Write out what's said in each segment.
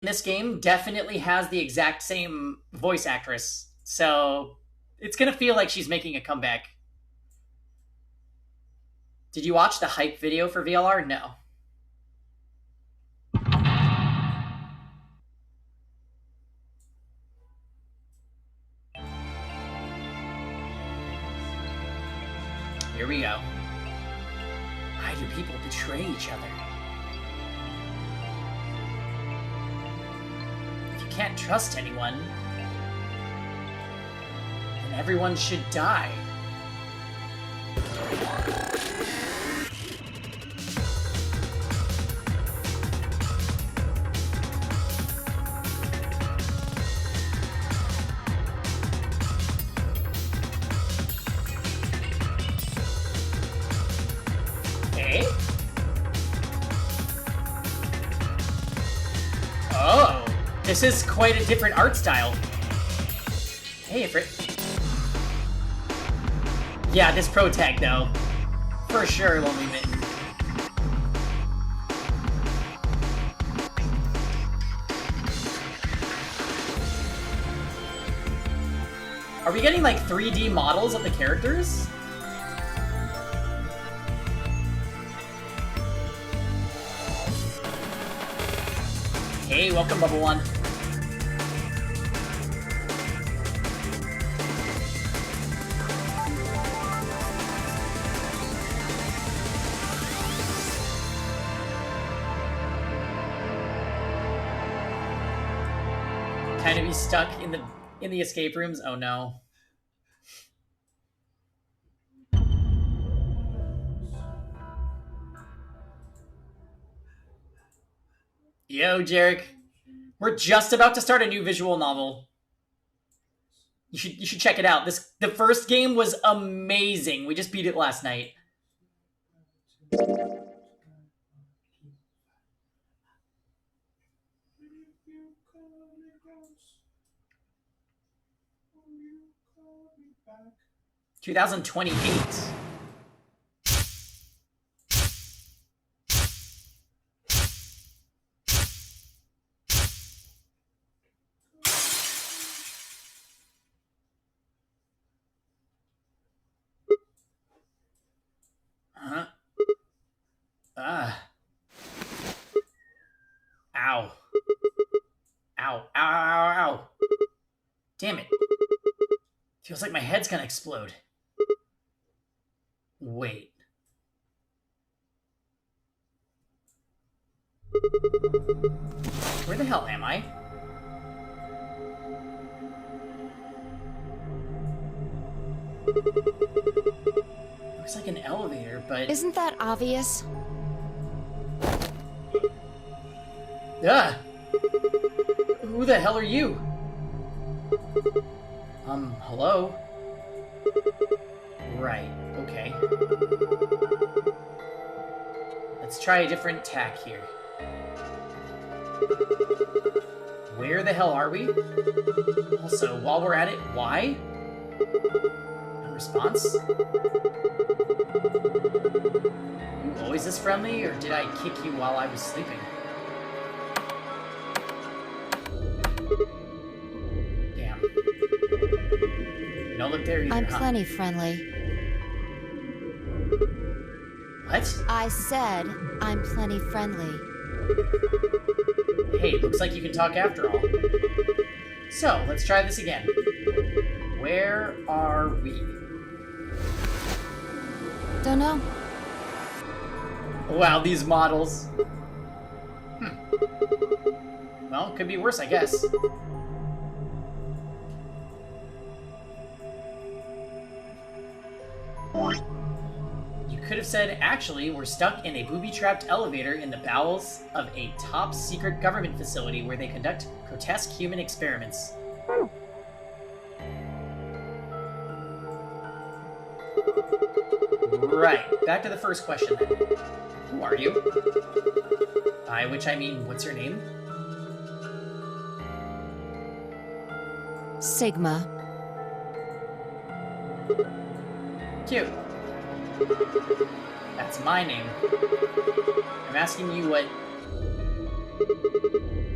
this game definitely has the exact same voice actress, so it's gonna feel like she's making a comeback. Did you watch the hype video for VLR? No. Here we go. Why do people betray each other? If you can't trust anyone, then everyone should die. Okay. Oh, this is quite a different art style. Hey, yeah, this pro tag though, for sure, Lonely Mitten. Are we getting like 3D models of the characters? Hey, welcome, Bubble One. Kind of be stuck in the escape rooms. Oh no. Yo, Jarek. We're just about to start a new visual novel. You should check it out. The first game was amazing. We just beat it last night. Back. 2028. Huh? Ah. Ow. Ow. Ow, ow, ow. Damn it. Feels like my head's gonna explode. Wait. Where the hell am I? Looks like an elevator, but... Isn't that obvious? Ah! Who the hell are you? Hello? Right, okay. Let's try a different tack here. Where the hell are we? Also, while we're at it, why? No response? You always this friendly, or did I kick you while I was sleeping? Damn. Don't look there either, I'm huh? plenty friendly. What? I said I'm plenty friendly. Hey, looks like you can talk after all. So, let's try this again. Where are we? Don't know. Wow, these models. Well, could be worse, I guess. You could have said, actually, we're stuck in a booby-trapped elevator in the bowels of a top-secret government facility where they conduct grotesque human experiments. Right, back to the first question then. Who are you? By which I mean, what's your name? Sigma. Cute. That's my name. I'm asking you what...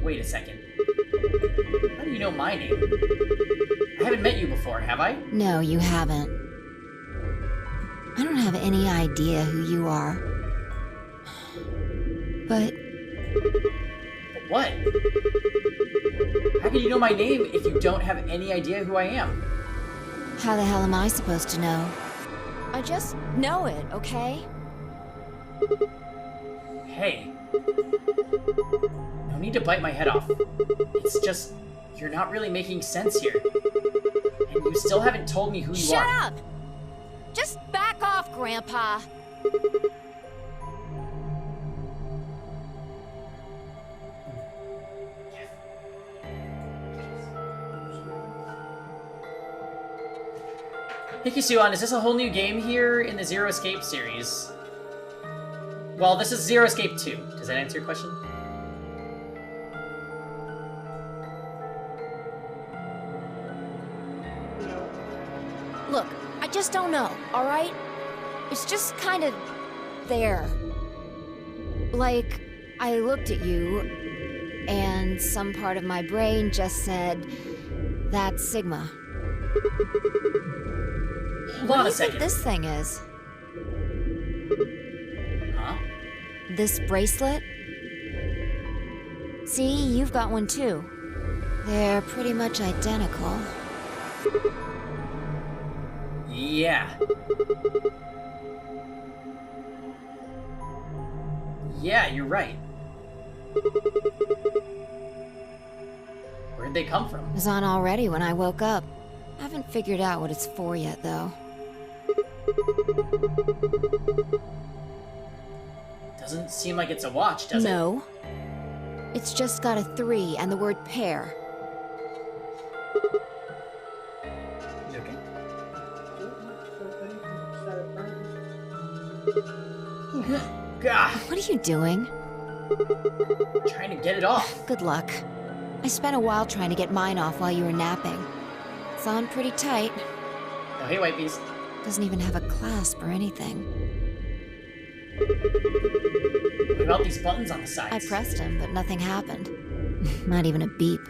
Wait a second. How do you know my name? I haven't met you before, have I? No, you haven't. I don't have any idea who you are. But But what? How can you know my name if you don't have any idea who I am? how the hell am I supposed to know? I just know it, okay? Hey. No need to bite my head off. It's just, you're not really making sense here. And you still haven't told me who you Shut are. up! Just back off, Grandpa. Hikisuan, is this a whole new game here in the Zero Escape series? Well, this is Zero Escape 2. Does that answer your question? Look, I just don't know, alright? It's just kind of there. Like, I looked at you, and some part of my brain just said, that's Sigma. Hold What on do a you think second. this thing is? Huh? This bracelet? See, you've got one too. They're pretty much identical. Yeah. Yeah, you're right. Where'd they come from? It was on already when I woke up. I haven't figured out what it's for yet, though. Doesn't seem like it's a watch, does it? No. It's just got a 3 and the word pair. You okay? Gah! What are you doing? Trying to get it off. Good luck. I spent a while trying to get mine off while you were napping. It's on pretty tight. Oh, hey, White Beast. Doesn't even have a clasp or anything. What about these buttons on the sides? I pressed them, but nothing happened. Not even a beep.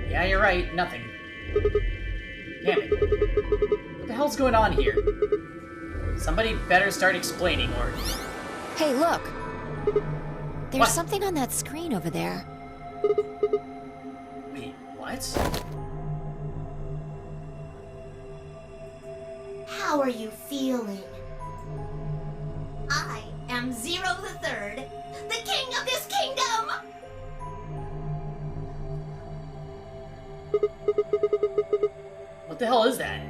Yeah, you're right. Nothing. Damn it. What the hell's going on here? Somebody better start explaining, or... Hey, look! There's What? something on that screen over there. Wait, what? How are you feeling? I am Zero the Third, the king of this kingdom! What the hell is that?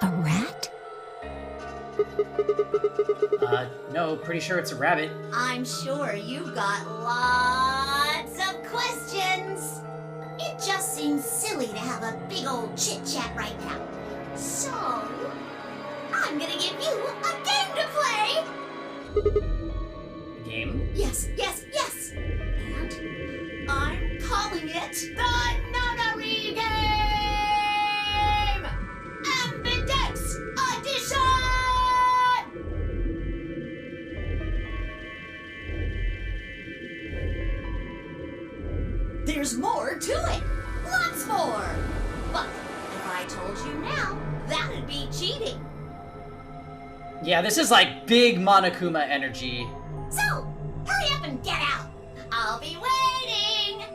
A rat? No, pretty sure it's a rabbit. I'm sure you've got lots of questions. It just seems silly to have a big old chit-chat right now. So, I'm gonna give you a game to play! Game? Yes, yes, yes! And I'm calling it the Nunnery Game! Ambidex Edition! There's more to it! Lots more! But if I told you now, that'd be cheating. Yeah, this is like big Monokuma energy. So, hurry up and get out! I'll be waiting!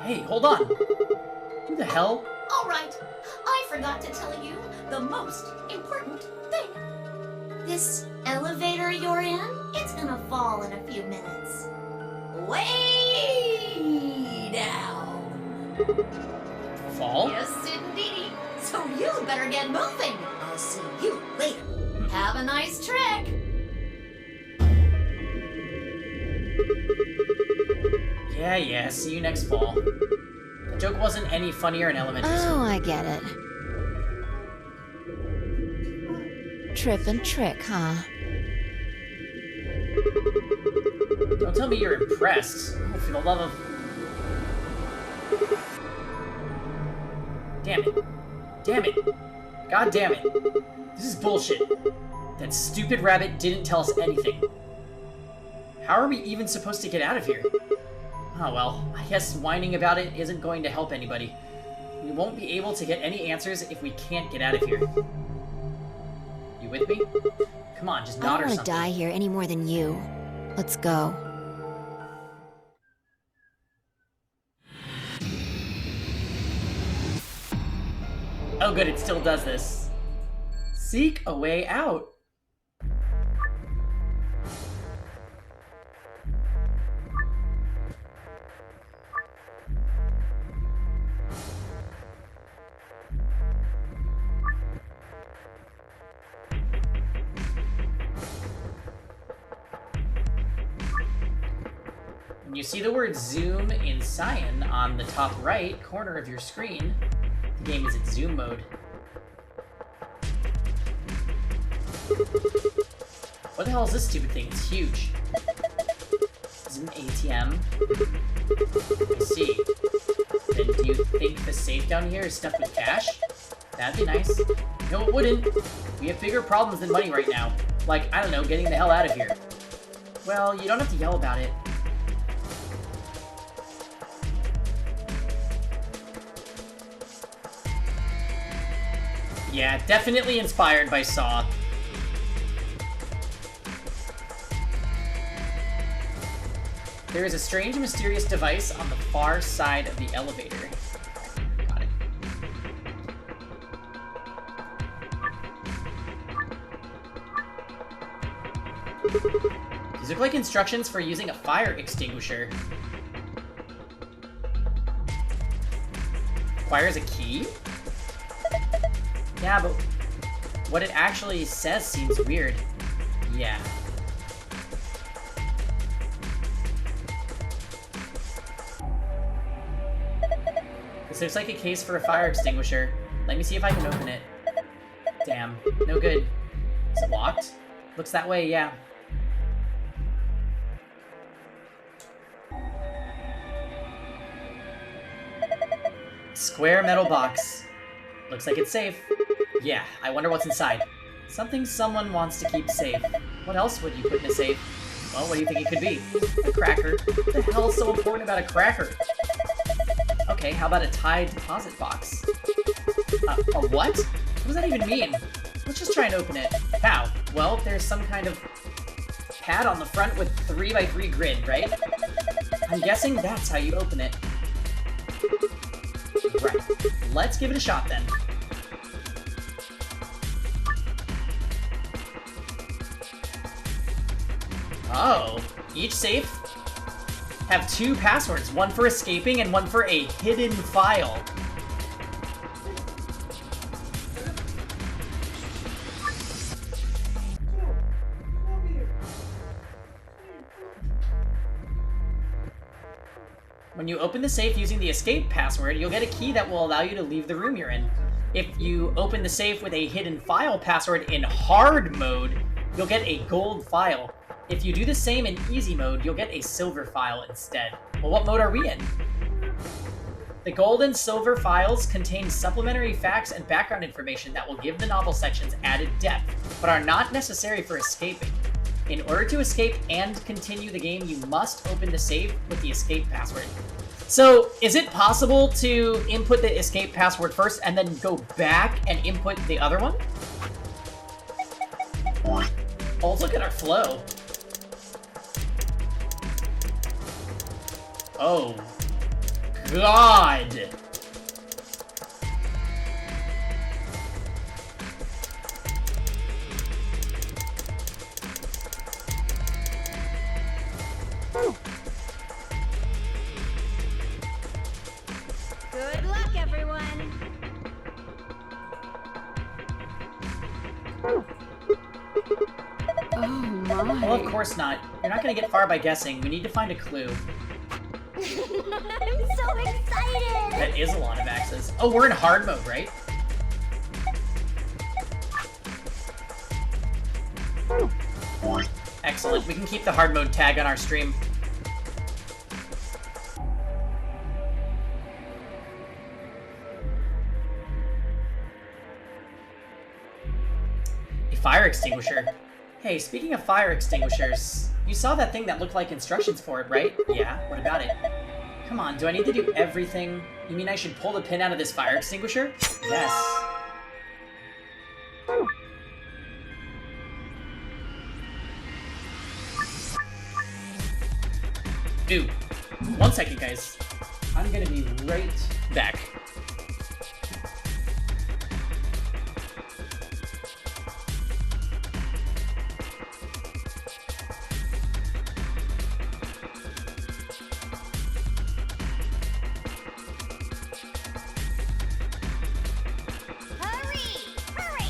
Hey, hold on. Who the hell? All right, I forgot to tell you the most important thing. This elevator you're in, it's gonna fall in a few minutes. Way down. Fall? Yes, indeedy. So you better get moving. I'll see you later. Have a nice trek. Yeah, see you next fall. The joke wasn't any funnier in elementary school. Oh, I get it. trip and trick, huh? Don't tell me you're impressed. Oh, for the love of... Damn it. Damn it. God damn it. This is bullshit. That stupid rabbit didn't tell us anything. How are we even supposed to get out of here? Oh well, I guess whining about it isn't going to help anybody. We won't be able to get any answers if we can't get out of here. You with me? Come on, just I nod don't or want to something. die here any more than you. Let's go. Oh good, it still does this. Seek a way out. When you see the word zoom in cyan on the top right corner of your screen, the game is in zoom mode. What the hell is this stupid thing? It's huge. Is it an ATM? I see. Then do you think the safe down here is stuffed with cash? That'd be nice. No, it wouldn't. We have bigger problems than money right now. Like, I don't know, getting the hell out of here. Well, you don't have to yell about it. Yeah, definitely inspired by Saw. There is a strange and mysterious device on the far side of the elevator. Got it. These look like instructions for using a fire extinguisher. Requires a key? Yeah, but what it actually says seems weird. Yeah. This looks like a case for a fire extinguisher. Let me see if I can open it. Damn, no good. Is it locked? Looks that way, yeah. Square metal box. Looks like it's safe. Yeah, I wonder what's inside. Something someone wants to keep safe. What else would you put in a safe? Well, what do you think it could be? A cracker. What the hell is so important about a cracker? Okay, how about a Tide deposit box? A what? What does that even mean? Let's just try and open it. How? Well, there's some kind of pad on the front with 3x3 grid, right? I'm guessing that's how you open it. Right. Let's give it a shot then. Oh, each safe have 2 passwords, one for escaping and one for a hidden file. When you open the safe using the escape password, you'll get a key that will allow you to leave the room you're in. If you open the safe with a hidden file password in hard mode, you'll get a gold file. If you do the same in easy mode, you'll get a silver file instead. Well, what mode are we in? The gold and silver files contain supplementary facts and background information that will give the novel sections added depth, but are not necessary for escaping. In order to escape and continue the game, you must open the safe with the escape password. So, is it possible to input the escape password first and then go back and input the other one? Oh, let's look at our flow. Oh, God. Good luck, everyone. Oh my. Well, of course not. You're not going to get far by guessing. We need to find a clue. I'm so excited. That is a lot of axes. Oh, we're in hard mode, right? Excellent. We can keep the hard mode tag on our stream. A fire extinguisher. Hey, speaking of fire extinguishers, you saw that thing that looked like instructions for it, right? Yeah, what about it? Come on, do I need to do everything? You mean I should pull the pin out of this fire extinguisher? Yes. Dude, 1 second, guys. I'm gonna be right back. Hurry! Hurry!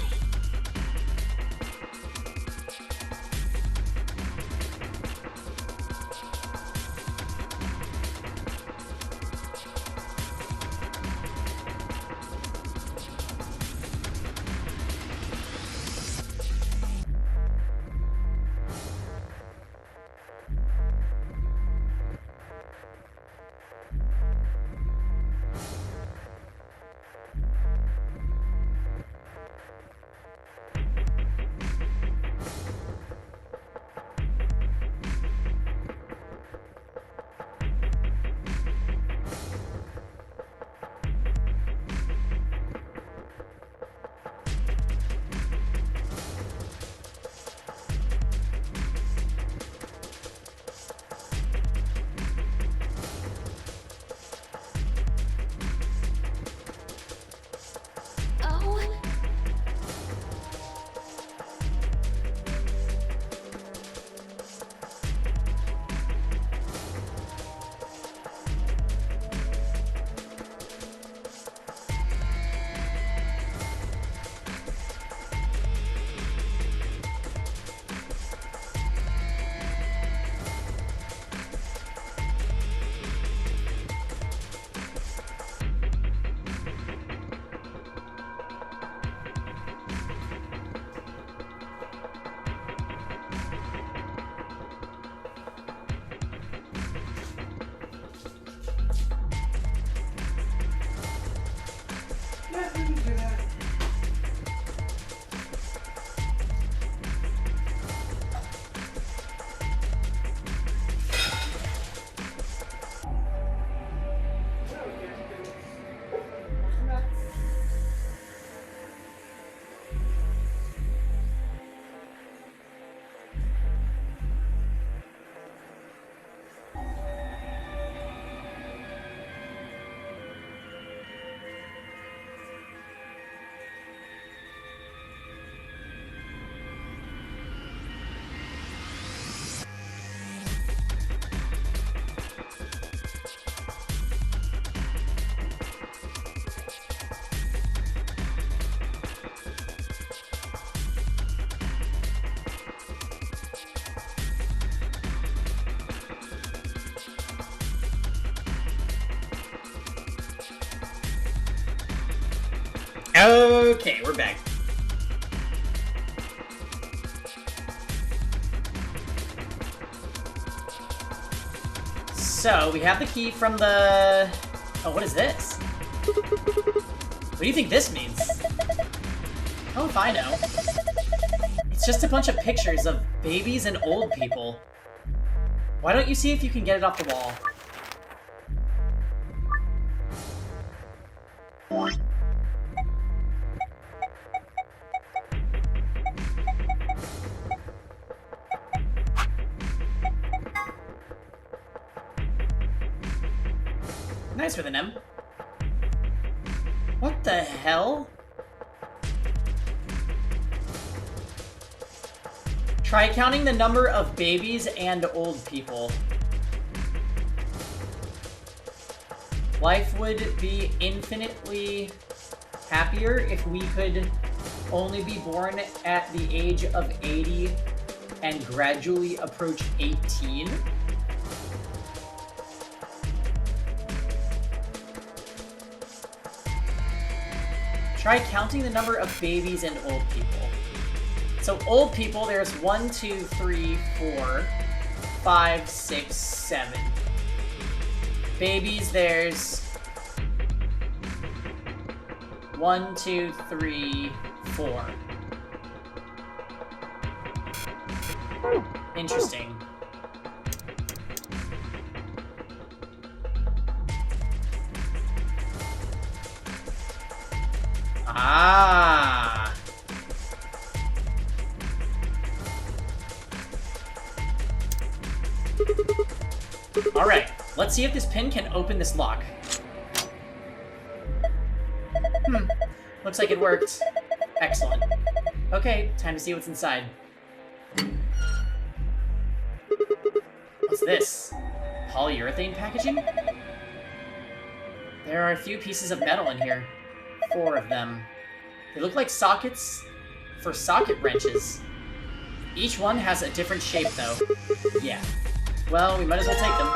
Oh. Okay, we're back. So, we have the key from the... Oh, what is this? What do you think this means? Oh, if I know. It's just a bunch of pictures of babies and old people. Why don't you see if you can get it off the wall? Nice with an M. What the hell? Try counting the number of babies and old people. Life would be infinitely happier if we could only be born at the age of 80 and gradually approach 18. Try counting the number of babies and old people. So old people, there's 1, 2, 3, 4, 5, 6, 7. Babies, there's 1, 2, 3, 4. Interesting. Ah. Alright, let's see if this pin can open this lock. Looks like it worked. Excellent. Okay, time to see what's inside. What's this? Polyurethane packaging? There are a few pieces of metal in here. 4 of them. They look like sockets for socket wrenches. Each one has a different shape, though. Yeah. Well, we might as well take them.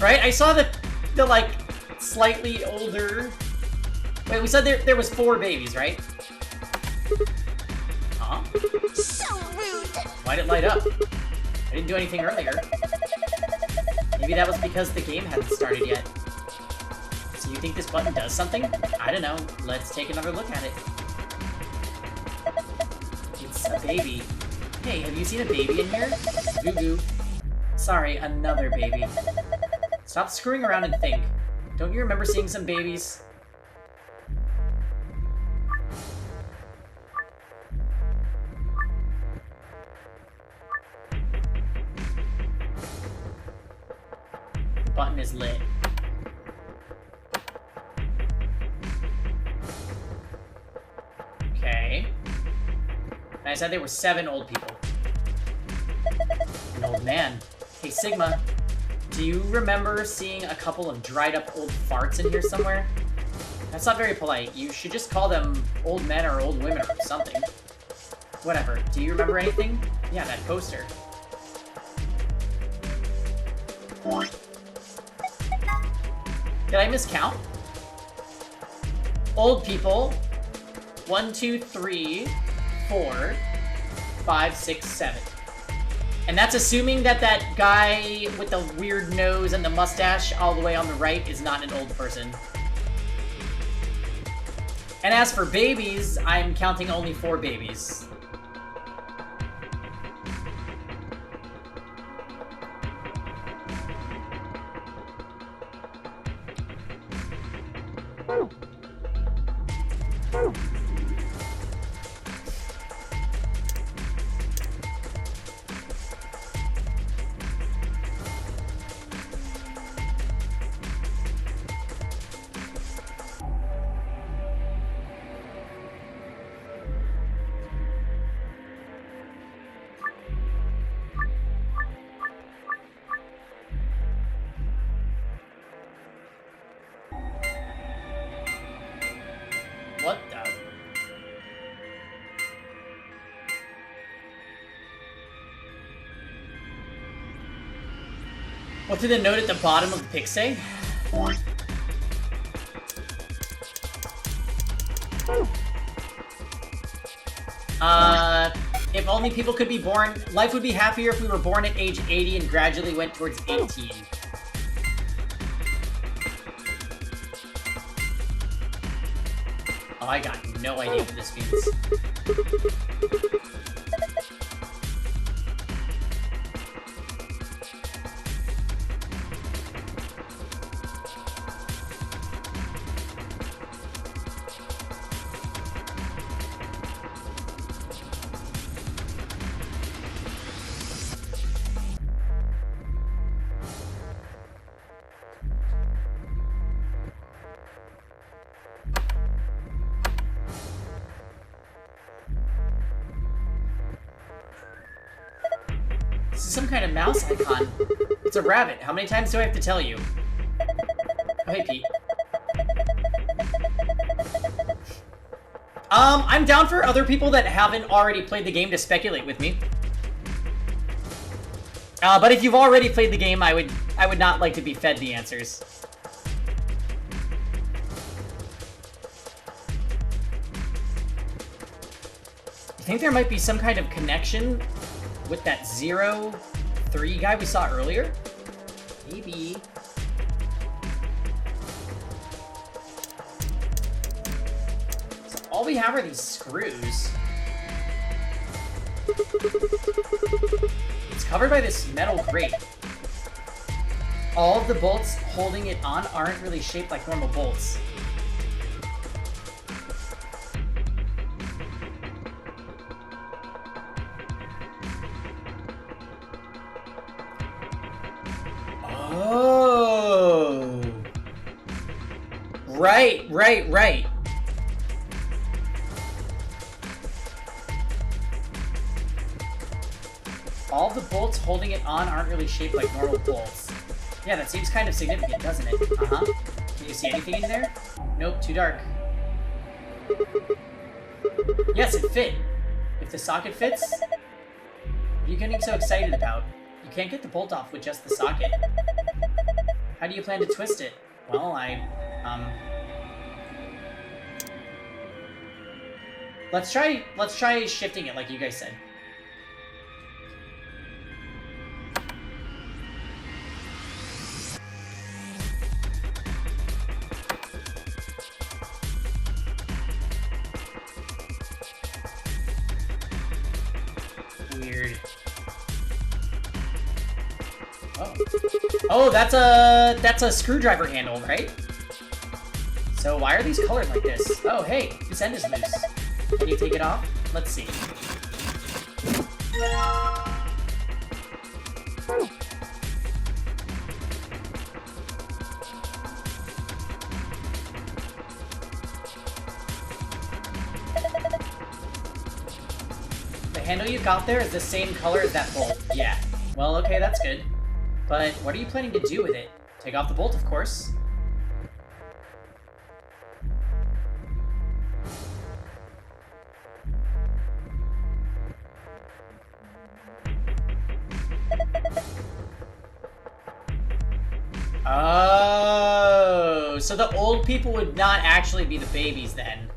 Right? I saw the like, slightly older... Wait, we said there was 4 babies, right? Huh? So rude! Why'd it light up? I didn't do anything earlier. Maybe that was because the game hadn't started yet. So you think this button does something? I don't know. Let's take another look at it. It's a baby. Hey, have you seen a baby in here? Goo goo. Sorry, another baby. Stop screwing around and think. Don't you remember seeing some babies? The button is lit. Okay. And I said there were 7 old people. An old man. Hey, Sigma. Do you remember seeing a couple of dried up old farts in here somewhere? That's not very polite. You should just call them old men or old women or something. Whatever. Do you remember anything? Yeah, that poster. Did I miscount? Old people. 1, 2, 3, 4, 5, 6, 7. And that's assuming that that guy with the weird nose and the mustache all the way on the right is not an old person. And as for babies, I'm counting only 4 babies. What the? What did the note at the bottom of the pic say? If only people could be born... Life would be happier if we were born at age 80 and gradually went towards 18. Oh, I got no idea what this means. This is some kind of mouse icon. It's a rabbit. How many times do I have to tell you? Oh, hey, Pete. I'm down for other people that haven't already played the game to speculate with me. But if you've already played the game, I would not like to be fed the answers. I think there might be some kind of connection with that 0-3 guy we saw earlier. Maybe. So all we have are these screws. It's covered by this metal grate. All of the bolts holding it on aren't really shaped like normal bolts. Oh. Right. All the bolts holding it on aren't really shaped like normal bolts. Yeah, that seems kind of significant, doesn't it? Uh-huh. Can you see anything in there? Nope, too dark. Yes, it fit. If the socket fits... What are you getting so excited about? You can't get the bolt off with just the socket. How do you plan to twist it? Well, Let's try shifting it like you guys said. Weird. Oh, that's a screwdriver handle, right? So why are these colored like this? Oh, hey, this end is loose. Can you take it off? Let's see. The handle you got there is the same color as that bolt. Yeah. Well, okay, that's good. But what are you planning to do with it? Take off the bolt, of course. Oh, so the old people would not actually be the babies then.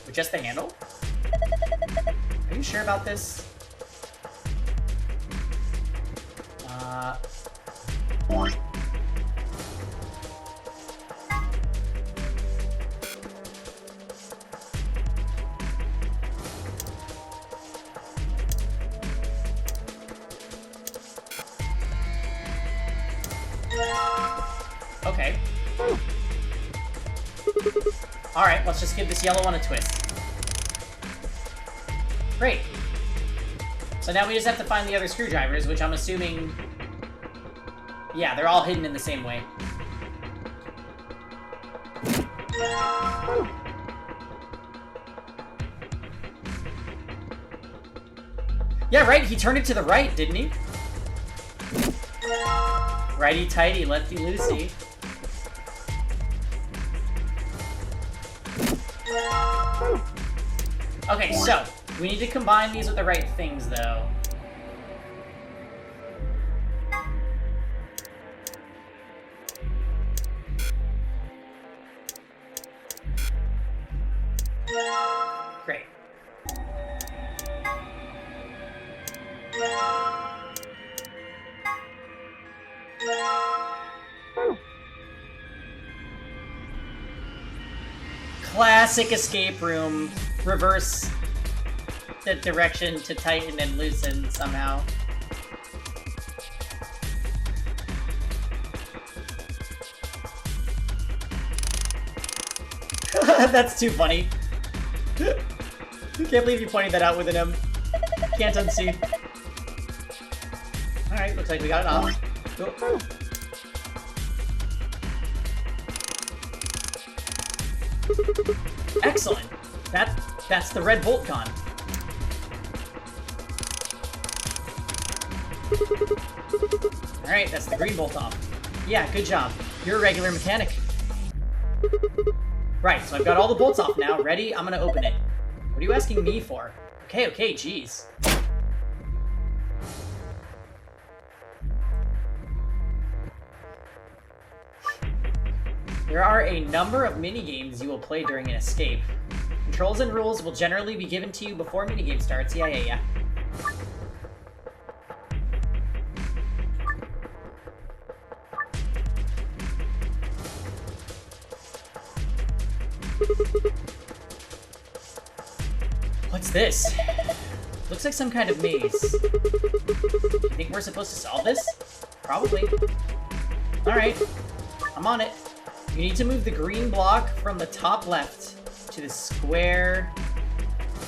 With just the handle? Are you sure about this? Okay. Alright, let's just give this yellow one a twist. Great. So now we just have to find the other screwdrivers, which I'm assuming... Yeah, they're all hidden in the same way. Yeah, right, he turned it to the right, didn't he? Righty-tighty, lefty-loosey. Okay, so, we need to combine these with the right things, though. Great. Classic escape room. Reverse the direction to tighten and loosen somehow. That's too funny. I can't believe you pointed that out with an M. Can't unsee. Alright, looks like we got it off. Oh. Excellent. That's the red bolt gone. Alright, that's the green bolt off. Yeah, good job. You're a regular mechanic. Right, so I've got all the bolts off now. Ready? I'm gonna open it. What are you asking me for? Okay, jeez. There are a number of minigames you will play during an escape. Controls and rules will generally be given to you before minigame starts. Yeah. What's this? Looks like some kind of maze. You think we're supposed to solve this? Probably. Alright, I'm on it. You need to move the green block from the top left to the square,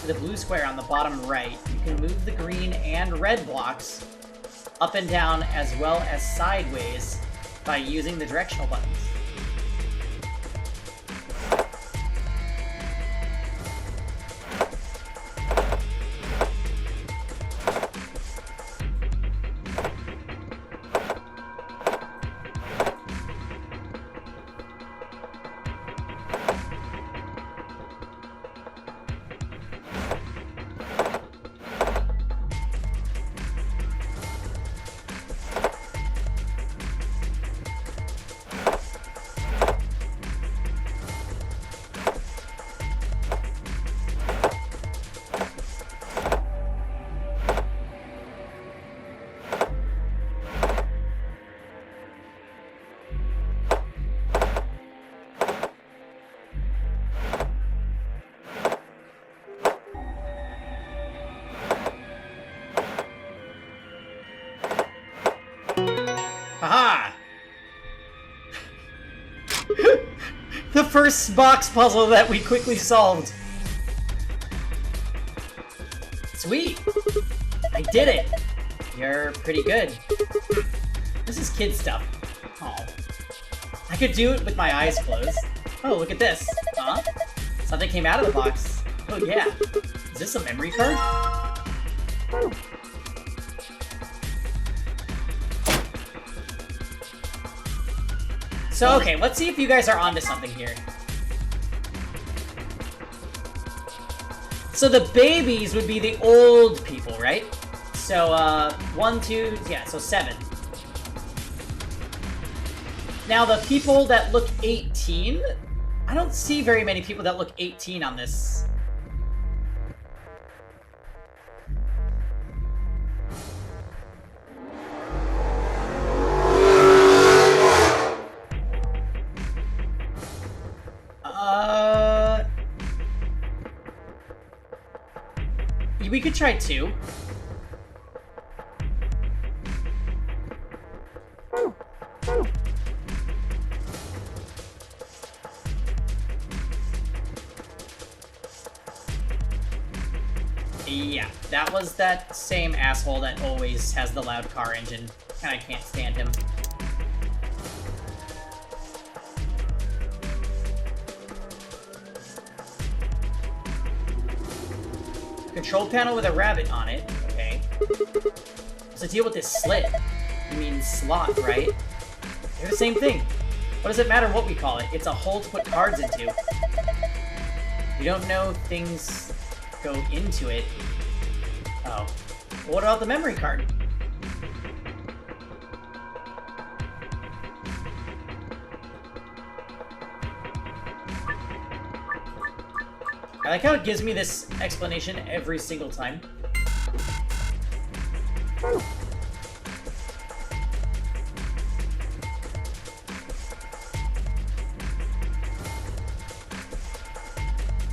to the blue square on the bottom right. You can move the green and red blocks up and down as well as sideways by using the directional buttons. Haha! The first box puzzle that we quickly solved. Sweet! I did it! You're pretty good. This is kid stuff. Oh. I could do it with my eyes closed. Oh, look at this. Huh? Something came out of the box. Oh yeah. Is this a memory card? So, okay, let's see if you guys are onto something here. So the babies would be the old people, right? So, 1, 2, yeah, so 7. Now, the people that look 18, I don't see very many people that look 18 on this. We could try 2. Yeah, that was that same asshole that always has the loud car engine, and I can't stand him. Control panel with a rabbit on it. Okay. What's the deal with this slit? You mean slot, right? They're the same thing. What does it matter what we call it? It's a hole to put cards into. You don't know things go into it. Oh. Well, what about the memory card? I like how it gives me this explanation every single time.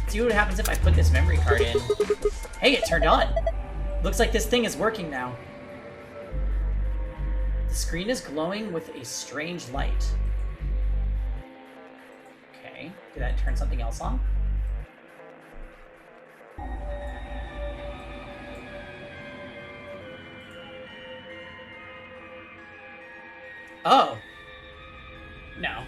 See what happens if I put this memory card in. Hey, it turned on! Looks like this thing is working now. The screen is glowing with a strange light. Okay, did that turn something else on? Oh. No.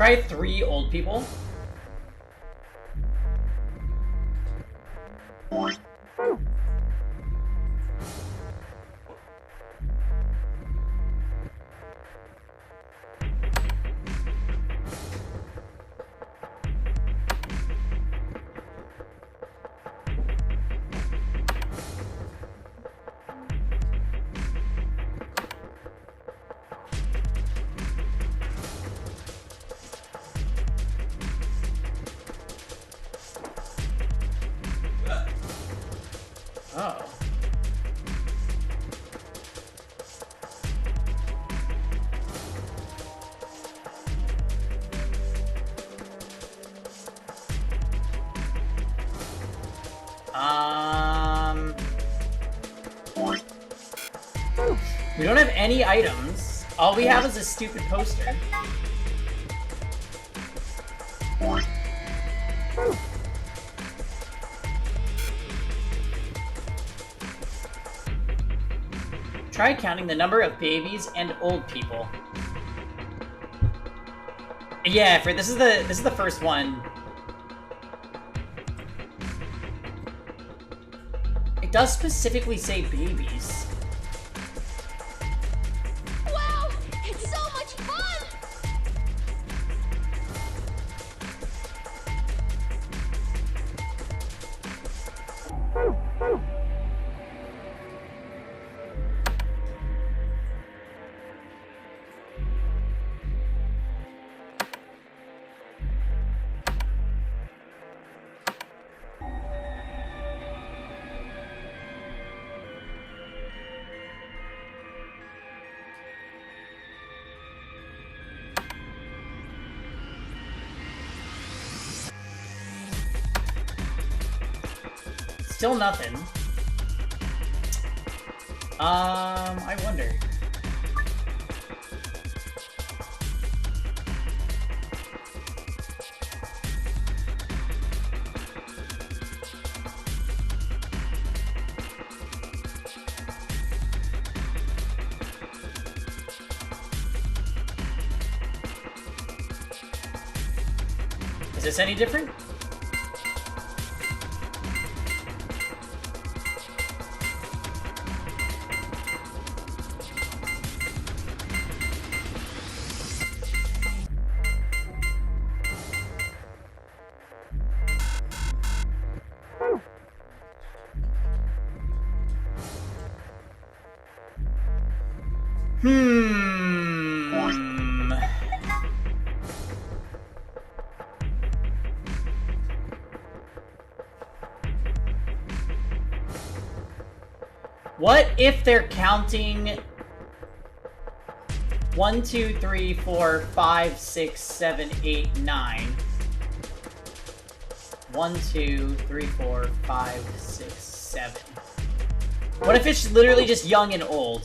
Try 3 old people. Oh. We don't have any items. All we have is a stupid poster. Try counting the number of babies and old people. Yeah, this is the first one. It does specifically say babies. Wow! It's so much fun! Still nothing. I wonder. Is this any different? What if they're counting 1, 2, 3, 4, 5, 6, 7, 8, 9? 1, 2, 3, 4, 5, 6, 7. What if it's literally just young and old?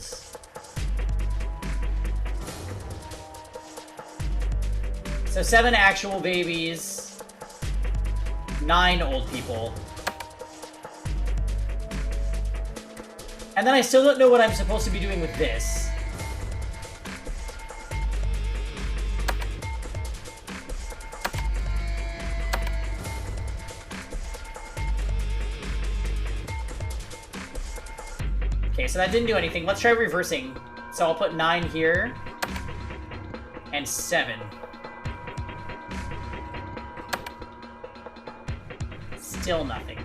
So 7 actual babies, 9 old people. And then I still don't know what I'm supposed to be doing with this. Okay, so that didn't do anything. Let's try reversing. So I'll put 9 here. And 7. Still nothing.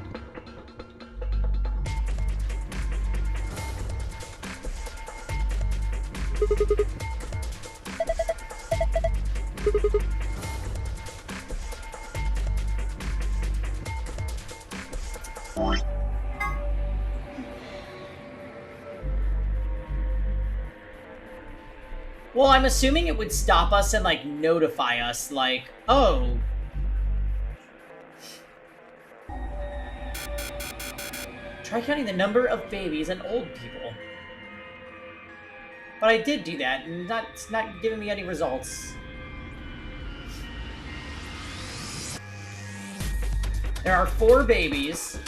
Well, I'm assuming it would stop us and, like, notify us, like, oh. Try counting the number of babies and old people. But I did do that, and that's not giving me any results. There are 4 babies.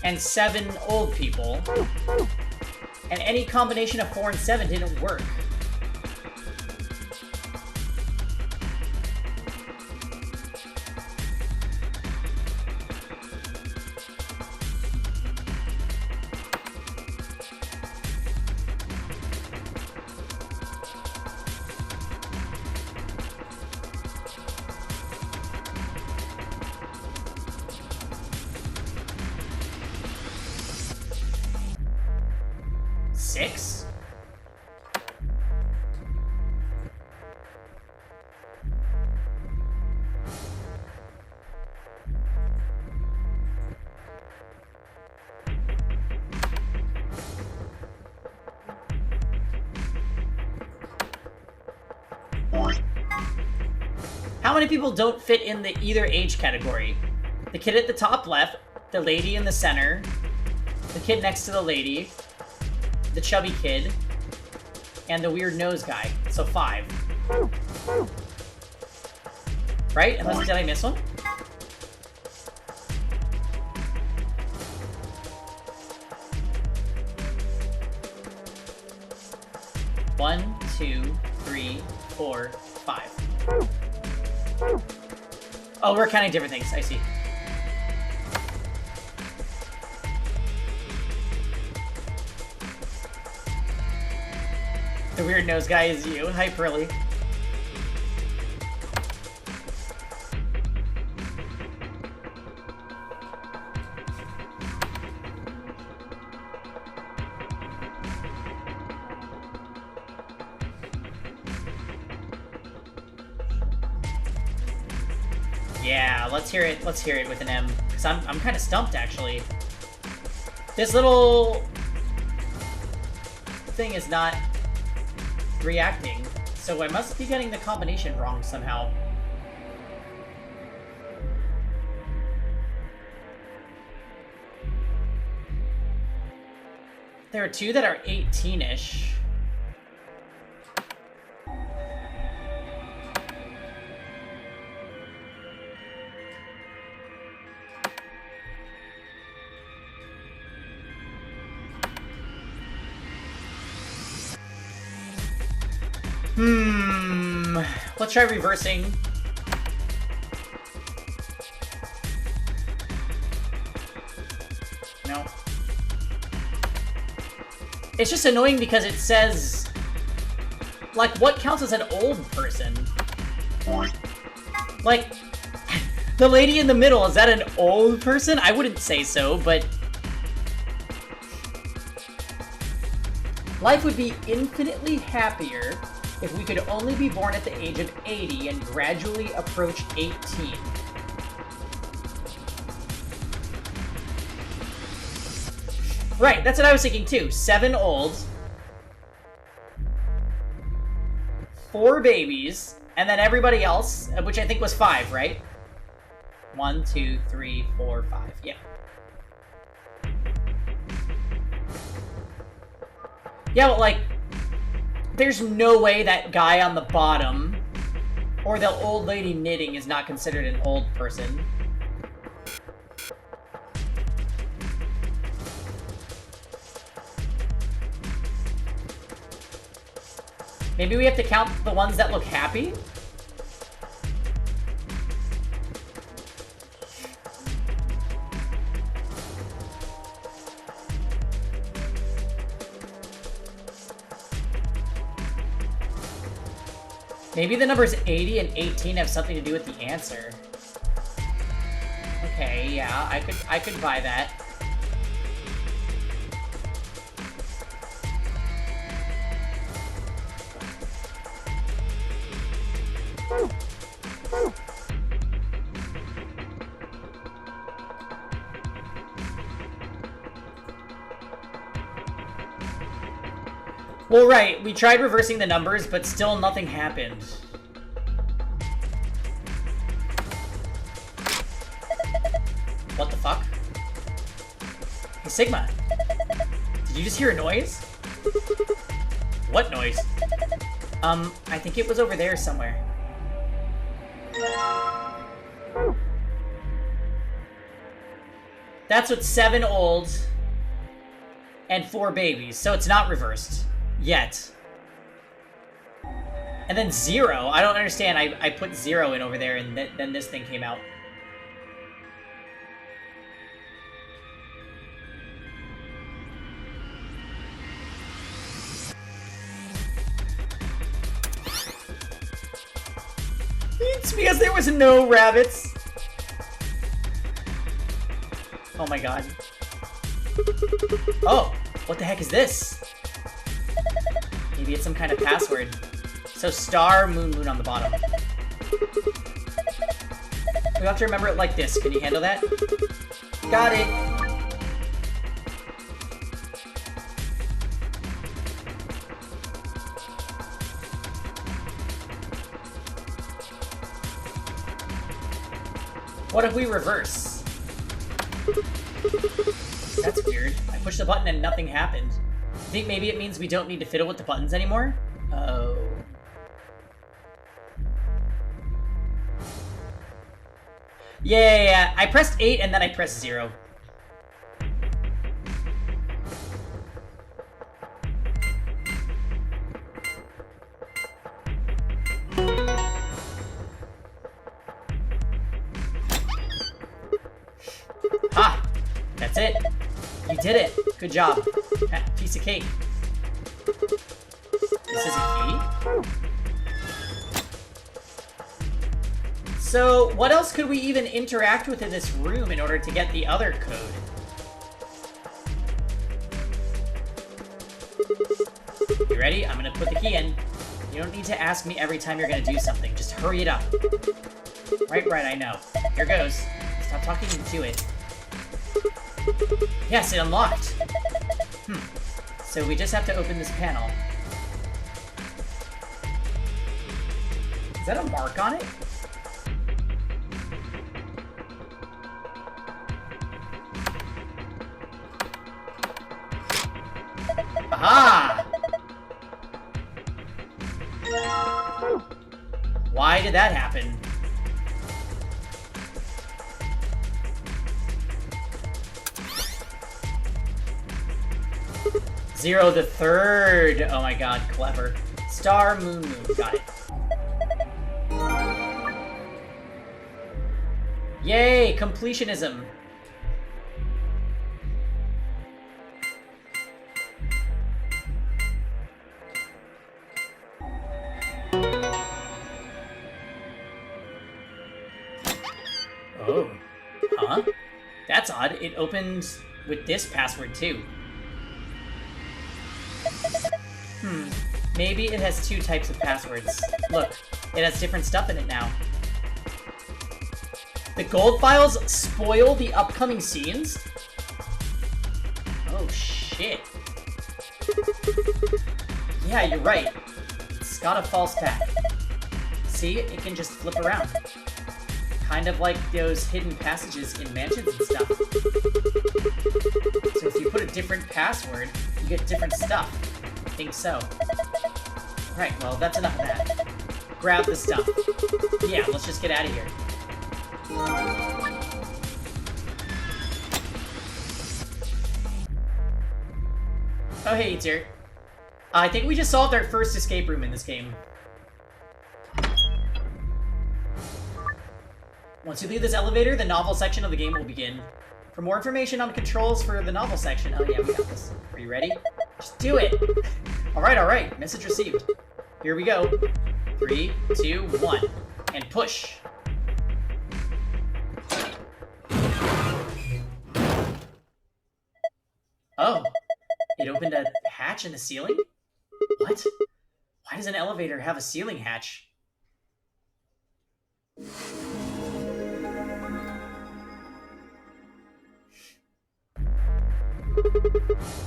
And 7 old people. And any combination of 4 and 7 didn't work. Six? How many people don't fit in the either age category? The kid at the top left, the lady in the center, the kid next to the lady, the chubby kid, and the weird nose guy. So 5. Right? Unless, did I miss one? One, 2, 3, 4, 5. Oh, we're counting different things. I see. The weird nose guy is you. Hi, Pearly. Yeah, let's hear it. Let's hear it with an M, because I'm kind of stumped actually. This little thing is not reacting, so I must be getting the combination wrong somehow. There are 2 that are 18-ish. Let's try reversing. No. It's just annoying because it says, like, what counts as an old person? Like, the lady in the middle, is that an old person? I wouldn't say so, but life would be infinitely happier if we could only be born at the age of 80 and gradually approach 18. Right, that's what I was thinking too. 7 olds, 4 babies, and then everybody else, which I think was 5, right? 1, 2, 3, 4, 5. Yeah. Yeah, but like, there's no way that guy on the bottom or the old lady knitting is not considered an old person. Maybe we have to count the ones that look happy? Maybe the numbers 80 and 18 have something to do with the answer. Okay, yeah, I could buy that. Well, right, we tried reversing the numbers, but still nothing happened. What the fuck? Hey, Sigma. Did you just hear a noise? What noise? I think it was over there somewhere. That's what 7 olds and 4 babies, so it's not reversed. Yet. And then 0. I don't understand. I put 0 in over there, and then this thing came out. It's because there was no rabbits. Oh my god. Oh, what the heck is this? Maybe it's some kind of password. So star, moon, moon on the bottom. We have to remember it like this. Can you handle that? Got it. What if we reverse? That's weird. I pushed the button and nothing happened. I think maybe it means we don't need to fiddle with the buttons anymore? Oh. Yeah. I pressed 8 and then I pressed 0. Ha! That's it. You did it. Good job. Piece of cake. This is a key? So, what else could we even interact with in this room in order to get the other code? You ready? I'm gonna put the key in. You don't need to ask me every time you're gonna do something. Just hurry it up. Right, I know. Here goes. Stop talking to it. Yes, it unlocked. So we just have to open this panel. Is that a mark on it? Aha! Why did that happen? Zero the third. Oh my god, clever. Star, moon, moon. Got it. Yay, completionism. Oh. Huh? That's odd. It opens with this password too. Maybe it has 2 types of passwords. Look, it has different stuff in it now. The gold files spoil the upcoming scenes? Oh, shit. Yeah, you're right. It's got a false back. See? It can just flip around. Kind of like those hidden passages in mansions and stuff. So if you put a different password, you get different stuff. I think so. Right, well, that's enough of that. Grab the stuff. Yeah, let's just get out of here. Oh, hey, it's here. I think we just solved our first escape room in this game. Once you leave this elevator, the novel section of the game will begin. For more information on controls for the novel section... Oh yeah, we got this. Are you ready? Just do it! Alright. Message received. Here we go. 3, 2, 1. And push. Oh. It opened a hatch in the ceiling? What? Why does an elevator have a ceiling hatch?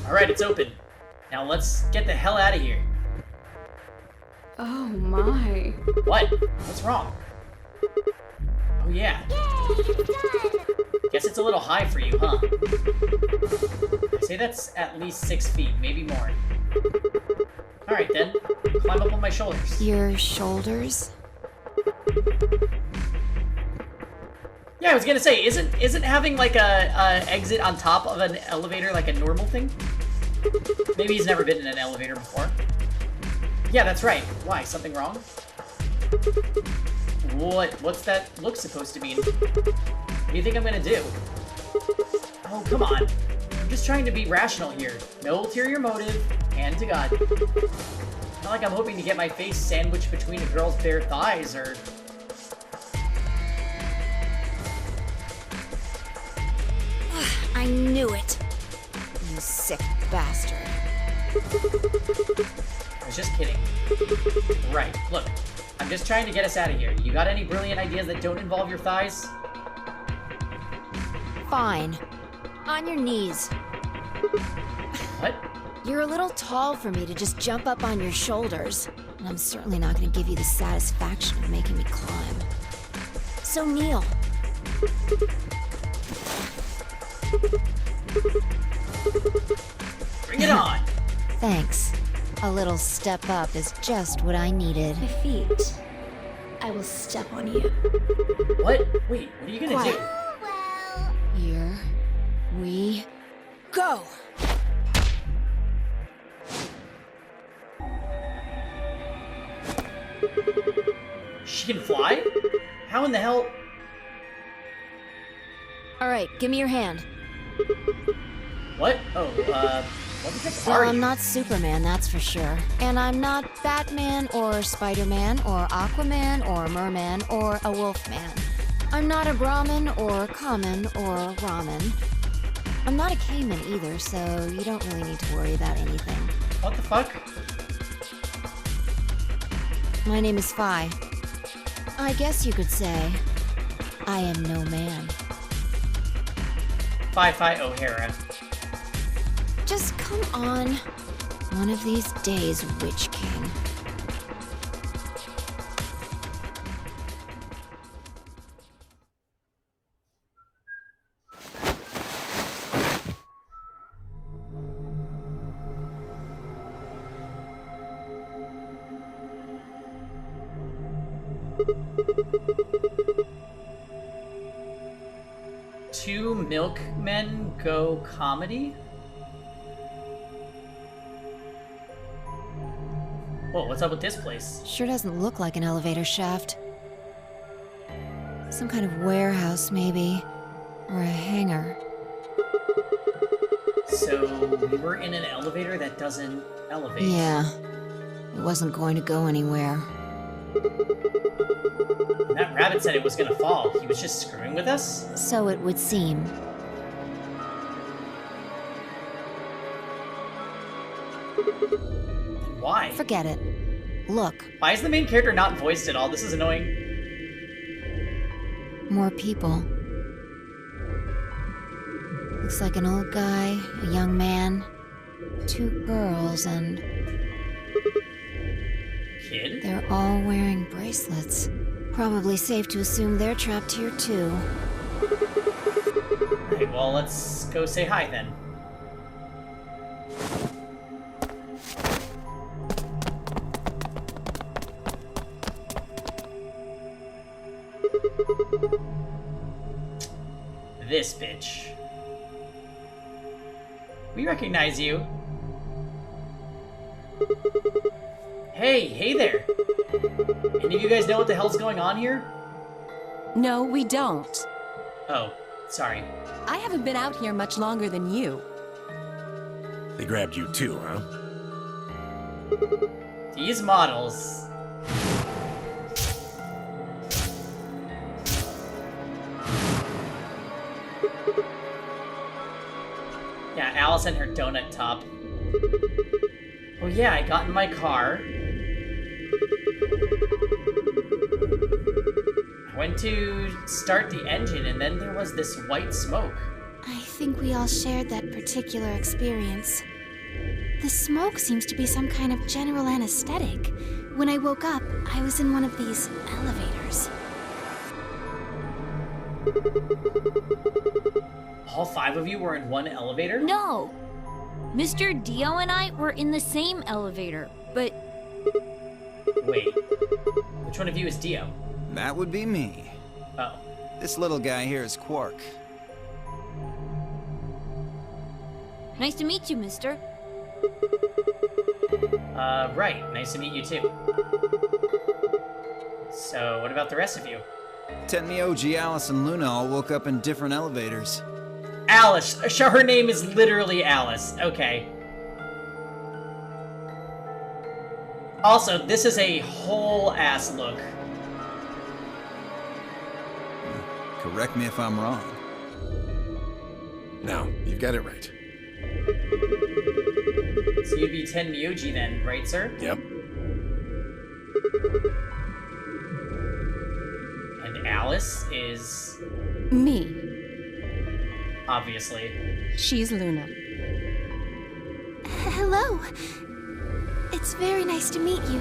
Alright, it's open. Now let's get the hell out of here. Oh my. What? What's wrong? Oh yeah. Guess it's a little high for you, huh? I'd say that's at least 6 feet, maybe more. Alright then. Climb up on my shoulders. Your shoulders? Yeah, I was gonna say, isn't having like a exit on top of an elevator like a normal thing? Maybe he's never been in an elevator before. Yeah, that's right. Why? Something wrong? What's that look supposed to mean? What do you think I'm gonna do? Oh, come on. I'm just trying to be rational here. No ulterior motive. Hand to God. Not like I'm hoping to get my face sandwiched between a girl's bare thighs, or... I knew it. You sick bastard. I was just kidding. Right, look. I'm just trying to get us out of here. You got any brilliant ideas that don't involve your thighs? Fine. On your knees. What? You're a little tall for me to just jump up on your shoulders, and I'm certainly not going to give you the satisfaction of making me climb. So kneel. Bring it on! Thanks. A little step up is just what I needed. My feet. I will step on you. What? Wait, what are you gonna Quiet. do? Oh, well. Here we go. She can fly? How in the hell? All right, give me your hand. What? Oh, what the heck Well, are I'm you? not Superman, that's for sure. And I'm not Batman or Spider-Man or Aquaman or Merman or a Wolfman. I'm not a Brahmin or Common or Ramen. I'm not a Cayman either, so you don't really need to worry about anything. What the fuck? My name is Phi. I guess you could say I am no man. Phi O'Hara. Just come on. One of these days, Witch King. Two milkmen go comedy? Whoa, what's up with this place? Sure doesn't look like an elevator shaft. Some kind of warehouse, maybe. Or a hangar. So, we were in an elevator that doesn't elevate. Yeah. It wasn't going to go anywhere. That rabbit said it was gonna fall. He was just screwing with us? So it would seem. Then why? Forget it. Look, Why is the main character not voiced at all? This is annoying. more people. Looks like an old guy, a young man, two girls, and Kid? they're all wearing bracelets. Probably safe to assume they're trapped here too. Alright, well, let's go say hi then. This bitch. We recognize you. Hey there. Any of you guys know what the hell's going on here? No, we don't. Oh, sorry. I haven't been out here much longer than you. They grabbed you too, huh? These models. Yeah, Alice and her donut top. Oh yeah, I got in my car. I went to start the engine and then there was this white smoke. I think we all shared that particular experience. The smoke seems to be some kind of general anesthetic. When I woke up, I was in one of these elevators. All 5 of you were in one elevator? No! Mr. Dio and I were in the same elevator, but Wait. Which one of you is Dio? That would be me. Oh. This little guy here is Quark. nice to meet you, mister. Right. Nice to meet you too. So, what about the rest of you? Tenmyoji, Alice, and Luna all woke up in different elevators. Alice. Her name is literally Alice. Okay. Also, this is a whole ass look. Correct me if I'm wrong. No, you've got it right. So you'd be Tenmyoji then, right, sir? Yep. And Alice is... Me. obviously. She's Luna. Hello. It's very nice to meet you.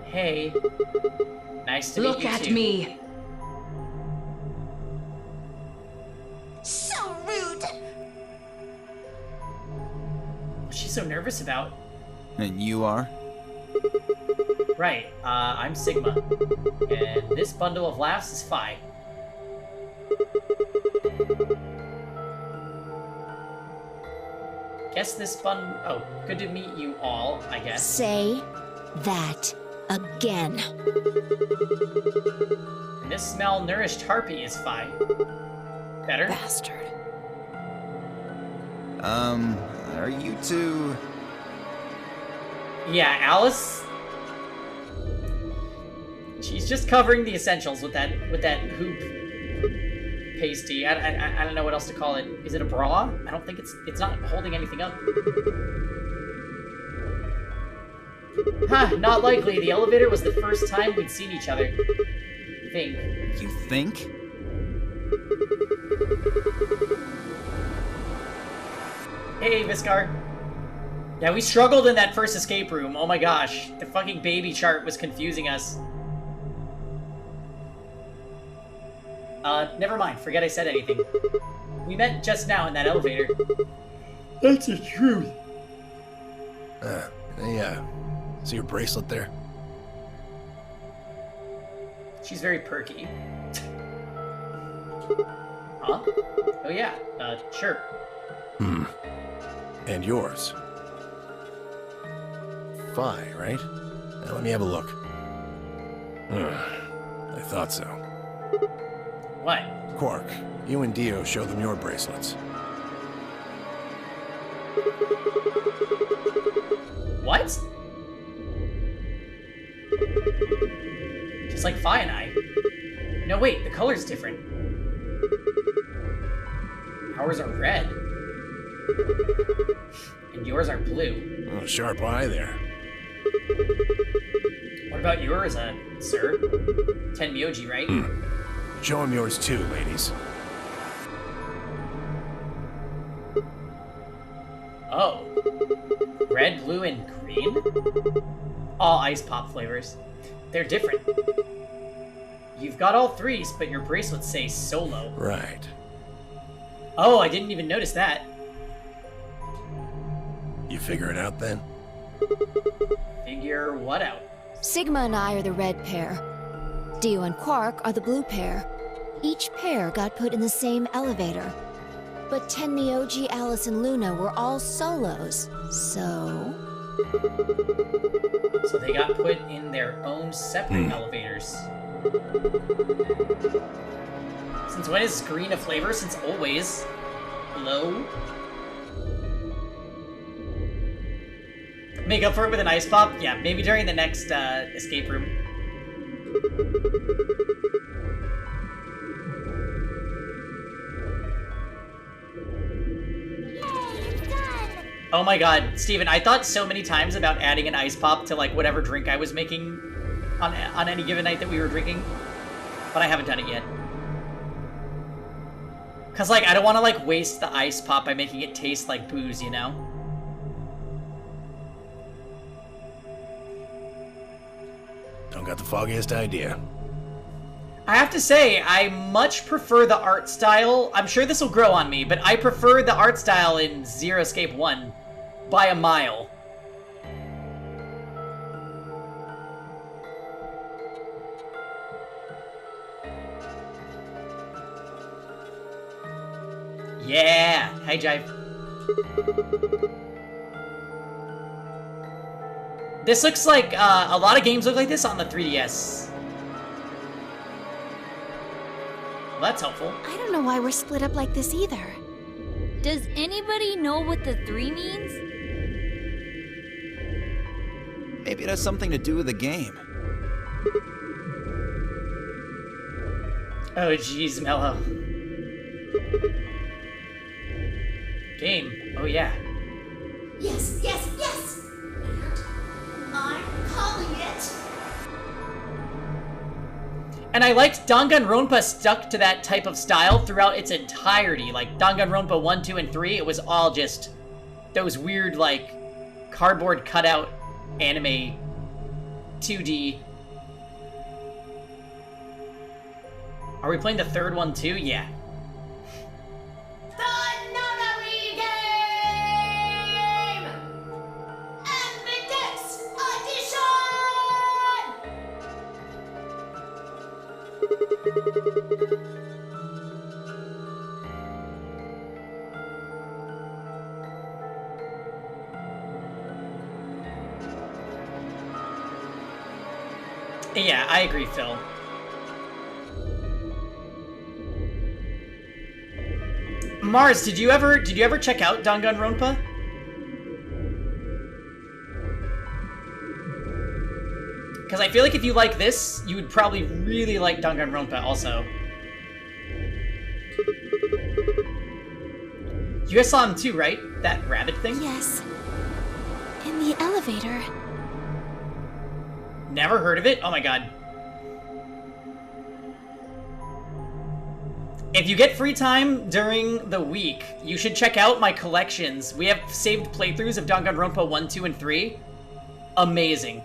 Hey. Nice to meet you Look at too. me. So rude. What's she so nervous about? And you are? Right, I'm Sigma. And this bundle of laughs is Phi. Guess this oh, good to meet you all, I guess. Say that again. And this malnourished harpy is Phi. Better? Bastard. Are you two... Yeah, Alice. She's just covering the essentials with that hoop pasty. I don't know what else to call it. Is it a bra? I don't think it's not holding anything up. Huh, not likely. The elevator was the first time we'd seen each other. Think. You think? Hey, Viscar. Yeah, we struggled in that first escape room. Oh my gosh. The fucking baby chart was confusing us. Never mind. Forget I said anything. We met just now in that elevator. That's the truth. See your bracelet there? She's very perky. Huh? Oh yeah, sure. And yours. Phi, right? Now let me have a look. I thought so. What? Quark, you and Dio show them your bracelets. What? Just like Phi and I. No, wait, the color's different. Ours are red. And yours are blue. Oh, sharp eye there. What about yours, sir? Tenmyoji, right? Show them yours too, ladies. Oh. Red, blue, and green? All ice pop flavors. They're different. You've got all threes, but your bracelets say solo. Right. Oh, I didn't even notice that. You figure it out then? Figure what out? Sigma and I are the red pair. Dio and Quark are the blue pair. Each pair got put in the same elevator. But Tenmyoji, Alice, and Luna were all solos. So they got put in their own separate elevators. Since when is green a flavor? Since always. Hello? Make up for it with an ice pop? Yeah, maybe during the next escape room. Oh my god, Steven, I thought so many times about adding an ice pop to like whatever drink I was making on any given night that we were drinking, but I haven't done it yet. Cause like I don't want to like waste the ice pop by making it taste like booze, you know? Don't got the foggiest idea. I have to say, I much prefer the art style. I'm sure this will grow on me, but I prefer the art style in Zero Escape 1 by a mile. Yeah! Hi, Jive. This looks like, a lot of games look like this on the 3DS. Well, that's helpful. I don't know why we're split up like this either. Does anybody know what the 3 means? Maybe it has something to do with the game. Oh, jeez, Mello. Game. Oh, yeah. Yes, yes, yes! And I'm calling it. And I liked Danganronpa stuck to that type of style throughout its entirety. Like, Danganronpa 1, 2, and 3, it was all just those weird, like, cardboard cutout anime 2D. Are we playing the third one too? Yeah. The Nunnery Game! Admitex Edition! Yeah, I agree, Phil. Mars, did you ever check out Danganronpa? Because I feel like if you like this, you would probably really like Danganronpa also. You guys saw him too, right? That rabbit thing? Yes. In the elevator. Never heard of it? Oh my god. If you get free time during the week, you should check out my collections. We have saved playthroughs of Danganronpa 1, 2, and 3. Amazing.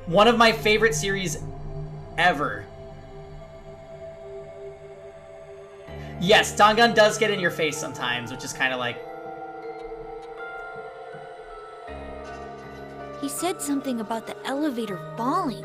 One of my favorite series ever. Yes, Dangan does get in your face sometimes, which is kind of like... He said something about the elevator falling.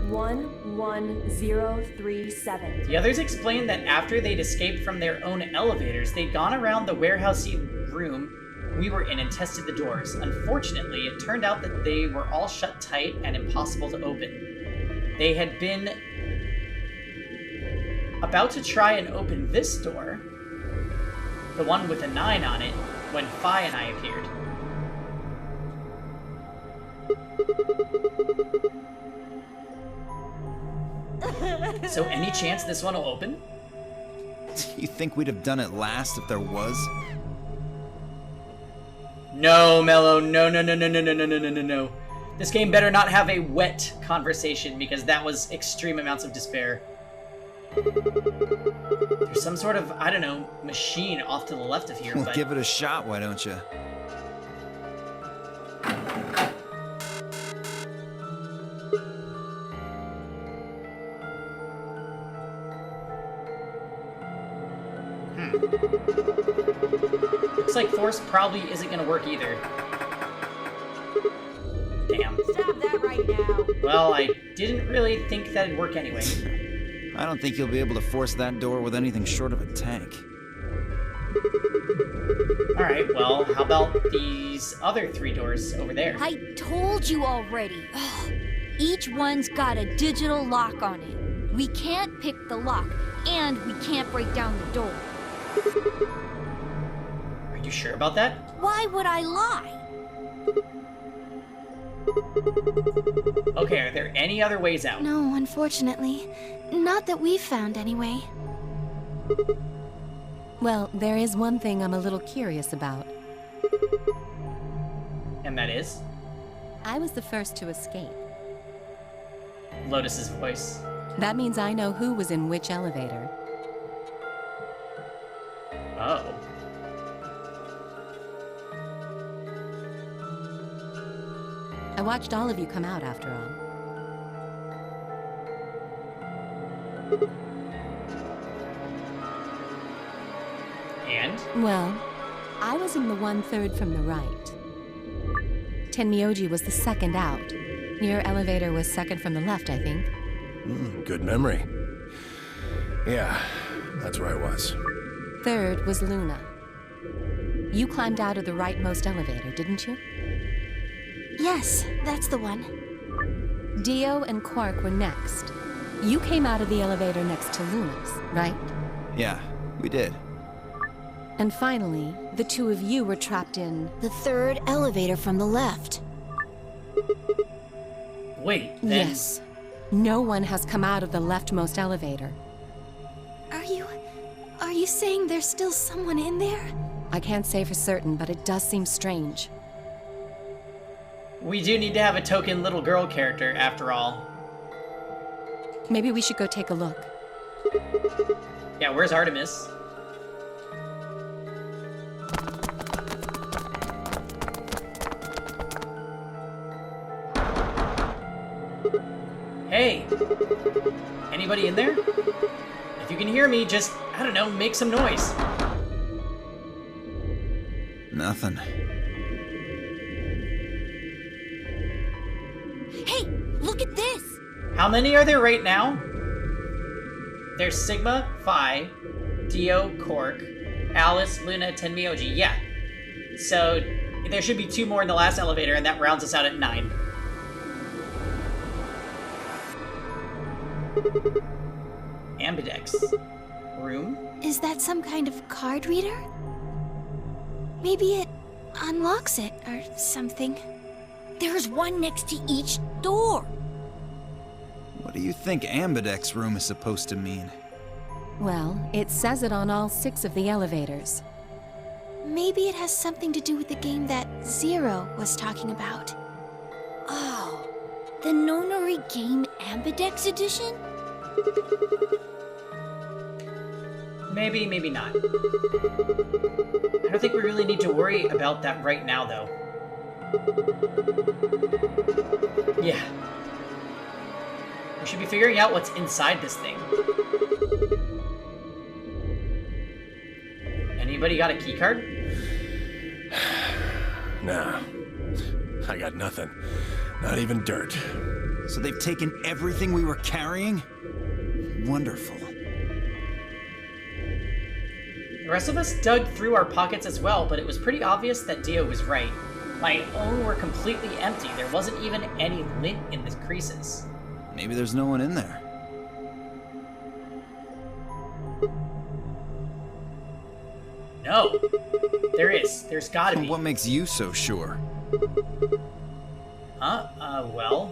One 1037. The others explained that after they'd escaped from their own elevators, they'd gone around the warehousey room we were in and tested the doors. Unfortunately, it turned out that they were all shut tight and impossible to open. They had been about to try and open this door, the one with a 9 on it, when Phi and I appeared. So any chance this one will open? You think we'd have done it last if there was? No, Mello, no, no, no, no, no, no, no, no, no, no, no. This game better not have a wet conversation, because that was extreme amounts of despair. There's some sort of, I don't know, machine off to the left of here, Well, but... give it a shot, why don't you? Looks like force probably isn't gonna work either. Damn. Stop that right now. Well, I didn't really think that'd work anyway. I don't think you'll be able to force that door with anything short of a tank. Alright, well, how about these other 3 doors over there? I told you already. Each one's got a digital lock on it. We can't pick the lock, and we can't break down the door. Are you sure about that? Why would I lie? Okay, are there any other ways out? No, unfortunately. Not that we've found, anyway. Well, there is one thing I'm a little curious about. And that is? I was the first to escape. Lotus's voice. That means I know who was in which elevator. Oh. I watched all of you come out after all. And? mind. Well, I was in the 1/3 from the right. Tenmyoji was the second out. Your elevator was second from the left, I think. Good memory. Yeah, that's where I was. Third was Luna. You climbed out of the rightmost elevator, didn't you? Yes, that's the one. Dio and Quark were next. You came out of the elevator next to Luna's, right? Yeah, we did. And finally, the two of you were trapped in... The third elevator from the left. Wait, then... Yes. No one has come out of the leftmost elevator. Are you saying there's still someone in there? I can't say for certain, but it does seem strange. We do need to have a token little girl character, after all. Maybe we should go take a look. Yeah, where's Artemis? Hey! Anybody in there? If you can hear me, just, I don't know, make some noise. Nothing. Hey, look at this! How many are there right now? There's Sigma, Phi, Dio, Quark, Alice, Luna, Tenmyoji. Yeah. So, there should be 2 more in the last elevator, and that rounds us out at 9. Ambidex. Room? Is that some kind of card reader? Maybe it unlocks it or something. There's one next to each door. What do you think Ambidex room is supposed to mean? Well, it says it on all 6 of the elevators. Maybe it has something to do with the game that Zero was talking about. Oh, the Nonori Game Ambidex Edition? Maybe, maybe not. I don't think we really need to worry about that right now, though. Yeah. We should be figuring out what's inside this thing. Anybody got a keycard? Nah. I got nothing. Not even dirt. So they've taken everything we were carrying? Wonderful. The rest of us dug through our pockets as well, but it was pretty obvious that Dio was right. My own were completely empty. There wasn't even any lint in the creases. Maybe there's no one in there. No. There is. There's gotta be. What makes you so sure? Huh? Well...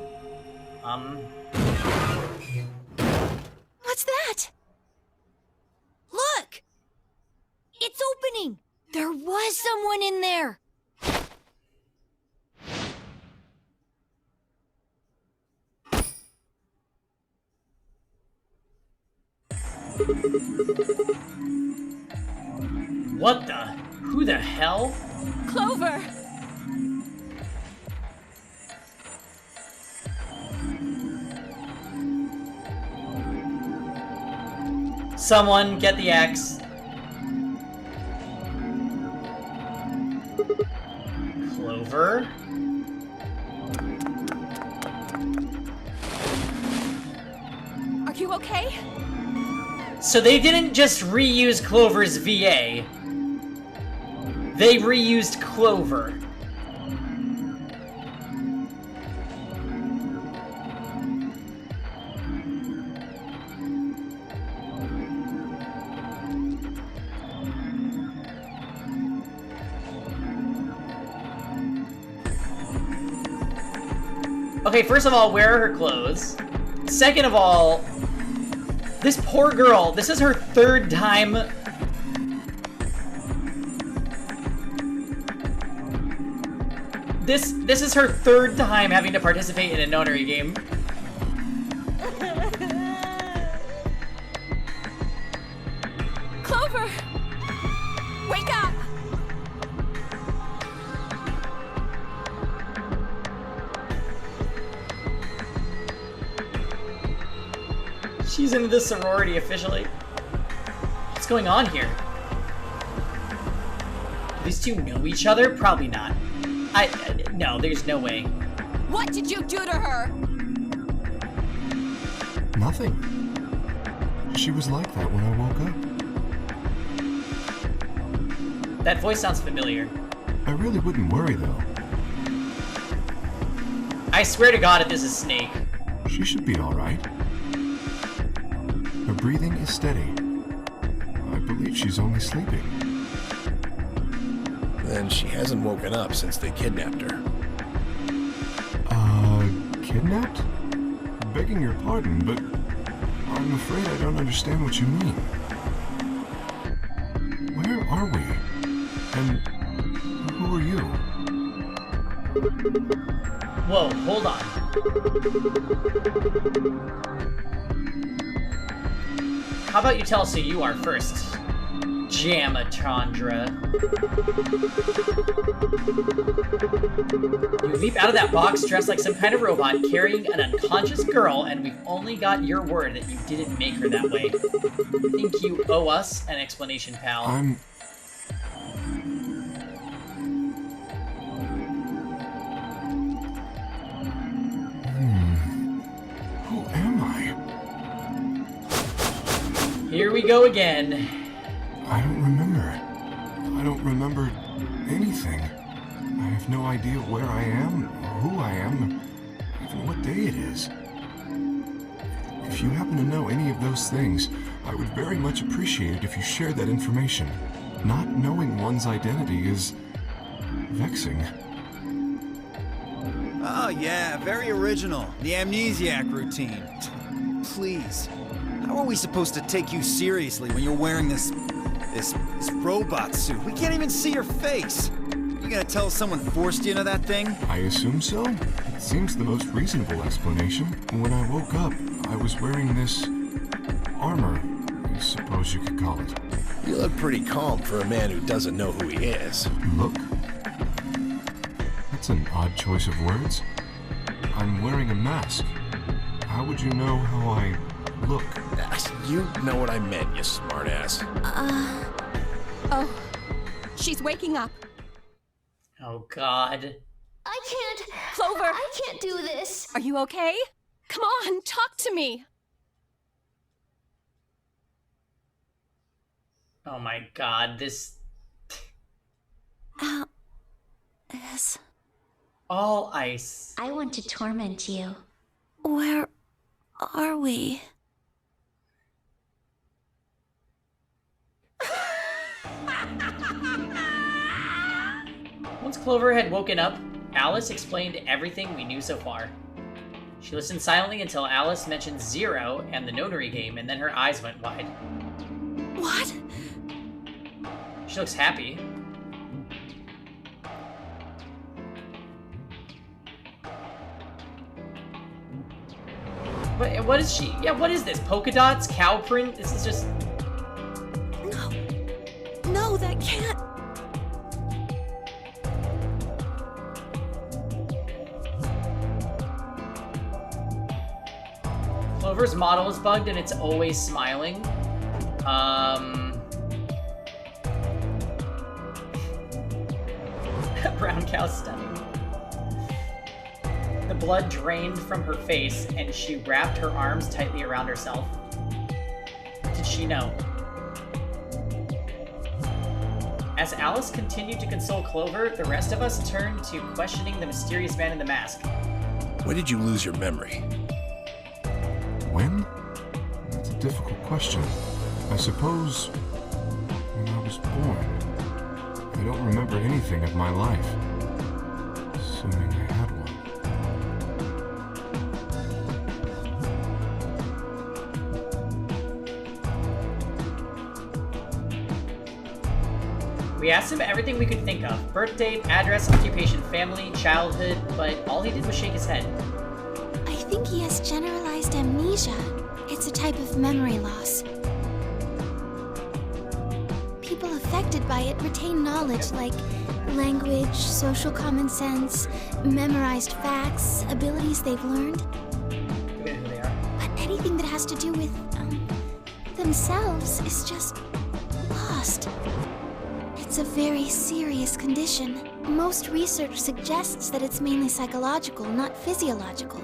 What's that? Look! It's opening! There was someone in there! What the? Who the hell? Clover! Someone get the axe. Clover? Are you okay? So they didn't just reuse Clover's VA. They reused Clover. Okay, first of all, where are her clothes? Second of all, this poor girl, this is her 3rd time. This is her 3rd time having to participate in a nonary game. Clover! Wake up! She's into the sorority officially. What's going on here? These two know each other? Probably not. No, there's no way. What did you do to her? Nothing. She was like that when I woke up. That voice sounds familiar. I really wouldn't worry, though. I swear to God if this is Snake. She should be all right. Her breathing is steady. I believe she's only sleeping. Then she hasn't woken up since they kidnapped her. Kidnapped? Begging your pardon, but I'm afraid I don't understand what you mean. Where are we? And who are you? Whoa, hold on. How about you tell us who you are first, Jamatandra? You leap out of that box dressed like some kind of robot, carrying an unconscious girl, and we've only got your word that you didn't make her that way. I think you owe us an explanation, pal. Who am I? Here we go again. I don't remember anything. I have no idea where I am, or who I am, even what day it is. If you happen to know any of those things, I would very much appreciate it if you shared that information. Not knowing one's identity is vexing. Oh yeah, very original. The amnesiac routine. Please. How are we supposed to take you seriously when you're wearing this robot suit? We can't even see your face. You gonna tell us someone forced you into that thing? I assume so. It seems the most reasonable explanation. When I woke up, I was wearing this armor, I suppose you could call it. You look pretty calm for a man who doesn't know who he is. Look? That's an odd choice of words. I'm wearing a mask. How would you know how I look? You know what I meant, you smartass. Oh, she's waking up. Oh, God. I can't. Clover! I can't do this. Are you okay? Come on, talk to me. Oh my God, this... Yes. All ice. I want to torment you. Where are we? Once Clover had woken up, Alice explained everything we knew so far. She listened silently until Alice mentioned Zero and the notary game, and then her eyes went wide. What? She looks happy. What is she? Yeah, what is this? Polka dots? Cow print? This is just... No. No, that can't. Clover's model is bugged and it's always smiling. Brown cow stunning. The blood drained from her face and she wrapped her arms tightly around herself. Did she know? As Alice continued to console Clover, the rest of us turned to questioning the mysterious man in the mask. When did you lose your memory? When? That's a difficult question. I suppose when I was born. I don't remember anything of my life. Assuming I had one. We asked him everything we could think of. Birth date, address, occupation, family, childhood, but all he did was shake his head. I think he has generalized amnesia. It's a type of memory loss. People affected by it retain knowledge like language, social common sense, memorized facts, abilities they've learned. Forget who they are. But anything that has to do with themselves is just lost. It's a very serious condition. Most research suggests that it's mainly psychological, not physiological.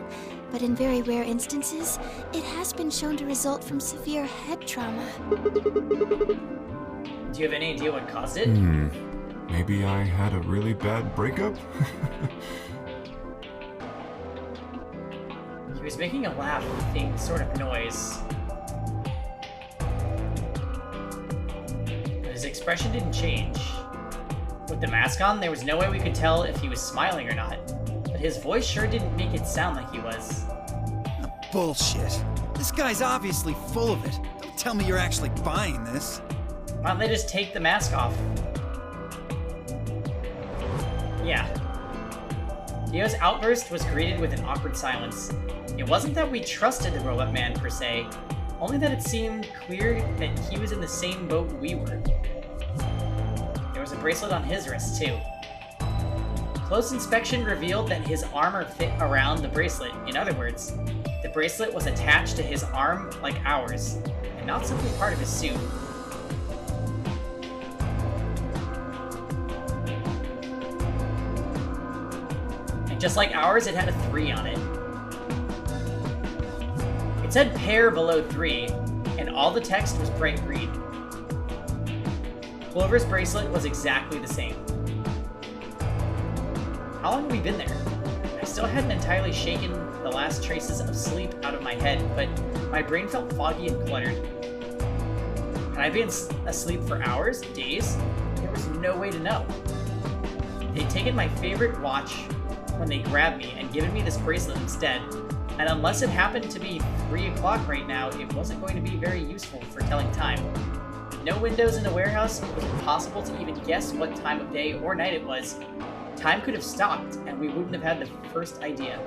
But in very rare instances, it has been shown to result from severe head trauma. Do you have any idea what caused it? Maybe I had a really bad breakup? He was making a laughing sort of noise. But his expression didn't change. With the mask on, there was no way we could tell if he was smiling or not. But his voice sure didn't make it sound like he was. Bullshit. This guy's obviously full of it. Don't tell me you're actually buying this. Why don't they just take the mask off? Yeah. Dio's outburst was greeted with an awkward silence. It wasn't that we trusted the robot man per se, only that it seemed clear that he was in the same boat we were. There was a bracelet on his wrist too. Close inspection revealed that his armor fit around the bracelet. In other words, the bracelet was attached to his arm like ours, and not simply part of his suit. And just like ours, it had a 3 on it. It said pair below 3, and all the text was bright green. Clover's bracelet was exactly the same. How long have we been there? I still hadn't entirely shaken the last traces of sleep out of my head, but my brain felt foggy and cluttered. Had I been asleep for hours, days? There was no way to know. They'd taken my favorite watch when they grabbed me and given me this bracelet instead, and unless it happened to be 3 o'clock right now, it wasn't going to be very useful for telling time. With no windows in the warehouse, it was impossible to even guess what time of day or night it was. Time could have stopped, and we wouldn't have had the first idea.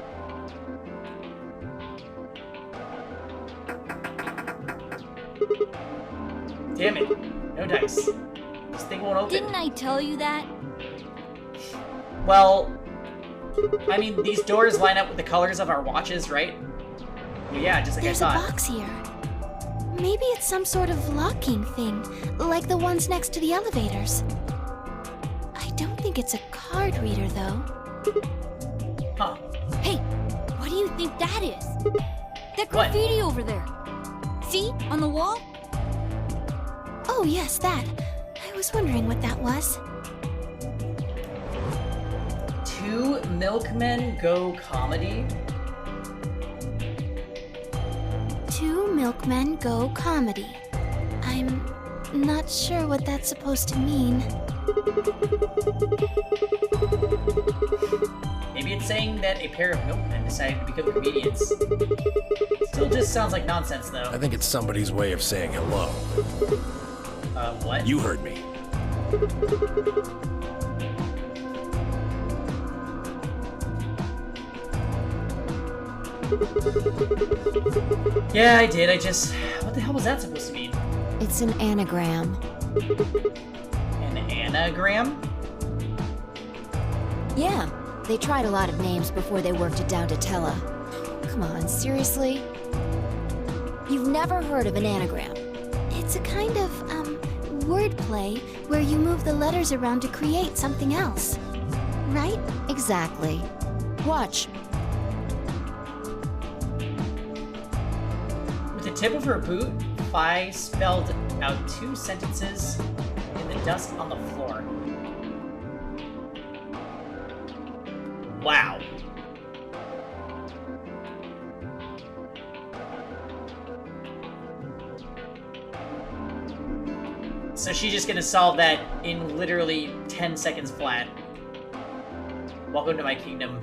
Damn it. No dice. This thing won't open. Didn't I tell you that? Well, I mean, these doors line up with the colors of our watches, right? Well, yeah, just like There's I a thought. box here. Maybe it's some sort of locking thing, like the ones next to the elevators. I don't think it's a card reader, though. Huh. Hey, what do you think that is? That What? graffiti over there. See? On the wall? Oh, yes, that. I was wondering what that was. 2 milkmen go comedy? 2 milkmen go comedy. I'm not sure what that's supposed to mean. Maybe it's saying that a pair of milkmen decided to become comedians. Still just sounds like nonsense, though. I think it's somebody's way of saying hello. What? You heard me. Yeah, I did. What the hell was that supposed to mean? It's an anagram. An anagram? Yeah, they tried a lot of names before they worked it down to Tella. Come on, seriously? You've never heard of an anagram? It's a kind of, wordplay where you move the letters around to create something else. Right? Exactly. Watch. With the tip of her boot, Phi spelled out 2 sentences in the dust on the floor. Wow. So she's just gonna solve that in literally 10 seconds flat. Welcome to my kingdom.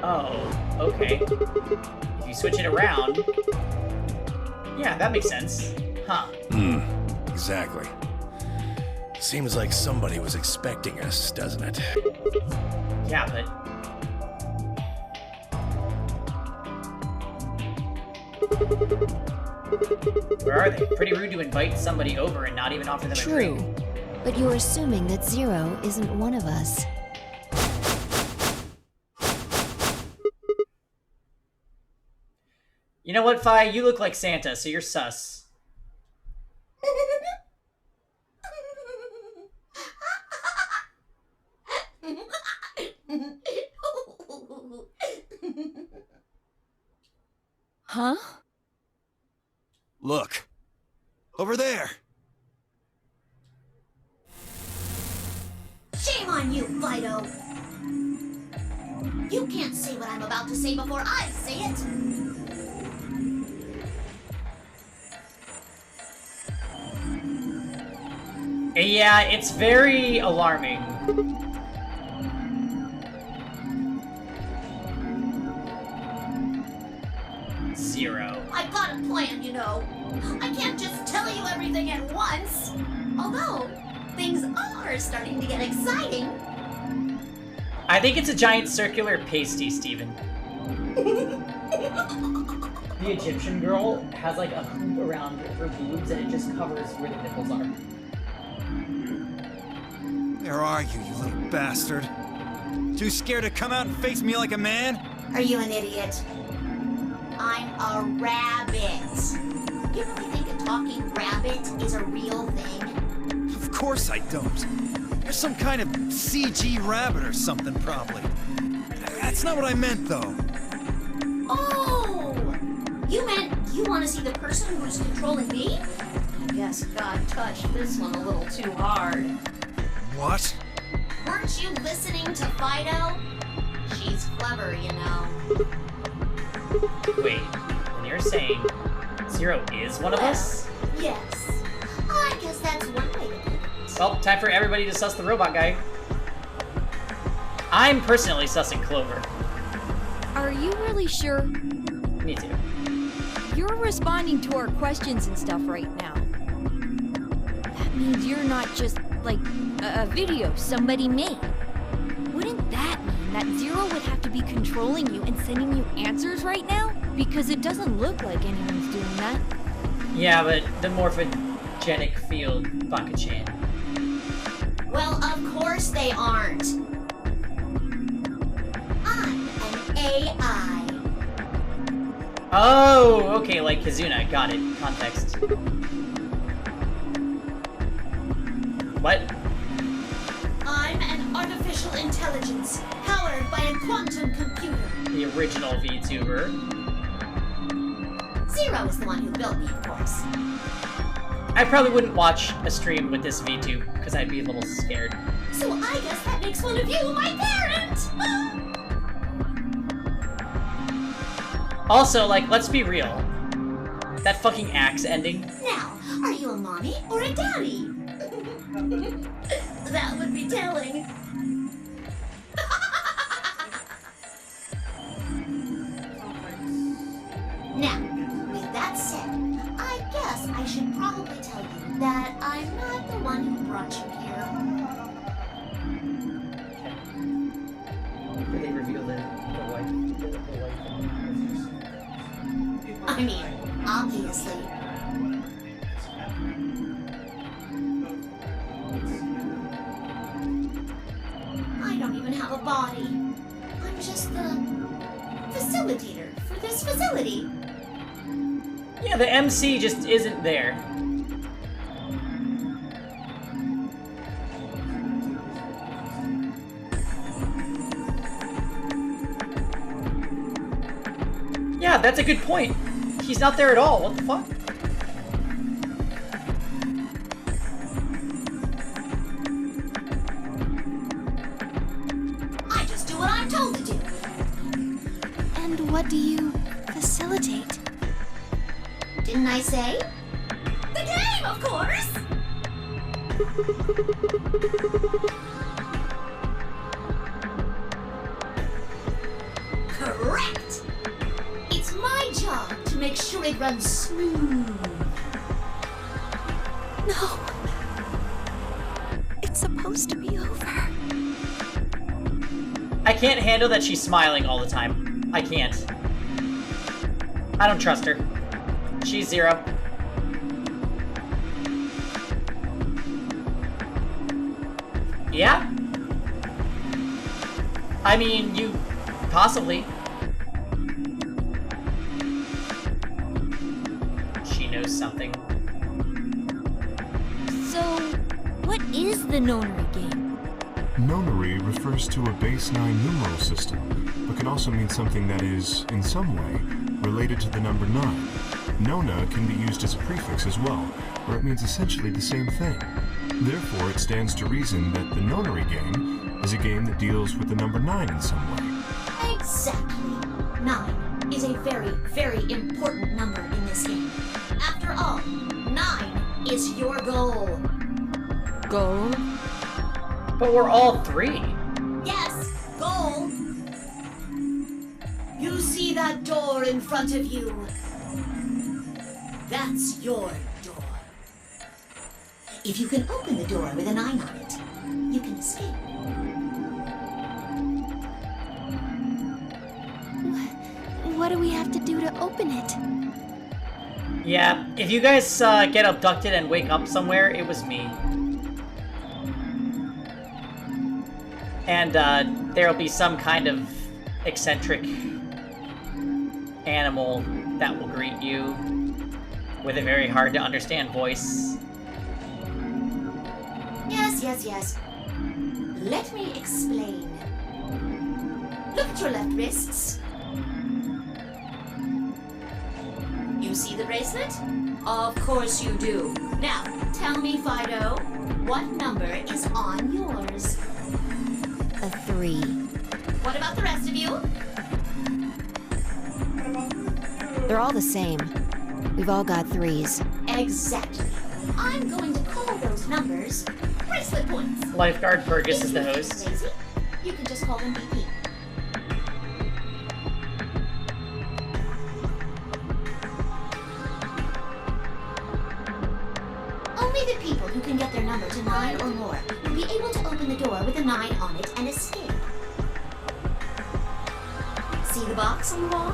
Oh, okay. If you switch it around... Yeah, that makes sense. Huh. Exactly. Seems like somebody was expecting us, doesn't it? Yeah, but... Where are they? Pretty rude to invite somebody over and not even offer them a drink. True. But you're assuming that Zero isn't one of us. You know what, Phi? You look like Santa, so you're sus. Huh? Look. Over there. Shame on you, Fido! You can't say what I'm about to say before I say it! Yeah, it's very alarming. Zero. I've got a plan, you know. I can't just tell you everything at once. Although, things are starting to get exciting. I think it's a giant circular pasty, Steven. The Egyptian girl has like a hoop around her boobs and it just covers where the nipples are. Where are you, you little bastard? Too scared to come out and face me like a man? Are you an idiot? I'm a rabbit. You really think a talking rabbit is a real thing? Of course I don't. You're some kind of CG rabbit or something, probably. That's not what I meant, though. Oh! You meant you want to see the person who's controlling me? I guess God touched this one a little too hard. What? Weren't you listening to Fido? She's clever, you know. Wait, when you're saying Zero is one of us? Yes. I guess that's one way to put it. Well, time for everybody to suss the robot guy. I'm personally sussing Clover. Are you really sure? Me too. You're responding to our questions and stuff right now. That means you're not just, like, a video somebody made. Wouldn't that mean that Zero would have to be controlling you and sending you answers right now? Because it doesn't look like anyone's doing that. Yeah, but the morphogenic field, Baka-chan. Well, of course they aren't. I'm an AI. Oh, okay, like Kizuna. Got it. Context. What? I'm an artificial intelligence powered by a quantum computer. The original VTuber. Zero is the one who built me, of course. I probably wouldn't watch a stream with this VTube, because I'd be a little scared. So I guess that makes one of you my parent! Also, like, let's be real. That fucking axe ending. Now, are you a mommy or a daddy? That would be telling. Now, with that said, I guess I should probably tell you that I'm not the one who brought you here. Did they reveal the wife? I mean, obviously. I don't even have a body. I'm just the facilitator for this facility. Yeah, the MC just isn't there. Yeah, that's a good point. He's not there at all. What the fuck? I just do what I'm told to do. And what do you facilitate? Didn't I say? The game, of course! Correct! It's my job to make sure it runs smooth. No. It's supposed to be over. I can't handle that she's smiling all the time. I can't. I don't trust her. She's Zero. Yeah? I mean, you... possibly. She knows something. So, what is the nonary game? Nonary refers to a base 9 numeral system, but can also mean something that is, in some way, related to the number 9. Nona can be used as a prefix as well, where it means essentially the same thing. Therefore, it stands to reason that the Nonary game is a game that deals with the number 9 in some way. Exactly. 9 is a very, very important number in this game. After all, 9 is your goal. Goal? But we're all 3. Yes, goal. You see that door in front of you? That's your door. If you can open the door with a 9 on it, you can escape. What do we have to do to open it? Yeah, if you guys get abducted and wake up somewhere, it was me. And there'll be some kind of eccentric animal that will greet you with a very hard to understand voice. Yes. Let me explain. Look at your left wrists. You see the bracelet? Of course you do. Now, tell me, Fido, what number is on yours? A 3. What about the rest of you? They're all the same. We've all got 3s. Exactly. I'm going to call those numbers bracelet points. Lifeguard Fergus is the If you host. feel lazy, you can just call them BP. Only the people who can get their number to 9 or more will be able to open the door with a 9 on it and escape. See the box on the wall?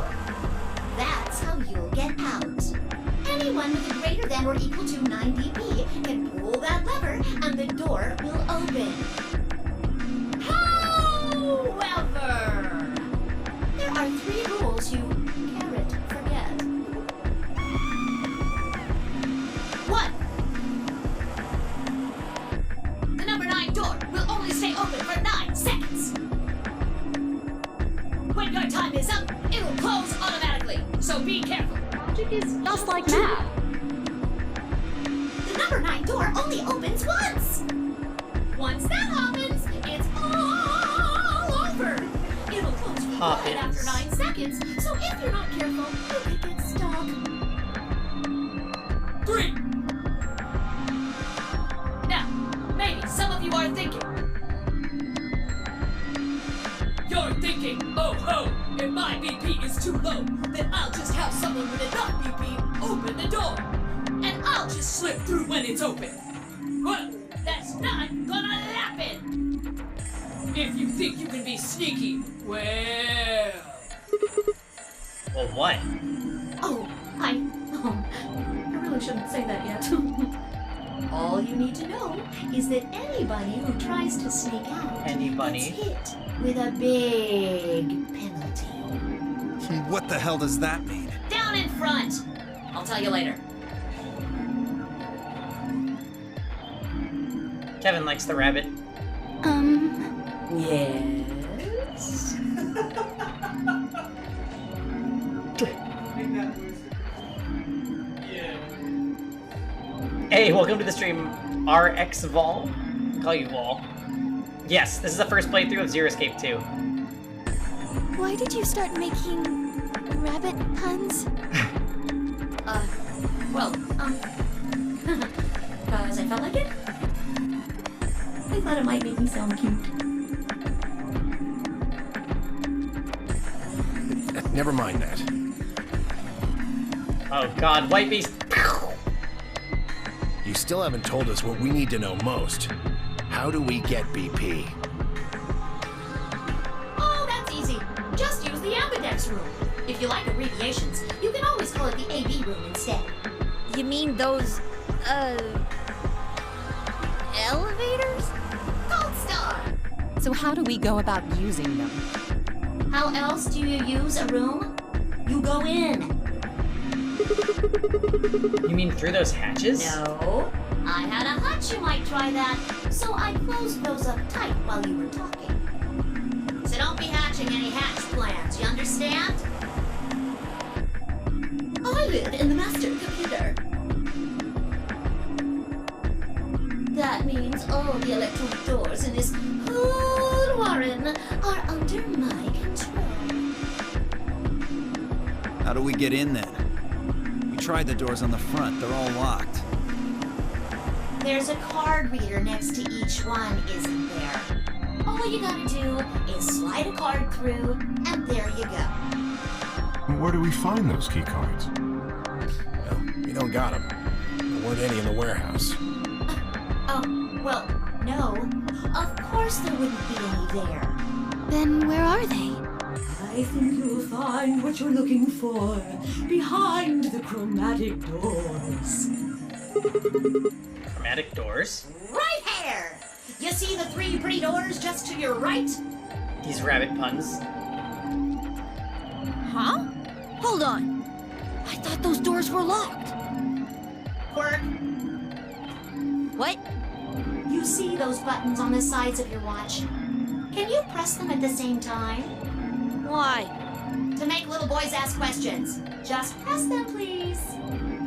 That's how you'll get out. Anyone with a greater than or equal to 9 BP can pull that lever and the door will open. However, there are 3 rules you can't forget. 1. The number 9 door will only stay open for 9 seconds. When your time is up, it will close automatically, so be careful. Logic is just like math. The number 9 door only opens once. Once that happens, it's all over. It'll close right after 9 seconds, so if you're not careful, you could get stuck. 3. Now, maybe some of you are thinking. You're thinking, oh ho, if my BP is too low, then I'll just have someone with enough BP open the door. And I'll just slip through when it's open. Well, that's not gonna happen. If you think you can be sneaky, well... Well, what? Oh, I really shouldn't say that yet. All you need to know is that anybody who tries to sneak out gets hit with a big penalty. What the hell does that mean? Down in front! I'll tell you later. Kevin likes the rabbit. Yes? Hey, welcome to the stream, RX Vol. Call you Vol. Yes, this is the first playthrough of Zero Escape 2. Why did you start making rabbit puns? Because I felt like it. I thought it might make me sound cute. Never mind that. Oh god, White Beast. You still haven't told us what we need to know most. How do we get BP? Oh, that's easy. Just use the ambidex room. If you like abbreviations, you can always call it the AB room instead. You mean those, elevators? Gold Star! So how do we go about using them? How else do you use a room? You go in. You mean through those hatches? No. I had a hunch you might try that, so I closed those up tight while you were talking. So don't be hatching any hatch plans, you understand? I live in the master computer. That means all the electronic doors in this whole warren are under my control. How do we get in then? We tried the doors on the front. They're all locked. There's a card reader next to each one, isn't there? All you gotta do is slide a card through, and there you go. Where do we find those key cards? Well, we don't got them. There weren't any in the warehouse. Oh, well, no. Of course there wouldn't be any there. Then where are they? I think you'll find what you're looking for behind the chromatic doors. Chromatic doors? Right here! You see the 3 pretty doors just to your right? These rabbit puns. Huh? Hold on. I thought those doors were locked. Quirk, What? you see those buttons on the sides of your watch? Can you press them at the same time? Why? To make little boys ask questions. Just press them, please.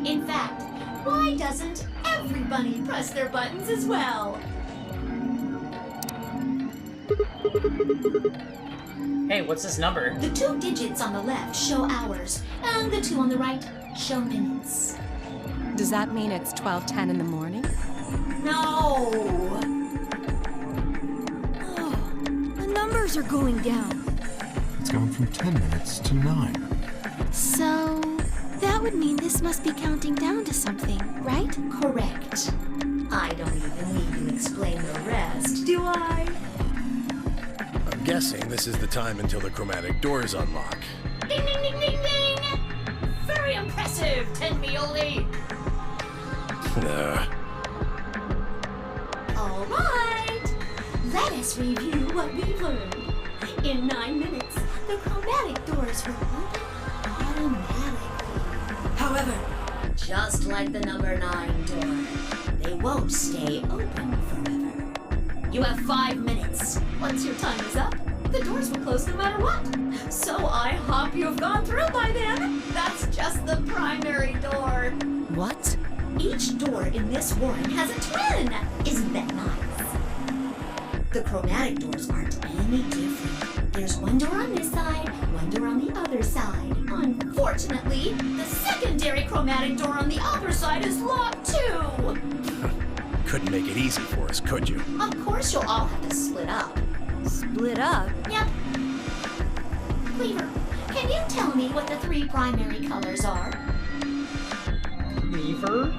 In fact, why doesn't everybody press their buttons as well? Hey, what's this number? The 2 digits on the left show hours, and the 2 on the right show minutes. Does that mean it's 12:10 in the morning? No! Oh, the numbers are going down. It's gone from 10 minutes to 9. So, that would mean this must be counting down to something, right? Correct. I don't even need to explain the rest, do I? I'm guessing this is the time until the chromatic doors unlock. Ding, ding, ding, ding, ding! Very impressive, Tenmioli! All right! Let us review what we've learned. In 9 minutes, the chromatic doors will open automatically. However, just like the number 9 door, they won't stay open forever. You have 5 minutes. Once your time is up, the doors will close no matter what. So I hope you've gone through by then. That's just the primary door. What? Each door in this warren has a twin! Isn't that nice? The chromatic doors aren't any different. There's one door on this side, one door on the other side. Unfortunately, the secondary chromatic door on the other side is locked too! Couldn't make it easy for us, could you? Of course you'll all have to split up. Split up? Yep. Cleaver, can you tell me what the 3 primary colors are? Cleaver?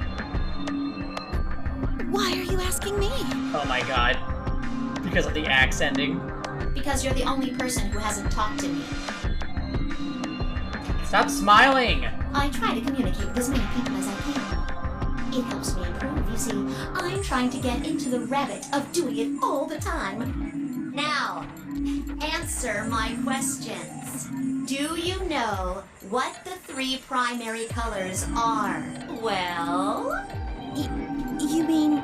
Why are you asking me? Oh my god. Because of the axe ending. Because you're the only person who hasn't talked to me. Stop smiling! I try to communicate with as many people as I can. It helps me improve, you see. I'm trying to get into the rabbit of doing it all the time. Now, answer my questions. Do you know what the 3 primary colors are? Well? You mean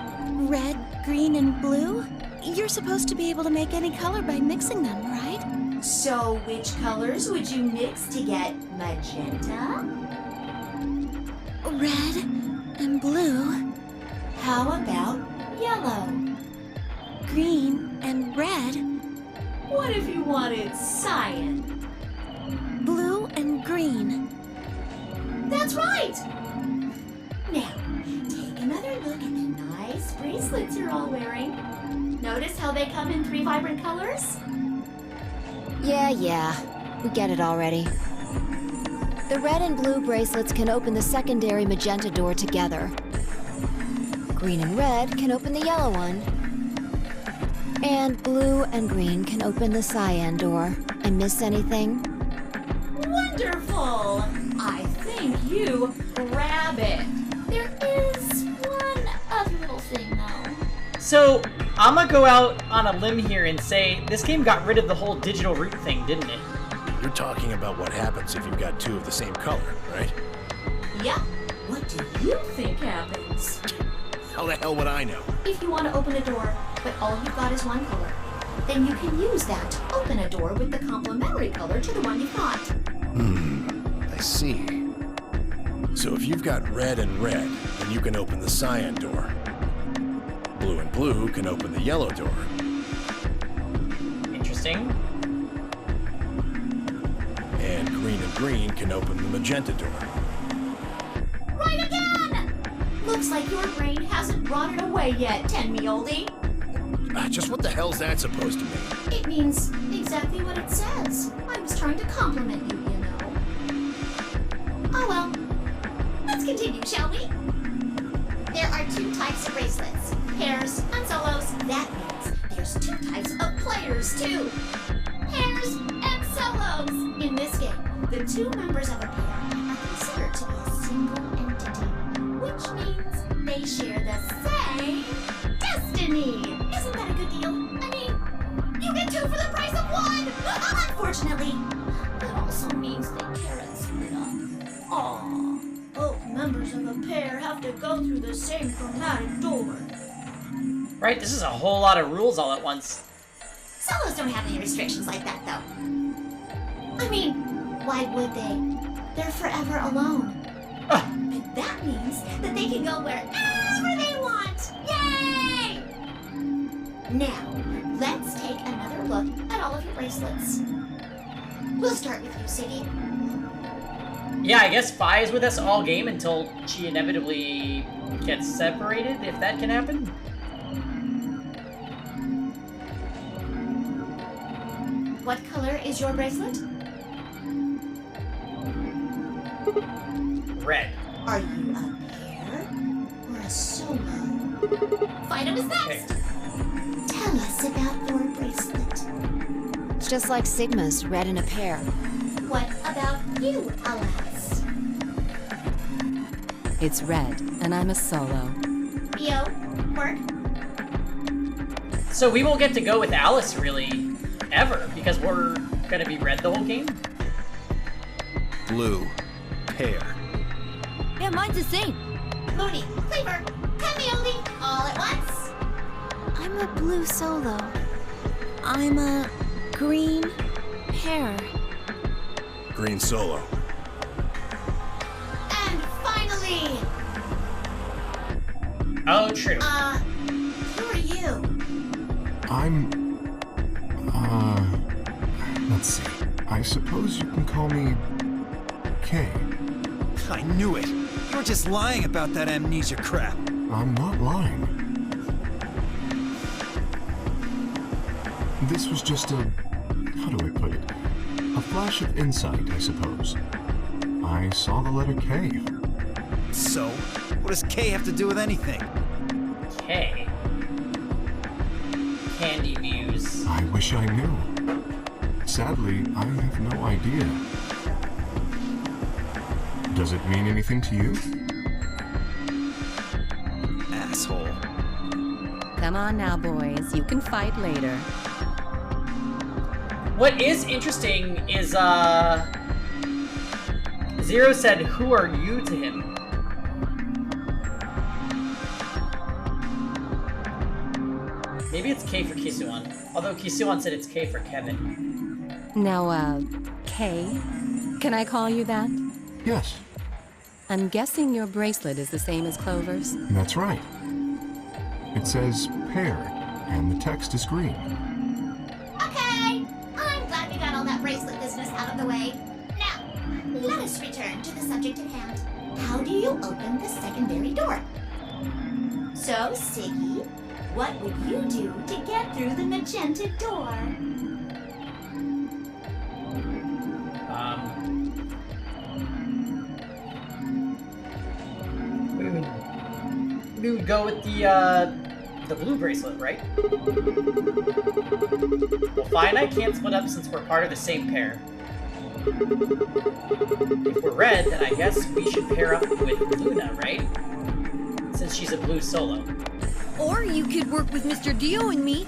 red, green, and blue? You're supposed to be able to make any color by mixing them, right? So which colors would you mix to get magenta? Red and blue. How about yellow? Green and red. What if you wanted cyan? Blue and green. That's right! Now, take another look at the nice bracelets you're all wearing. Notice how they come in 3 vibrant colors? Yeah. We get it already. The red and blue bracelets can open the secondary magenta door together. Green and red can open the yellow one. And blue and green can open the cyan door. I miss anything? Wonderful! I think you grab it. There is one other little thing, though. So, I'm gonna go out on a limb here and say this game got rid of the whole digital root thing, didn't it? You're talking about what happens if you've got 2 of the same color, right? Yeah. What do you think happens? How the hell would I know? If you want to open a door, but all you've got is one color, then you can use that to open a door with the complementary color to the one you've got. I see. So if you've got red and red, then you can open the cyan door. Blue and blue can open the yellow door. Interesting. And green can open the magenta door. Right again! Looks like your brain hasn't rotted away yet, Ten Me Oldie. Just what the hell's that supposed to mean? It means exactly what it says. I was trying to compliment you, you know. Oh well. Let's continue, shall we? There are two types of bracelets. Pairs and solos. That means there's two types of players, too. Pairs and solos. In this game, the two members of a pair are considered to be a single entity, which means they share the same destiny. Isn't that a good deal? I mean, you get two for the price of one! Unfortunately, that also means they can't split up. Aww. Both members of a pair have to go through the same chromatic door. Right, this is a whole lot of rules all at once. Solos don't have any restrictions like that, though. I mean, why would they? They're forever alone. But that means that they can go wherever they want. Yay! Now, let's take another look at all of your bracelets. We'll start with you, Siggy. Yeah, I guess Fi is with us all game until she inevitably gets separated, if that can happen. What color is your bracelet? Red. Are you a pair or a solo? Find is next. Tell us about your bracelet. It's just like Sigma's, red in a pair. What about you, Alice? It's red, and I'm a solo. Bio, work. So we won't get to go with Alice, really, ever, because we're gonna be red the whole game? Blue. Pair. Yeah, mine's the same. Mooney, Cleaver, Hemione, all at once. I'm a blue solo. I'm a green pair. Green solo. And finally, Oh, true. who are you? I'm... let's see. I suppose you can call me... Kay. I knew it. You were just lying about that amnesia crap. I'm not lying. This was just a... how do I put it? A flash of insight, I suppose. I saw the letter K. So, what does K have to do with anything? K. Candy Muse. I wish I knew. Sadly, I have no idea. Does it mean anything to you? Asshole. Come on now, boys. You can fight later. What is interesting is, Zero said, "Who are you?" to him. Maybe it's K for Kisuan. Although Kisuan said it's K for Kevin. Now, Kay, can I call you that? Yes, I'm guessing your bracelet is the same as Clover's. that's right. It says pair, and the text is green. Okay, I'm glad we got all that bracelet business out of the way. Now, let us return to the subject at hand. How do you open the secondary door? So, Siggy, what would you do to get through the magenta door? We would go with the blue bracelet, right? Well, Fi and I can't split up since we're part of the same pair. If we're red, then I guess we should pair up with Luna, right? Since she's a blue solo. Or you could work with Mr. Dio and me.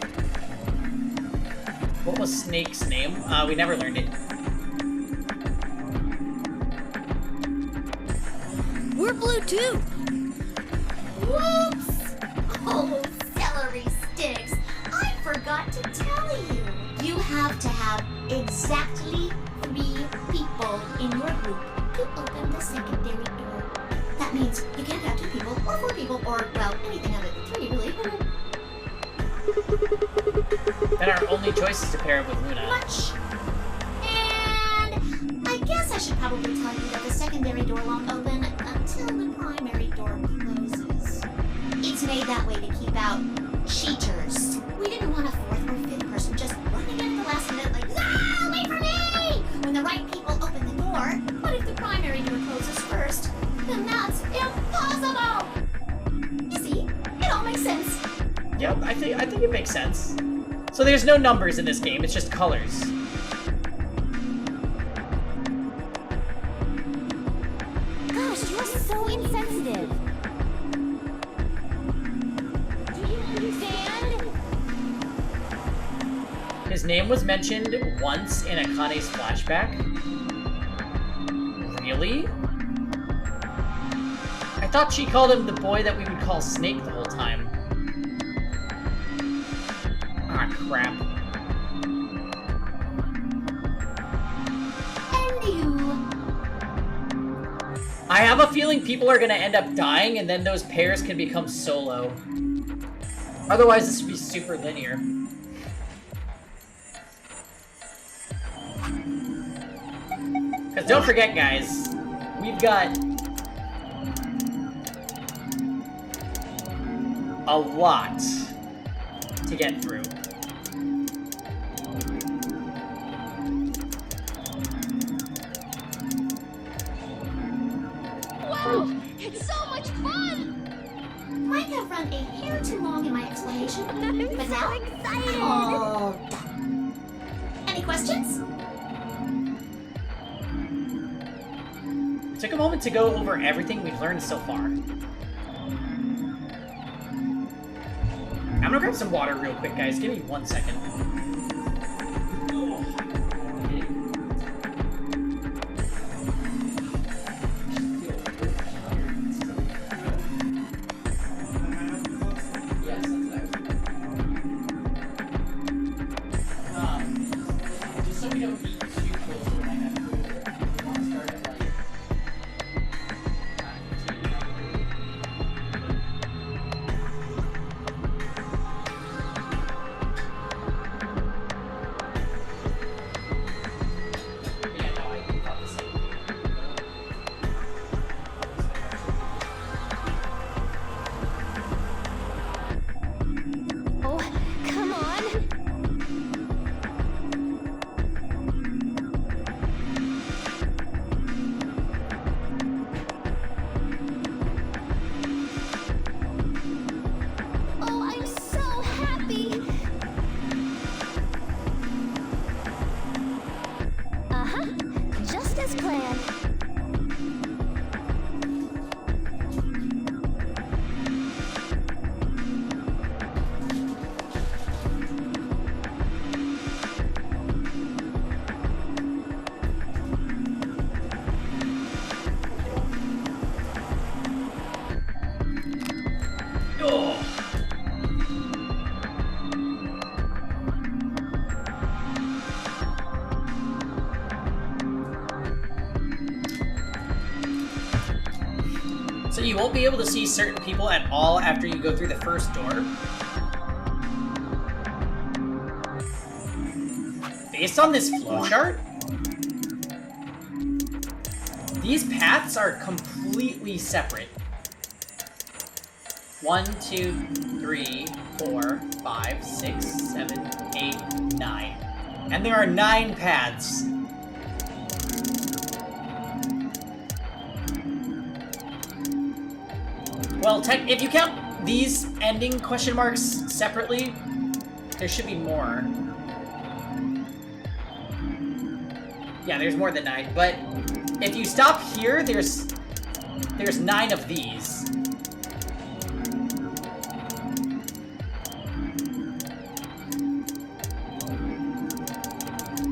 What was Snake's name? We never learned it. We're blue too. Whoops! Oh, celery sticks! I forgot to tell you. You have to have exactly 3 people in your group to open the secondary door. That means you can't have 2 people, or 4 people, or, well, anything other than 3, really. Then our only choice is to pair it with Luna. Much. And I guess I should probably tell you that the secondary door won't open until the primary door closes. It's made that way to keep out cheaters. We didn't want a 4th or 5th person just running in at the last minute like, ah, wait for me! When the right people open the door. But if the primary door closes first, then that's impossible! You see, it all makes sense. Yep, I think it makes sense. So there's no numbers in this game, it's just colors. Gosh, you're so insensitive. Do you understand? His name was mentioned once in Akane's flashback. Really? I thought she called him the boy that we would call Snake the whole time. Ah, crap. And you. I have a feeling people are gonna end up dying and then those pairs can become solo. Otherwise, this would be super linear. Because don't forget, guys, we've got a lot to get through. Wow, it's so much fun! Might have run a hair too long in my explanation, but now I'm all done. Any questions? It took a moment to go over everything we've learned so far. I'm gonna grab some water real quick, guys. Give me 1 second. Just so we don't eat too close to when I have to go to work. We want to start at like 9:15. Yeah, no, I thought the same thing. Oh, come on. Oh, I'm so happy! Uh-huh. Just as planned. Oh. So you won't be able to see certain people at all after you go through the first door. Based on this flowchart, these paths are completely separate. 1, 2, 3, 4, 5, 6, 7, 8, 9. And there are 9 paths. Well, if you count these ending question marks separately, there should be more. Yeah, there's more than 9, but if you stop here, there's 9 of these.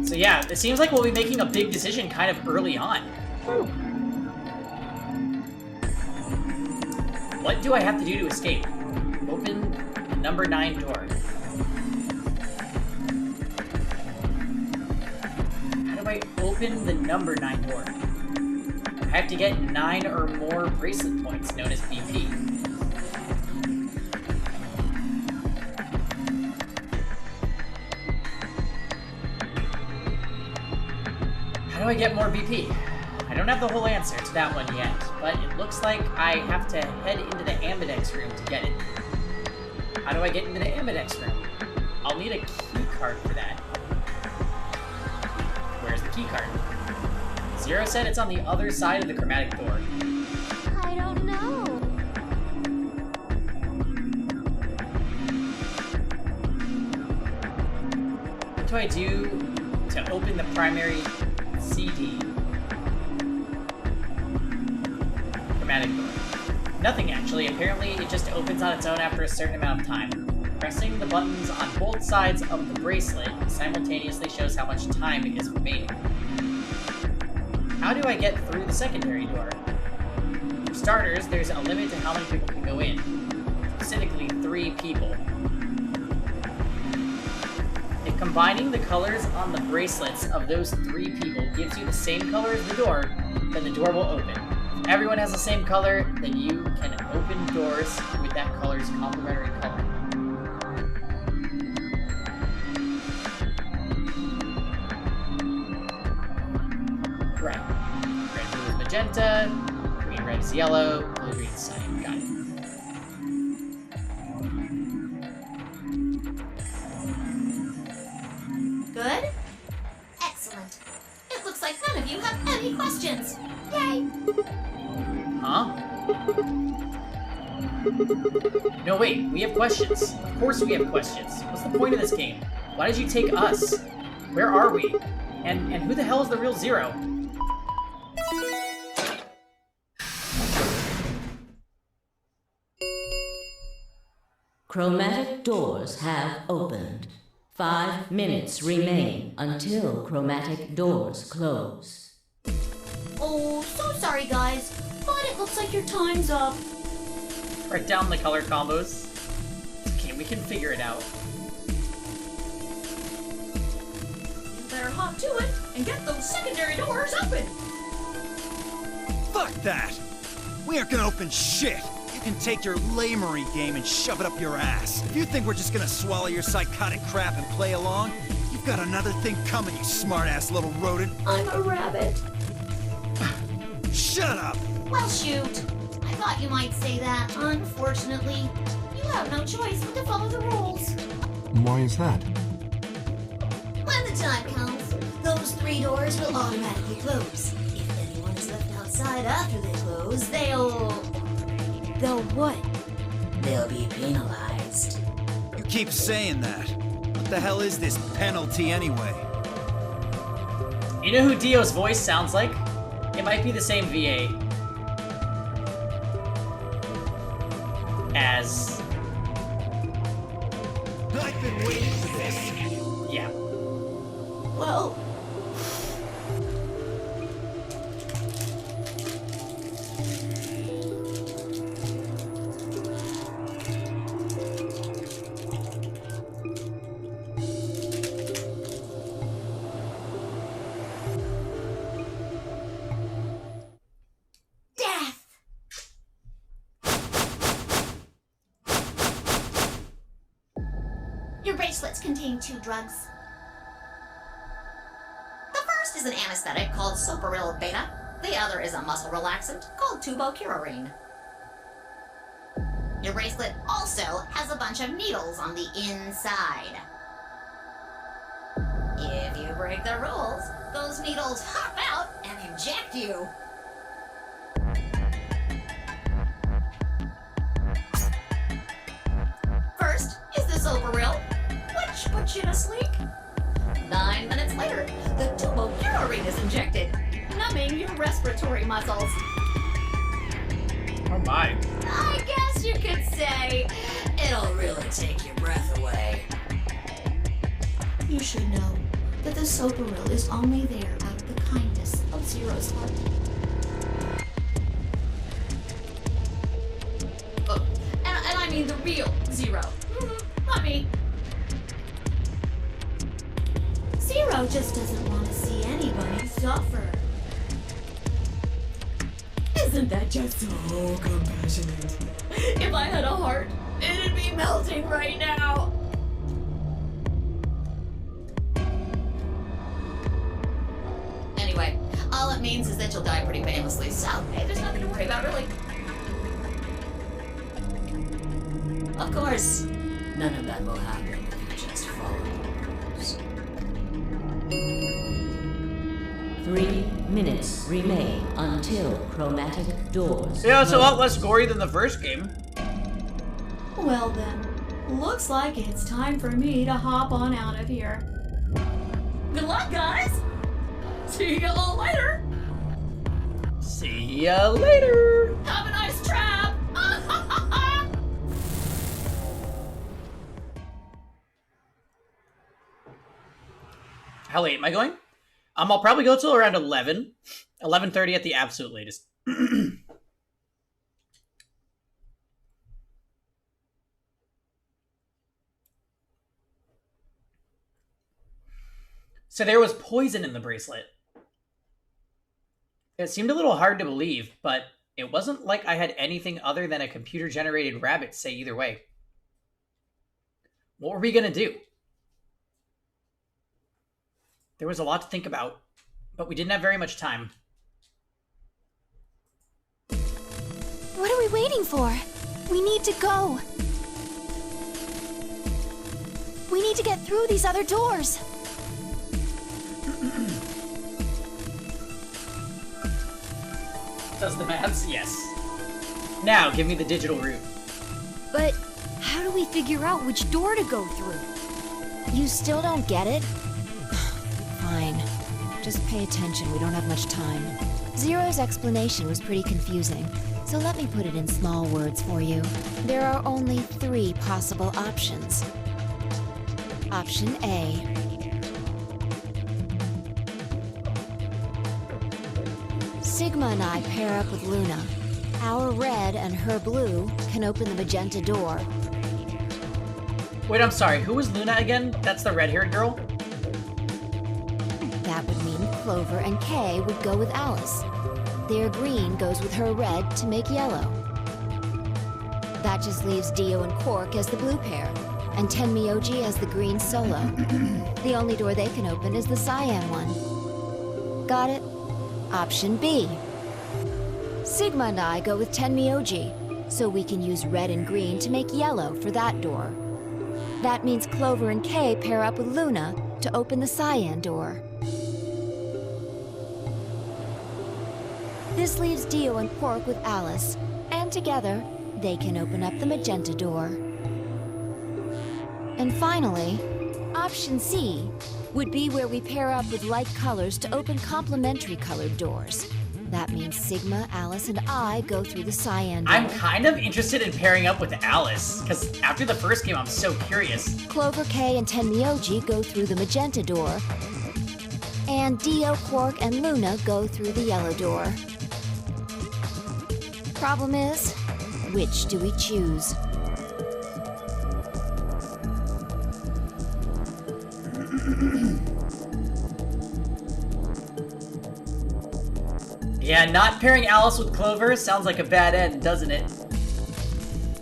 So yeah, it seems like we'll be making a big decision kind of early on. What do I have to do to escape? open the number 9 door. How do I open the number 9 door? I have to get 9 or more bracelet points, known as BP. How do I get more BP? I don't have the whole answer to that one yet, but it looks like I have to head into the Ambidex room to get it. How do I get into the Ambidex room? I'll need a key card for that. Where's the key card? Zero said it's on the other side of the chromatic door. I don't know. What do I do to open the primary CD? Chromatic door. Nothing, actually. Apparently, it just opens on its own after a certain amount of time. Pressing the buttons on both sides of the bracelet simultaneously shows how much time is remaining. How do I get through the secondary door? For starters, there's a limit to how many people can go in. Specifically, 3 people. If combining the colors on the bracelets of those 3 people gives you the same color as the door, then the door will open. If everyone has the same color, then you can open doors with that color's complementary color. Right. Red, blue is magenta, green, red is yellow, blue, green is cyan. Got it. Good? Excellent. It looks like none of you have any questions. Yay! Huh? No, wait, we have questions. Of course we have questions. What's the point of this game? Why did you take us? Where are we? And who the hell is the real Zero? Chromatic doors have opened. 5 minutes remain until chromatic doors close. Oh, so sorry, guys, but it looks like your time's up. Write down the color combos. Okay, we can figure it out. You better hop to it and get those secondary doors open. Fuck that! We aren't gonna open shit! You can take your lamery game and shove it up your ass. If you think we're just gonna swallow your psychotic crap and play along, you've got another thing coming, you smart-ass little rodent. I'm a rabbit. Shut up! Well, shoot. I thought you might say that. Unfortunately, you have no choice but to follow the rules. Why is that? When the time comes, those 3 doors will automatically close. If anyone is left outside after they close, they'll what? They'll be penalized. You keep saying that. What the hell is this penalty anyway? You know who Dio's voice sounds like? It might be the same VA as... I've been waiting for this. Yeah. Well, Death! Your bracelets contain 2 drugs. The first is an anesthetic called Soparil Beta. The other is a muscle relaxant called Tubocurarine. Your bracelet also has a bunch of needles on the inside. If you break the rules, those needles hop out and inject you. First is the Soparil, which puts you to sleep. 9 minutes later, the Tubocurarine is injected, numbing your respiratory muscles. Oh my. I guess you could say it'll really take your breath away. you should know that the Soparil is only there out of the kindness of Zero's heart. Oh, and I mean the real Zero. Not me. Zero just doesn't want to see anybody suffer. Isn't that just so compassionate? If I had a heart, it'd be melting right now. Anyway, all it means is that you'll die pretty painlessly, so hey, there's nothing to worry about, really. Of course, none of that will happen if you just follow the rules. 3 minutes remain until chromatic doors. Yeah, it's a close. lot less gory than the first game. Well then, looks like it's time for me to hop on out of here. Good luck, guys! See you all later! See ya later! Have a nice trap! How late am I going? I'll probably go till around 11. 11:30 at the absolute latest. So there was poison in the bracelet. It seemed a little hard to believe, but it wasn't like I had anything other than a computer-generated rabbit say either way. What were we gonna do? There was a lot to think about, but we didn't have very much time. What are we waiting for? We need to go. We need to get through these other doors. Does the maths? Yes. Now, give me the digital route. But how do we figure out which door to go through? You still don't get it? Fine. Just pay attention, we don't have much time. Zero's explanation was pretty confusing, so let me put it in small words for you. There are only 3 possible options. Option A. Sigma and I pair up with Luna. Our red and her blue can open the magenta door. Wait, I'm sorry, who was Luna again? That's the red-haired girl? That would mean Clover and Kay would go with Alice. Their green goes with her red to make yellow. That just leaves Dio and Quark as the blue pair, and Tenmyoji as the green solo. The only door they can open is the cyan one. Got it? Option B. Sigma and I go with Tenmyoji, so we can use red and green to make yellow for that door. That means Clover and Kay pair up with Luna to open the cyan door. This leaves Dio and Quark with Alice, and together, they can open up the magenta door. And finally, option C would be where we pair up with light colors to open complementary colored doors. That means Sigma, Alice, and I go through the cyan door. I'm kind of interested in pairing up with Alice, because after the first game, I'm so curious. Clover, Kay, and Tenmyoji go through the magenta door. And Dio, Quark, and Luna go through the yellow door. Problem is, which do we choose? Yeah, not pairing Alice with Clover sounds like a bad end, doesn't it?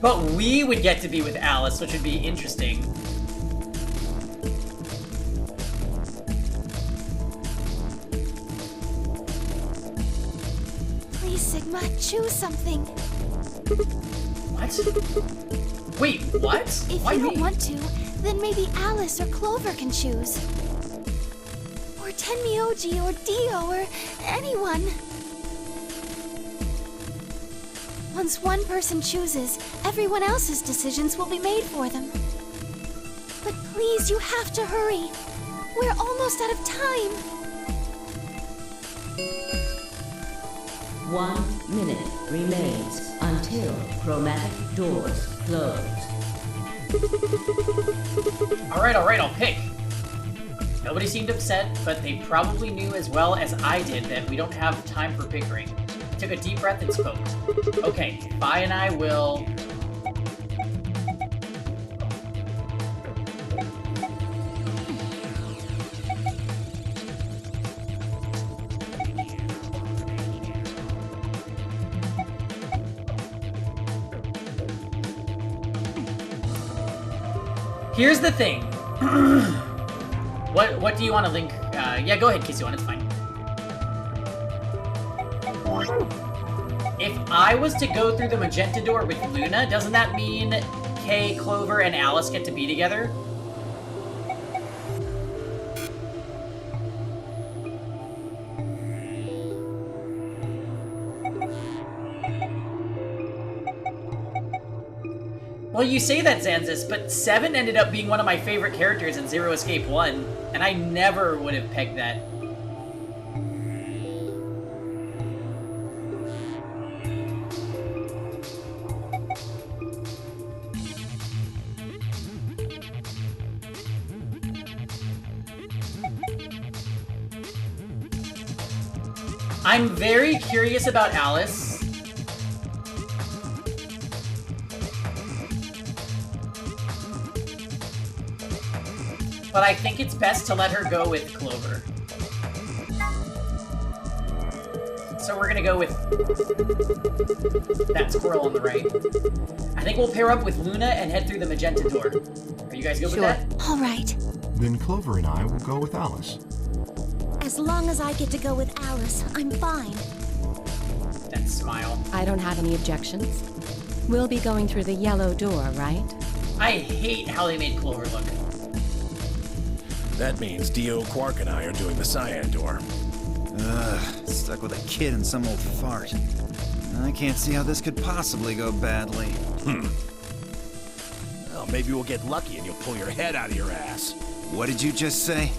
But we would get to be with Alice, which would be interesting. Please, Sigma, choose something. What? Wait, what? If Why you me? don't want to, then maybe Alice or Clover can choose. Or Tenmyoji or Dio or anyone. Once one person chooses, everyone else's decisions will be made for them. But please, you have to hurry. We're almost out of time. 1 minute remains until chromatic doors close. Alright, I'll pick. Nobody seemed upset, but they probably knew as well as I did that we don't have time for bickering. I took a deep breath and spoke. Okay, Fi and I will Here's the thing. What do you want to link? Yeah, go ahead, Kissy One. It's fine. If I was to go through the magenta door with Luna, doesn't that mean Kay, Clover, and Alice get to be together? Well, you say that, Zanzis, but Seven ended up being one of my favorite characters in Zero Escape 1, and I never would have pegged that. I'm very curious about Alice. But I think it's best to let her go with Clover. So we're gonna go with that squirrel on the right. I think we'll pair up with Luna and head through the magenta door. Are you guys good with that? All right. Then Clover and I will go with Alice. As long as I get to go with Alice, I'm fine. That smile. I don't have any objections. We'll be going through the yellow door, right? I hate how they made Clover look. That means Dio, Quark, and I are doing the cyan door. Ugh, stuck with a kid and some old fart. I can't see how this could possibly go badly. Well, maybe we'll get lucky and you'll pull your head out of your ass. What did you just say?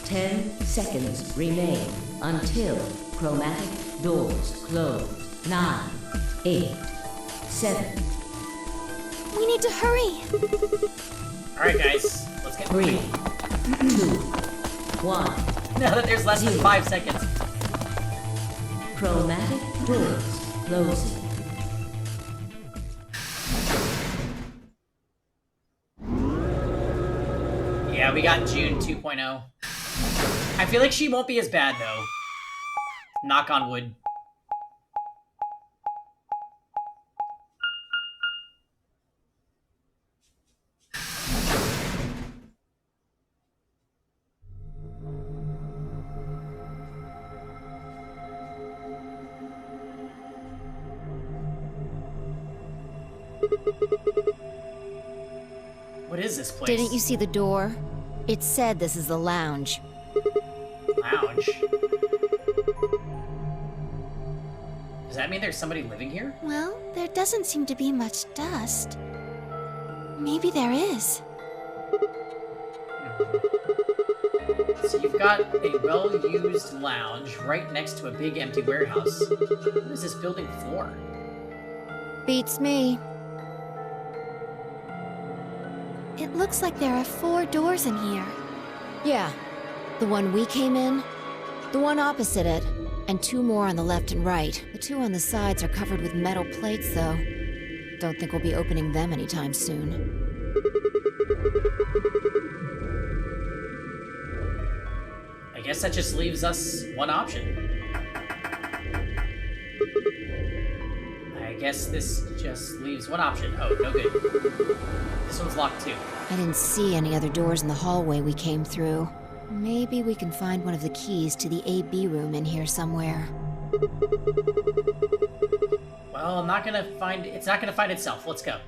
10 seconds remain until chromatic doors close. 9, 8, 7. We need to hurry. Alright, guys. Let's get 3, 2, 1. Now that there's less than 5 seconds. Chromatic doors closing. Yeah, we got June 2.0. I feel like she won't be as bad, though. Knock on wood. What is this place? Didn't you see the door? It said this is the lounge. Lounge? Does that mean there's somebody living here? Well, there doesn't seem to be much dust. Maybe there is. So you've got a well-used lounge right next to a big empty warehouse. What is this building for? Beats me. It looks like there are 4 doors in here. Yeah. The one we came in, the one opposite it, and 2 more on the left and right. The 2 on the sides are covered with metal plates, though. Don't think we'll be opening them anytime soon. I guess that just leaves us one option. I guess this just leaves one option. Oh, no good. This one's locked too. I didn't see any other doors in the hallway we came through. Maybe we can find one of the keys to the AB room in here somewhere. Well, it's not gonna find itself. Let's go.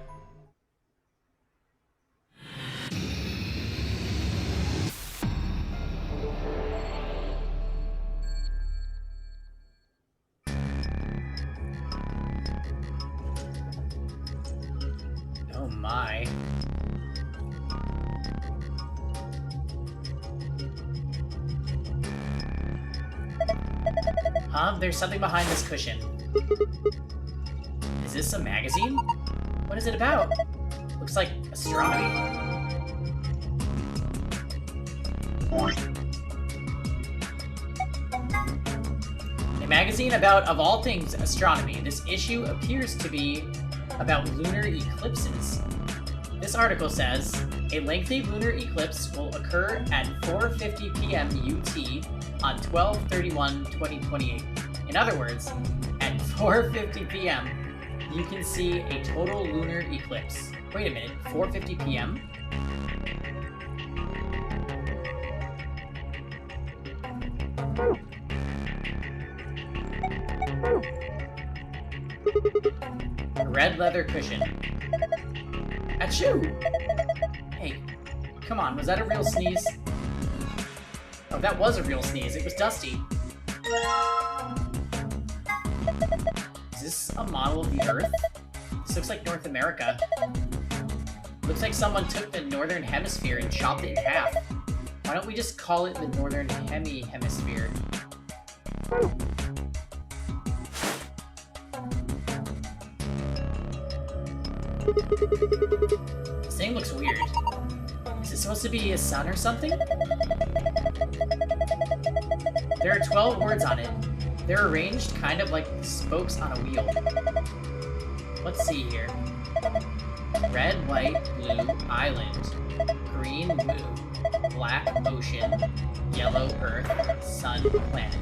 Oh my. There's something behind this cushion. Is this a magazine? What is it about? Looks like astronomy. A magazine about, of all things, astronomy. This issue appears to be about lunar eclipses. This article says, a lengthy lunar eclipse will occur at 4:50 p.m. UT on 12/31/2028. In other words, at 4:50 p.m., you can see a total lunar eclipse. Wait a minute, 4:50 p.m.? A red leather cushion. Achoo! Hey, come on, was that a real sneeze? Oh, that was a real sneeze. It was Dusty. Is this a model of the Earth? This looks like North America. Looks like someone took the Northern Hemisphere and chopped it in half. Why don't we just call it the Northern Hemisphere? This thing looks weird. Is it supposed to be a sun or something? There are 12 words on it. They're arranged kind of like spokes on a wheel. Let's see here. Red, white, blue, island. Green, moon. Black, ocean. Yellow, earth. Sun, planet.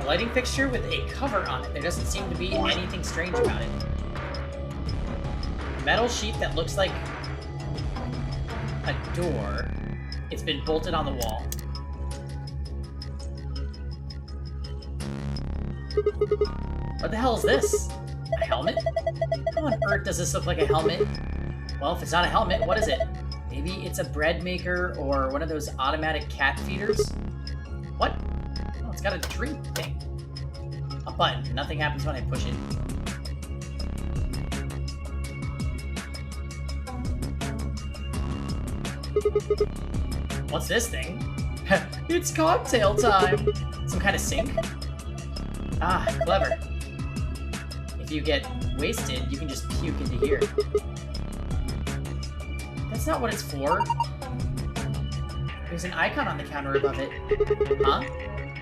A lighting fixture with a cover on it. There doesn't seem to be anything strange about it. A metal sheet that looks like a door. It's been bolted on the wall. What the hell is this? A helmet? How on earth does this look like a helmet? Well, if it's not a helmet, what is it? Maybe it's a bread maker or one of those automatic cat feeders? What? Oh, it's got a drink thing. A button. Nothing happens when I push it. What's this thing? It's cocktail time! Some kind of sink? Ah, clever. If you get wasted, you can just puke into here. That's not what it's for. There's an icon on the counter above it. Huh?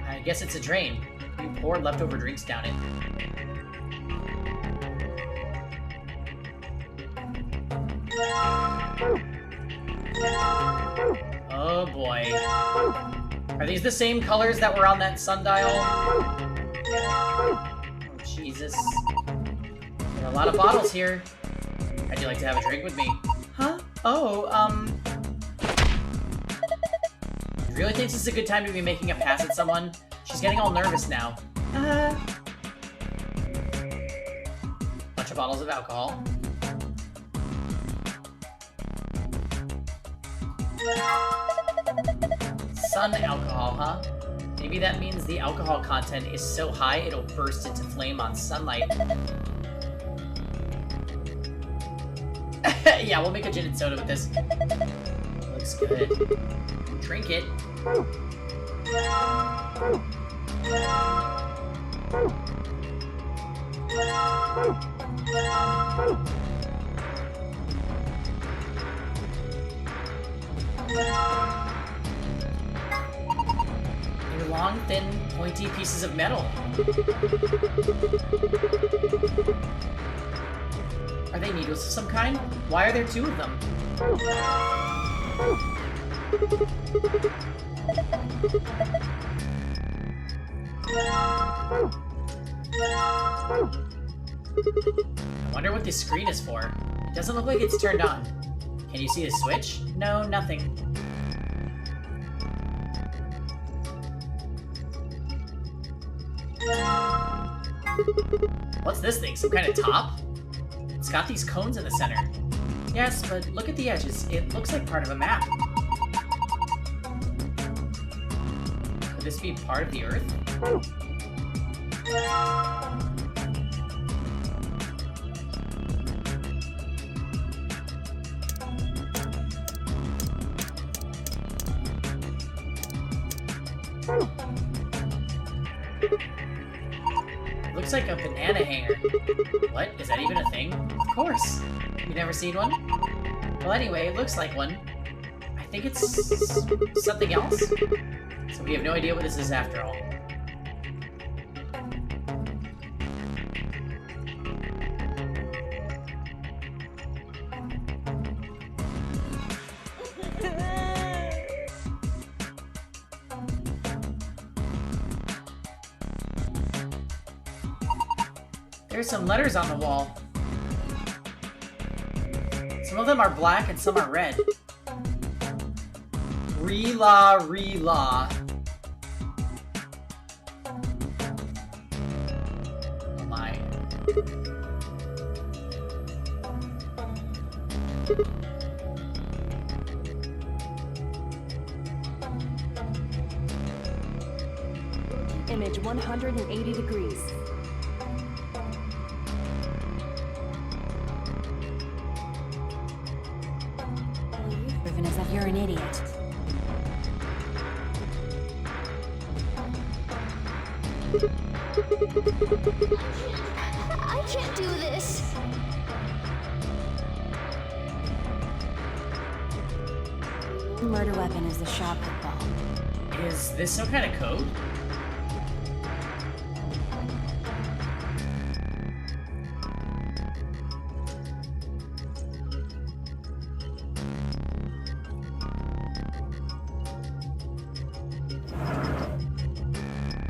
I guess it's a drain. You pour leftover drinks down it. Oh boy. Are these the same colors that were on that sundial? Oh, Jesus. There are a lot of bottles here. How'd you like to have a drink with me? Huh? Oh, really thinks this is a good time to be making a pass at someone? She's getting all nervous now. Bunch of bottles of alcohol. Sun alcohol, huh? Maybe that means the alcohol content is so high it'll burst into flame on sunlight. Yeah, we'll make a gin and soda with this. Looks good. Drink it. They're long, thin, pointy pieces of metal. Are they needles of some kind? Why are there two of them? I wonder what this screen is for. It doesn't look like it's turned on. Can you see the switch? No, nothing. What's this thing? Some kind of top? It's got these cones in the center. Yes, but look at the edges. It looks like part of a map. Could this be part of the Earth? Looks like a banana hanger. What? Is that even a thing? Of course. You never seen one? Well, anyway, it looks like one. I think it's something else. So we have no idea what this is after all. There's some letters on the wall. Some of them are black and some are red. Re-la, re-la. Oh my. Image 180 degrees. Griffin is that you're an idiot. I can't do this. Murder weapon is the shotgun bomb. Is this some kind of code?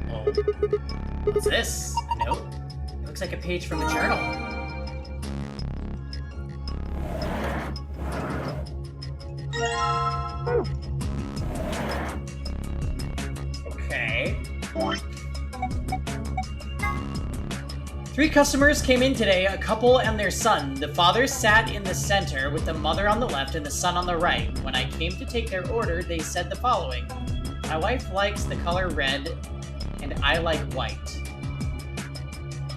Oh. What's this? A note? It looks like a page from a journal. Okay. 3 customers came in today, a couple and their son. The father sat in the center with the mother on the left and the son on the right. When I came to take their order, they said the following. My wife likes the color red, and I like white.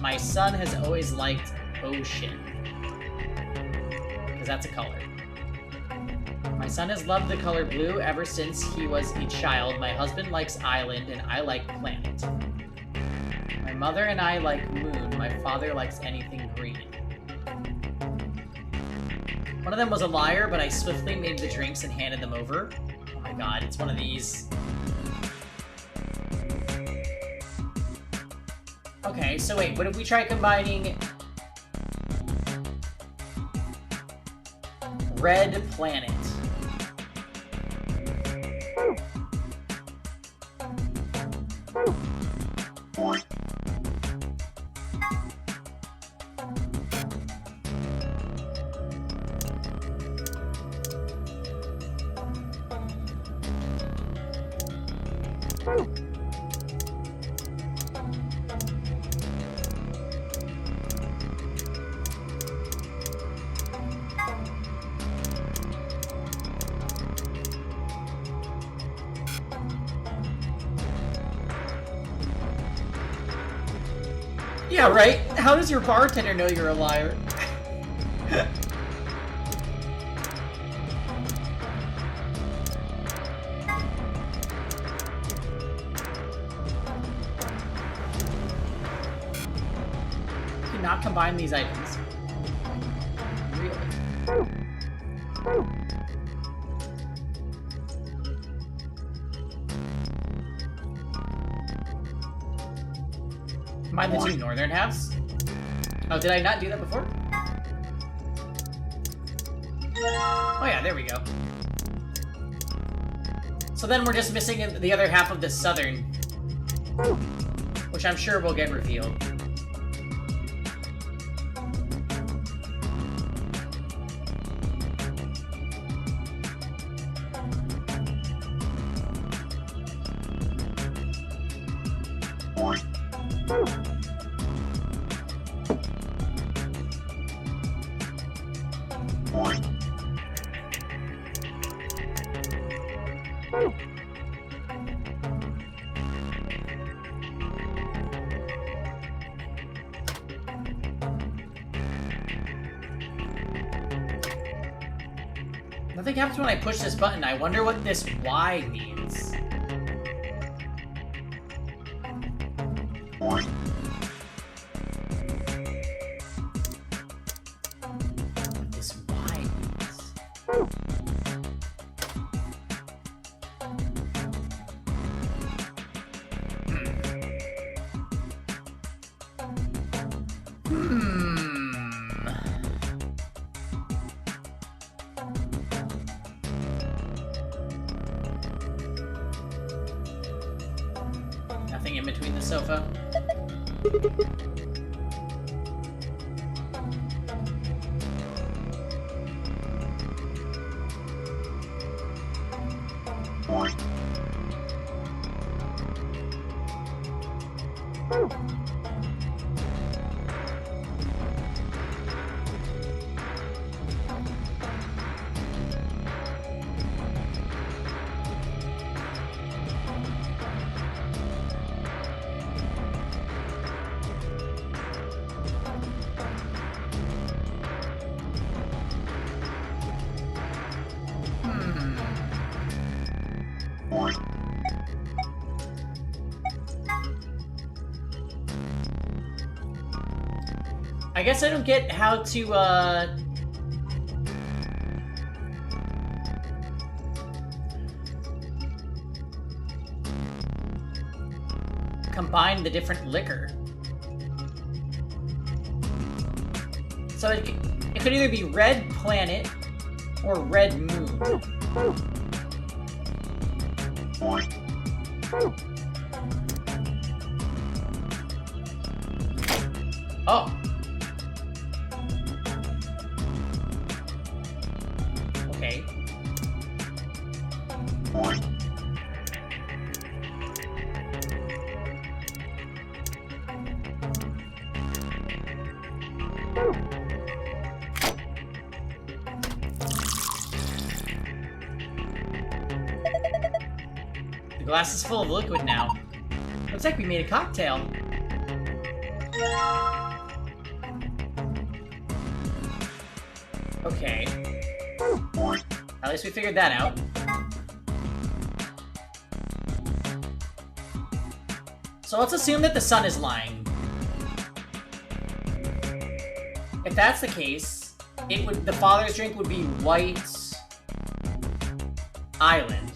My son has always liked ocean. Because that's a color. My son has loved the color blue ever since he was a child. My husband likes island, and I like planet. My mother and I like moon. My father likes anything green. One of them was a liar, but I swiftly made the drinks and handed them over. Oh my god, it's one of these. Okay, so wait, what if we try combining red planet? Yeah, right? How does your bartender know you're a liar? You cannot combine these items. Really? Combine the 2 northern halves? Oh, did I not do that before? Oh yeah, there we go. So then we're just missing the other half of the southern, which I'm sure will get revealed. Nothing happens when I push this button. I wonder what this Y means. This Y means. I guess I don't get how to, combine the different liquor. So it could either be Red Planet or Red Moon. Oh. Okay. The glass is full of liquid now. Looks like we made a cocktail. Okay. At least we figured that out. So let's assume that the sun is lying. If that's the case, the father's drink would be White Island.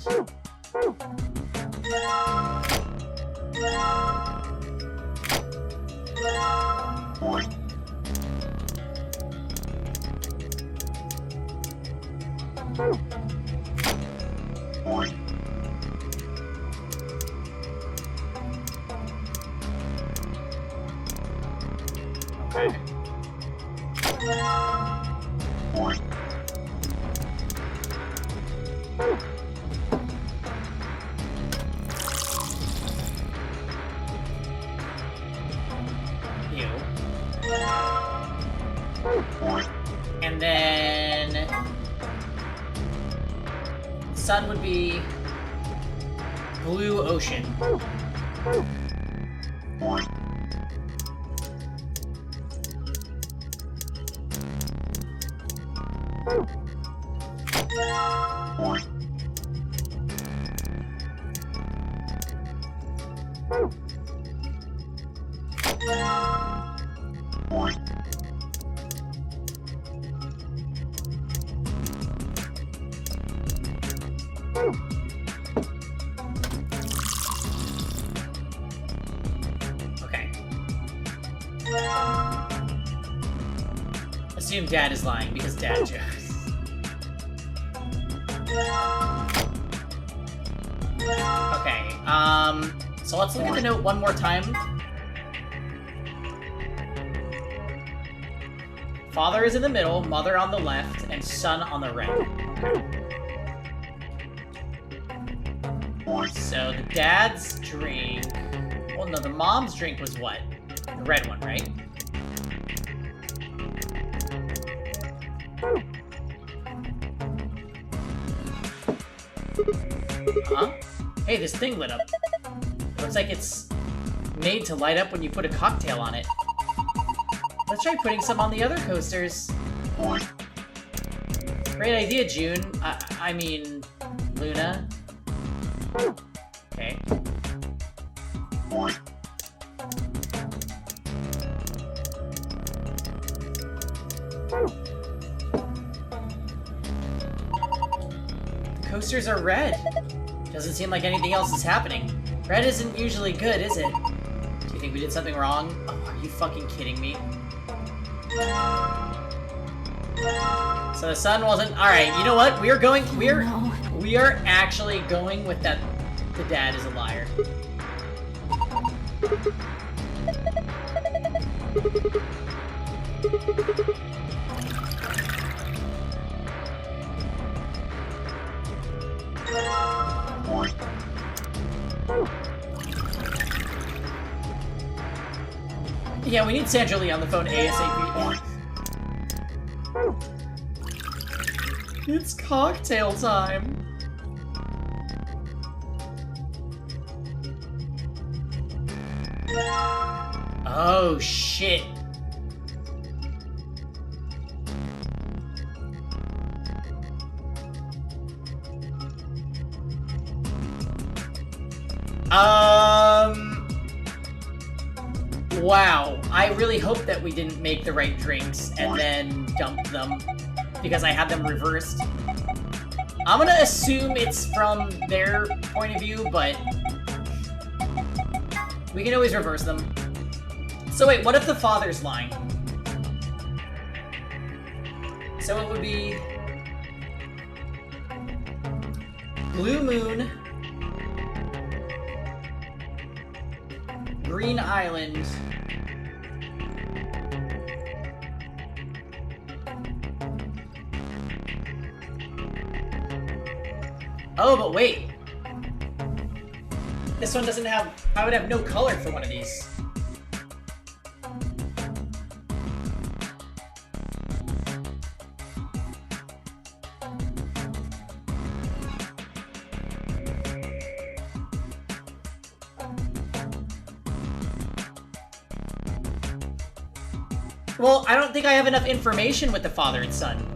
Okay. Ew. And then sun would be Blue Ocean. Okay. Assume Dad is lying because Dad jokes. Okay, so let's look at the note one more time. Father is in the middle, mother on the left, and son on the right. So the dad's drink... Well, no, the mom's drink was what? The red one, right? Huh? Hey, this thing lit up. Looks like it's made to light up when you put a cocktail on it. Let's try putting some on the other coasters. Great idea, June. I mean, Luna. Okay. The coasters are red. Doesn't seem like anything else is happening. Red isn't usually good, is it? Do you think we did something wrong? Oh, are you fucking kidding me? So the sun wasn't... Alright, you know what? We are actually going with that the dad is a liar. Yeah, we need Sandra Lee on the phone ASAP. It's cocktail time. Oh, shit. Wow. I really hope that we didn't make the right drinks and then dump them because I had them reversed. I'm gonna assume it's from their point of view, but we can always reverse them. So wait, what if the father's lying? So it would be Blue Moon, Green Island, oh, but wait. This one doesn't have... I would have no color for one of these. Well, I don't think I have enough information with the father and son.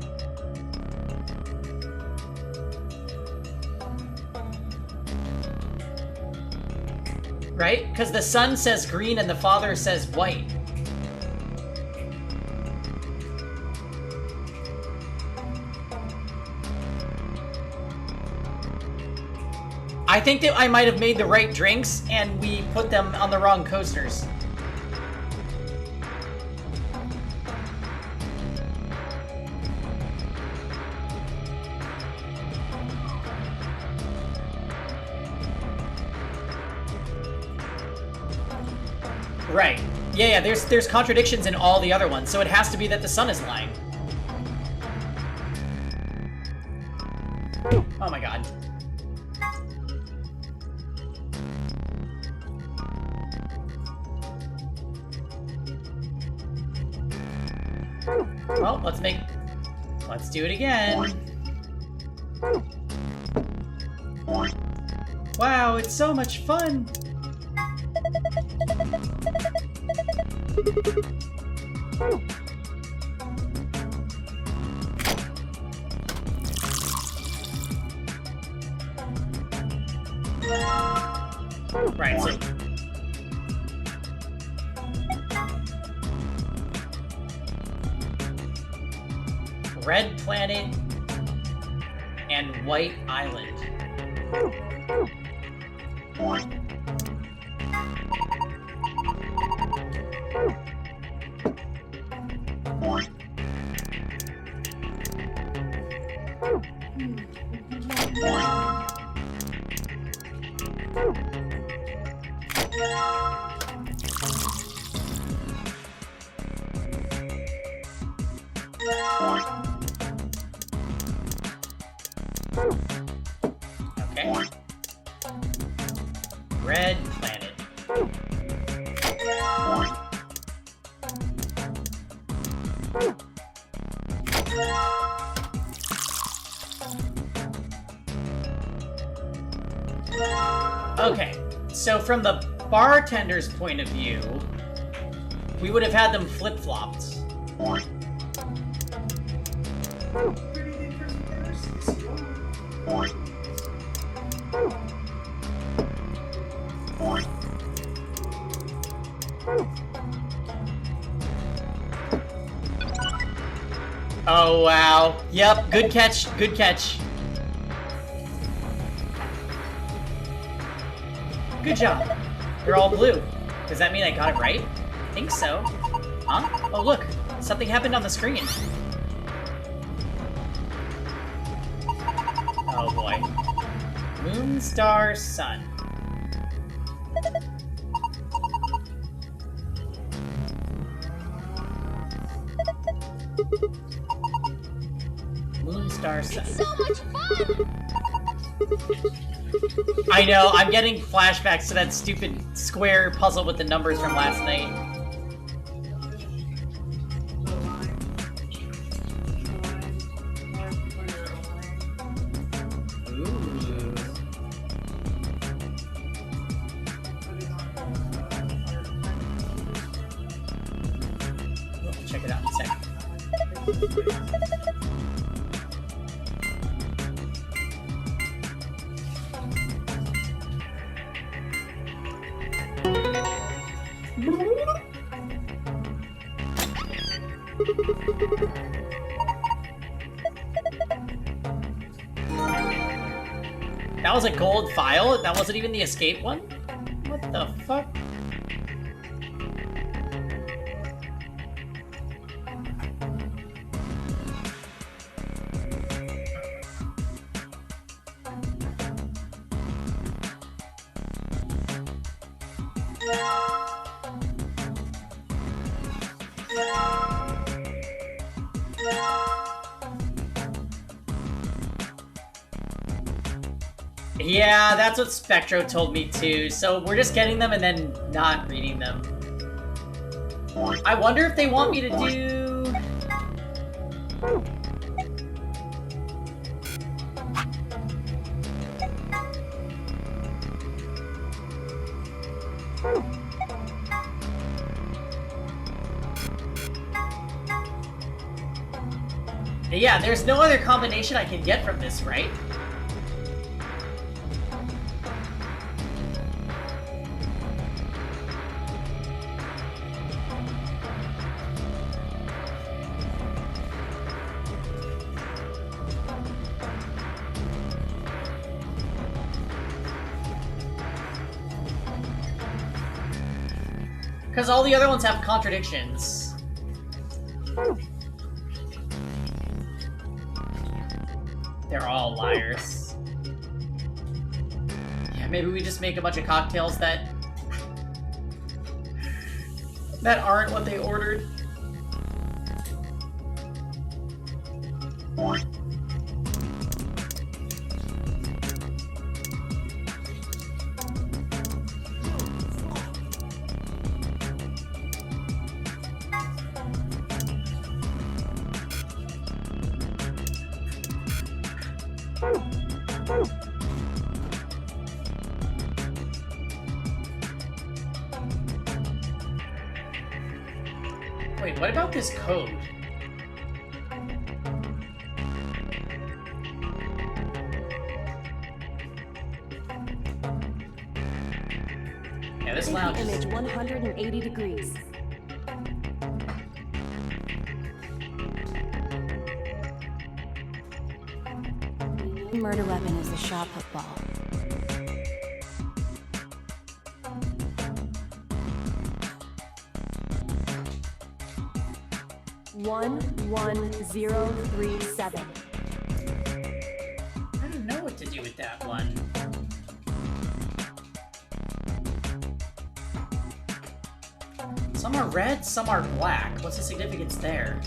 Right? Because the son says green and the father says white. I think that I might have made the right drinks and we put them on the wrong coasters. Right. Yeah, there's contradictions in all the other ones, so it has to be that the son is lying. Oh my god. Well, let's do it again. Wow, it's so much fun! Right, so... Red Planet and White Island. Okay. Red Planet. Okay, so from the bartender's point of view, we would have had them flip-flopped. Oh, wow. Yep, good catch, good catch. Good job. They're all blue. Does that mean I got it right? I think so. Huh? Oh, look. Something happened on the screen. Oh, boy. Moon, star, sun. Moon, star, sun. It's so much fun! I know, I'm getting flashbacks to that stupid square puzzle with the numbers from last night. Ooh. We'll check it out in a second. That was a gold file? That wasn't even the escape one? What the fuck? Yeah, that's what Spectro told me too, so we're just getting them and then not reading them. I wonder if they want me to do... Yeah, there's no other combination I can get from this, right? Because all the other ones have contradictions. They're all liars. Yeah, maybe we just make a bunch of cocktails that... that aren't what they ordered. Wait, what about this code? Yeah, this lounge is... Image 180 degrees. The murder weapon is the shot put ball. One 1037. I don't know what to do with that one. Some are red, some are black. What's the significance there?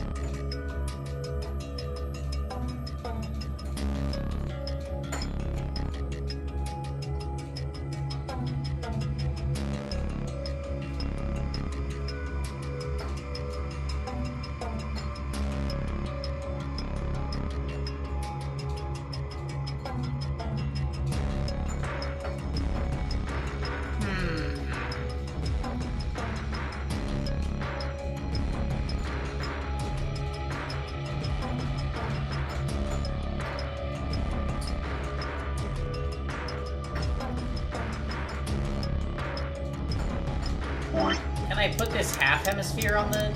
Can I put this half hemisphere on the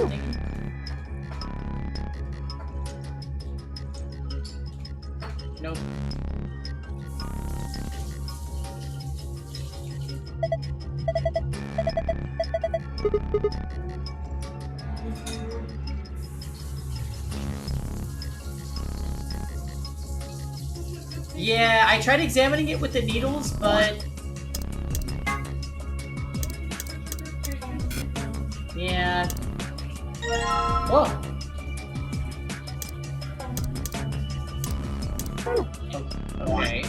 thing? Nope. Yeah, I tried examining it with the needles, but... yeah. Whoa! Oh, okay.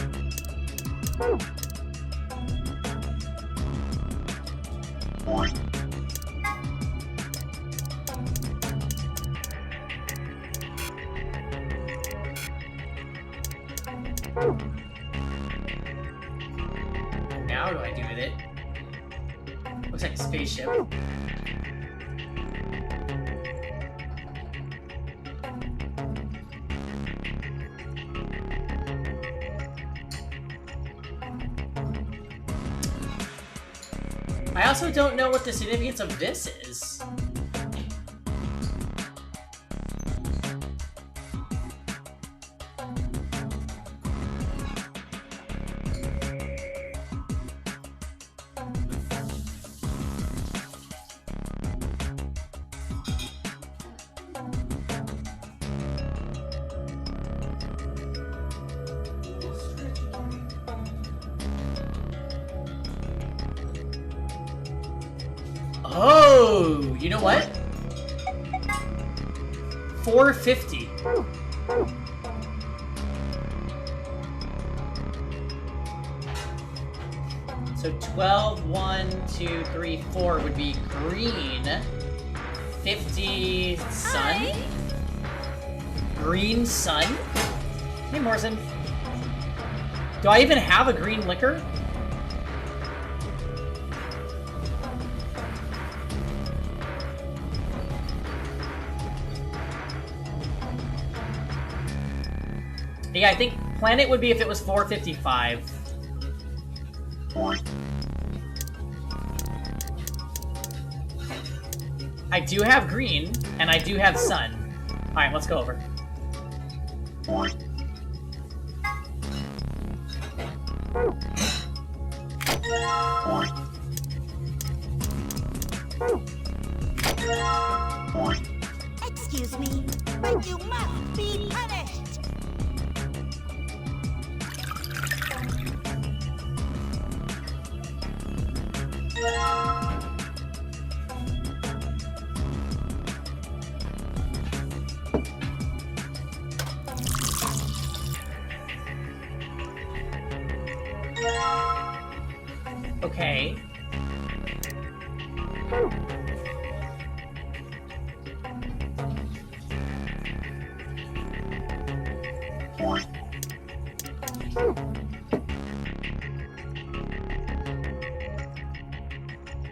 Now what do I do with it? Looks like a spaceship. I also don't know what the significance of this is. Ooh, you know what? 450. So 12, 1, 2, 3, 4 would be green. 50 sun? Hi. Green sun? Hey, Morrison. Do I even have a green liquor? Yeah, I think planet would be if it was 455. I do have green, and I do have sun. Alright, let's go over. Excuse me, but you must be punished. Okay.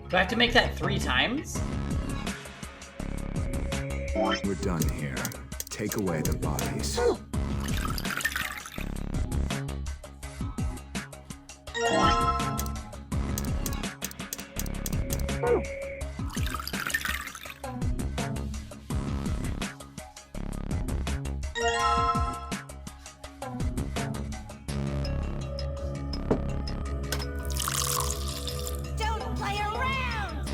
Do I have to make that 3 times? We're done here. Take away the bodies. Don't play around!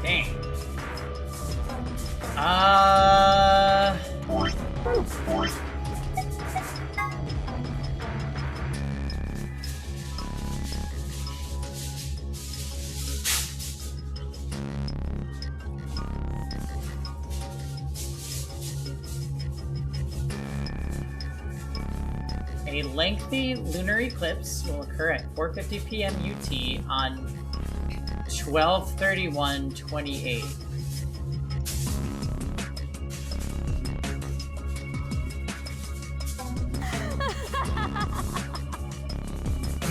Dang. A lengthy lunar eclipse will occur at 4:50 p.m. UT on 12/31/28.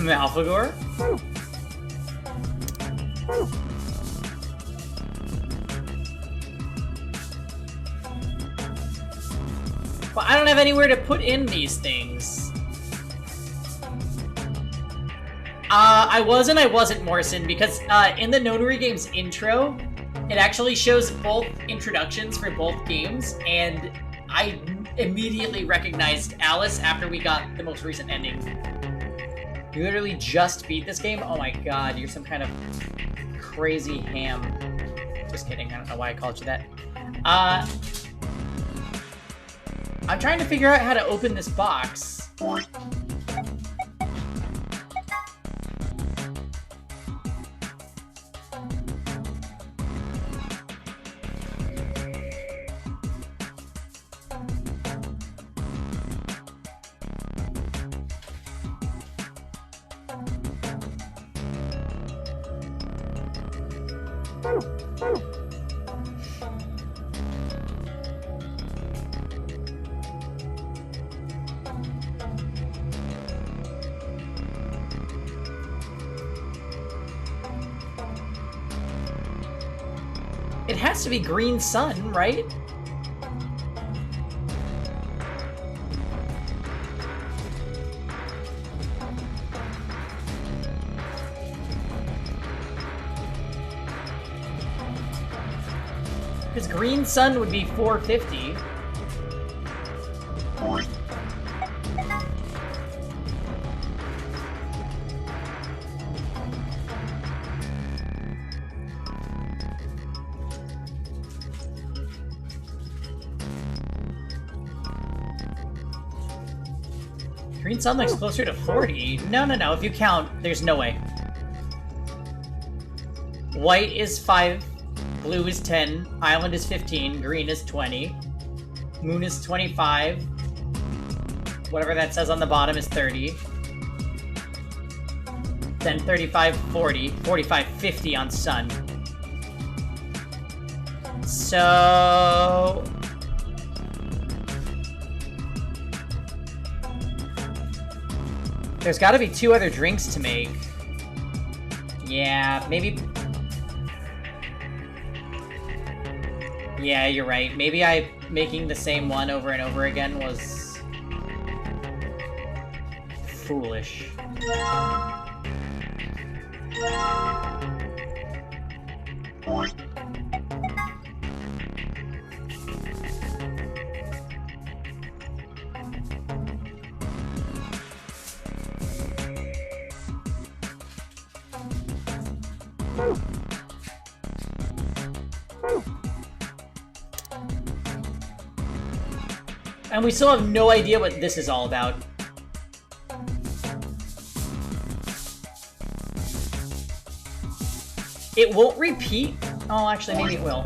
Malphagor? Well, I don't have anywhere to put in these things. I was and I wasn't, Morrison, because in the Nonary Games intro, it actually shows both introductions for both games, and I immediately recognized Alice after we got the most recent ending. You literally just beat this game? Oh my god, you're some kind of crazy ham. Just kidding, I don't know why I called you that. I'm trying to figure out how to open this box. It has to be green sun, right? Because green sun would be 450. Green sun looks closer to 40. No, no, no. If you count, there's no way. White is 5. Blue is 10. Island is 15. Green is 20. Moon is 25. Whatever that says on the bottom is 30. Then 35, 40. 45, 50 on sun. So... there's gotta be 2 other drinks to make. Yeah, maybe... yeah, you're right. Maybe making the same one over and over again was... foolish. And we still have no idea what this is all about. It won't repeat? Oh, actually, maybe it will.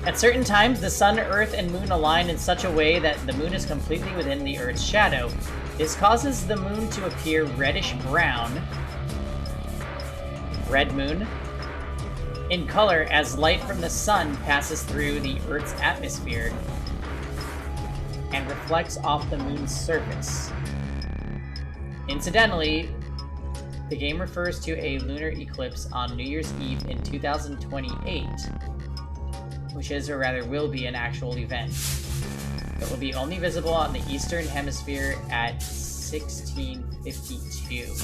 At certain times, the sun, earth, and moon align in such a way that the moon is completely within the earth's shadow. This causes the moon to appear reddish-brown, red moon, in color as light from the sun passes through the earth's atmosphere and reflects off the moon's surface. Incidentally, the game refers to a lunar eclipse on New Year's Eve in 2028. Which is, or rather will be, an actual event. It will be only visible on the Eastern Hemisphere at 1652.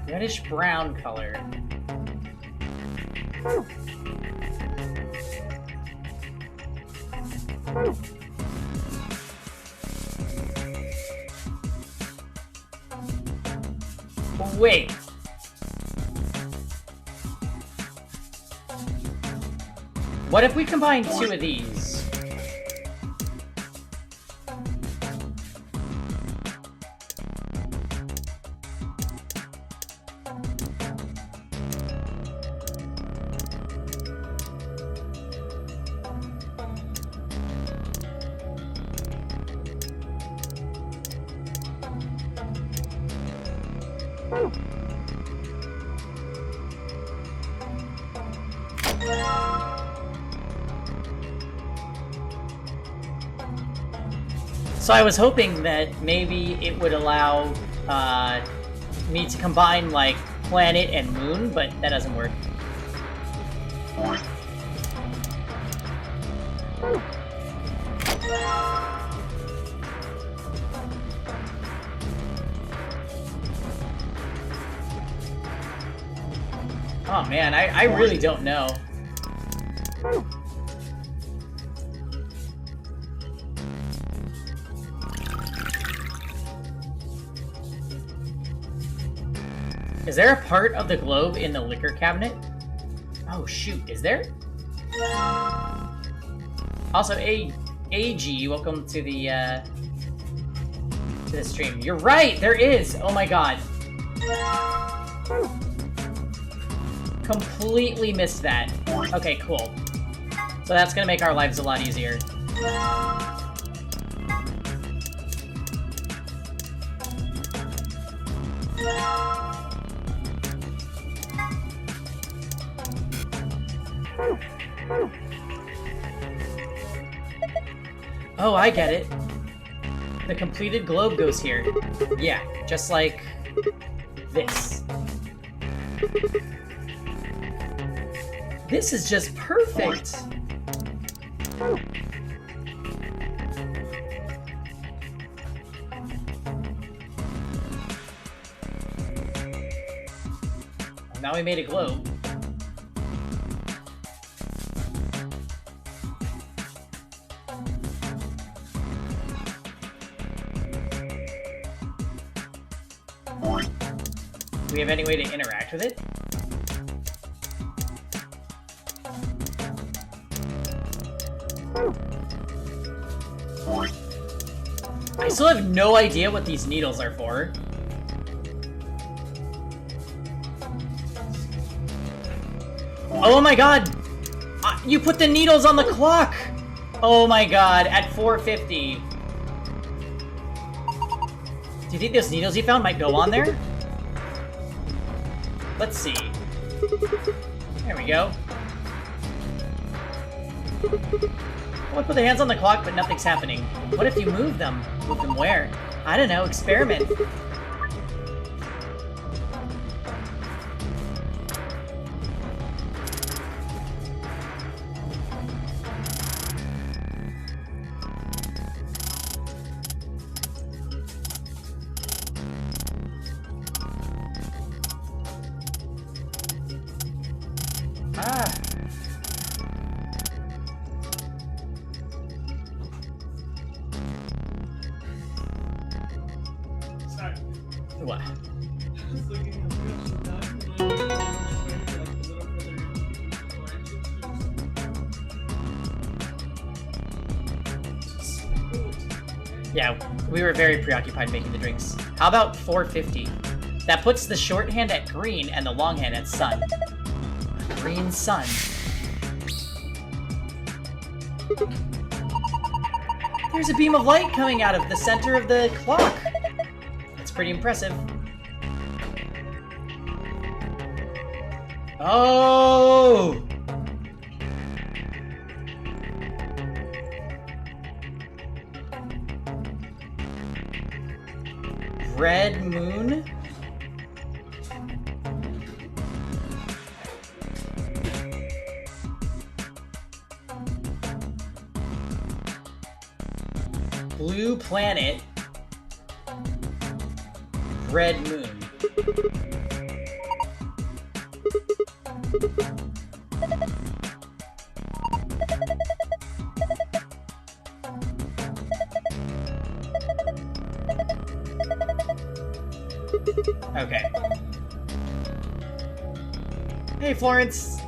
Reddish-brown color. Wait. What if we combine 2 of these? So I was hoping that maybe it would allow me to combine, like, planet and moon, but that doesn't work. Oh man, I really don't know. Is there a part of the globe in the liquor cabinet? Oh shoot, is there? Also, AG, welcome to the stream. You're right, there is! Oh my god. Completely missed that. Okay, cool. So that's gonna make our lives a lot easier. Oh, I get it. The completed globe goes here. Yeah, just like this. This is just perfect. Now we made a globe. Do we have any way to interact with it? I still have no idea what these needles are for. Oh my god! You put the needles on the clock! Oh my god, at 4:50. Do you think those needles you found might go on there? Let's see. There we go. Well, put their hands on the clock, but nothing's happening. What if you move them? Move them where? I don't know, experiment. What? Yeah, we were very preoccupied making the drinks. How about 450? That puts the shorthand at green and the longhand at sun. Green sun. There's a beam of light coming out of the center of the clock. That's pretty impressive. Oh! Red moon? Blue planet. Red moon. Okay. Hey, Florence.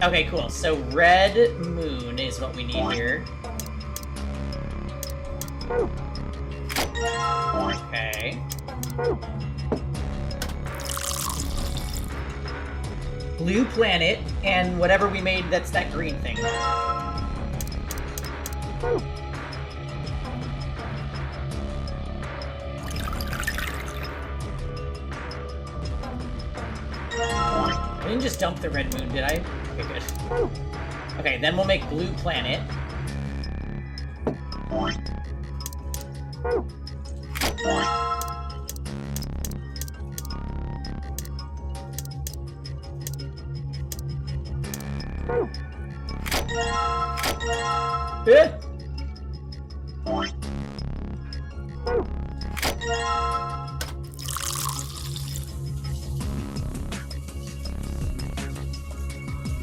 Okay, cool. So red moon is what we need here. Okay. Blue planet, and whatever we made that's that green thing. I didn't just dump the red moon, did I? Okay, good. Okay, then we'll make blue planet.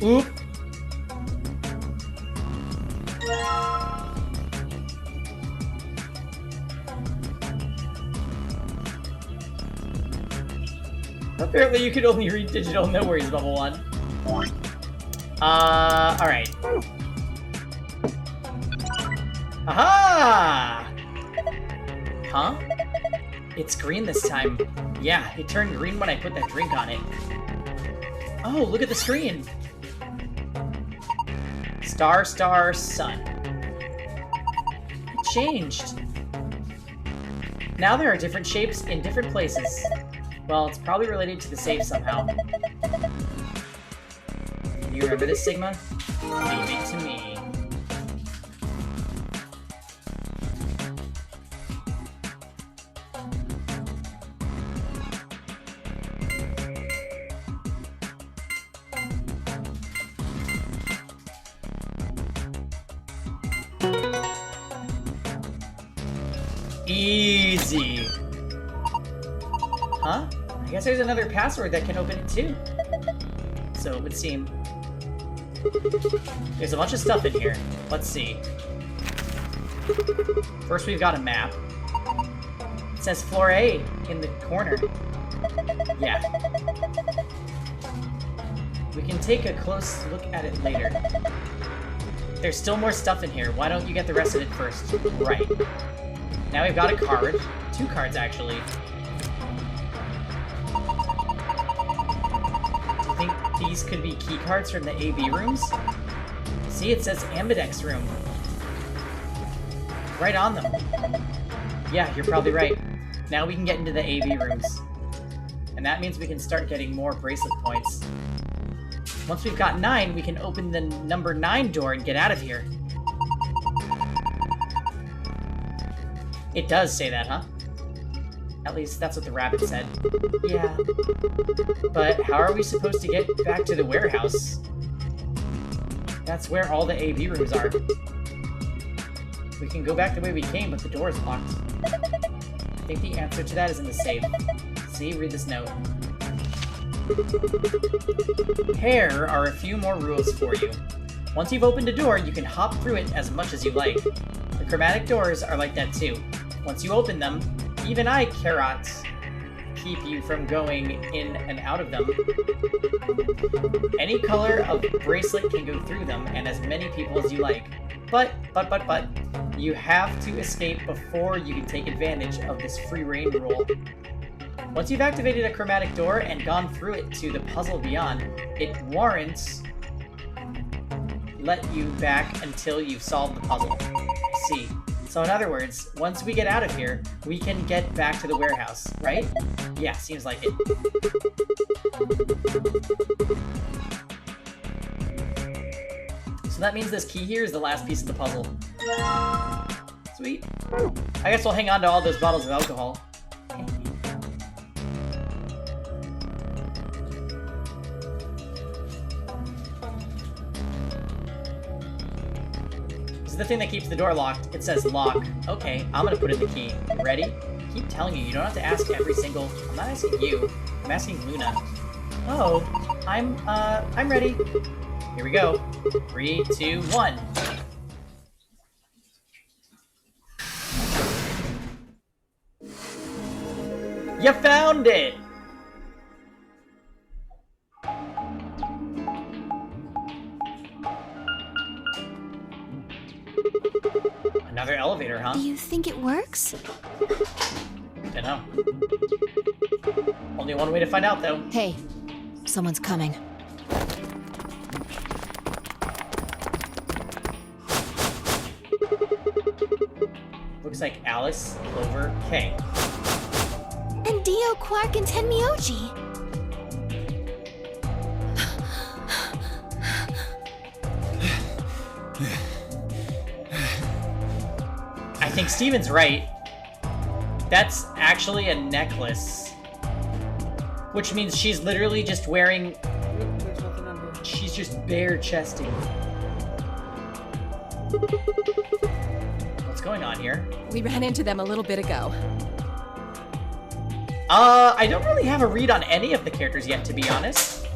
Oop. Apparently you can only read digital, no worries, Bubble One. Alright. Aha! Huh? It's green this time. Yeah, it turned green when I put that drink on it. Oh, look at the screen! Star, star, sun. It changed. Now there are different shapes in different places. Well, it's probably related to the save somehow. You remember this, Sigma? Leave it to me. Easy. Huh? I guess there's another password that can open it too. So it would seem. There's a bunch of stuff in here. Let's see. First we've got a map. It says floor A in the corner. Yeah. We can take a close look at it later. There's still more stuff in here. Why don't you get the rest of it first? Right. Now we've got a card. 2 cards, actually. Do you think these could be key cards from the AB rooms? See, it says Ambidex room. Right on them. Yeah, you're probably right. Now we can get into the AB rooms. And that means we can start getting more bracelet points. Once we've got 9, we can open the number 9 door and get out of here. It does say that, huh? At least that's what the rabbit said. Yeah. But how are we supposed to get back to the warehouse? That's where all the AB rooms are. We can go back the way we came, but the door is locked. I think the answer to that is in the safe. See, read this note. Here are a few more rules for you. Once you've opened a door, you can hop through it as much as you like. The chromatic doors are like that too. Once you open them, even I cannot keep you from going in and out of them. Any color of bracelet can go through them, and as many people as you like. But, you have to escape before you can take advantage of this free reign rule. Once you've activated a chromatic door and gone through it to the puzzle beyond, it warrants let you back until you've solved the puzzle. I see. So in other words, once we get out of here, we can get back to the warehouse, right? Yeah, seems like it. So that means this key here is the last piece of the puzzle. Sweet. I guess we'll hang on to all those bottles of alcohol. The thing that keeps the door locked. It says lock. Okay, I'm gonna put in the key. Ready? I keep telling you, you don't have to ask every single... I'm not asking you. I'm asking Luna. Oh, I'm ready. Here we go. 3, 2, 1. You found it! Another elevator, huh? Do you think it works? Dunno. Only one way to find out, though. Hey, someone's coming. Looks like Alice, Clover, Kay. And Dio, Quark, and Tenmyoji. I think Steven's right. That's actually a necklace. Which means she's literally just wearing... She's just bare-chesting. What's going on here? We ran into them a little bit ago. I don't really have a read on any of the characters yet, to be honest.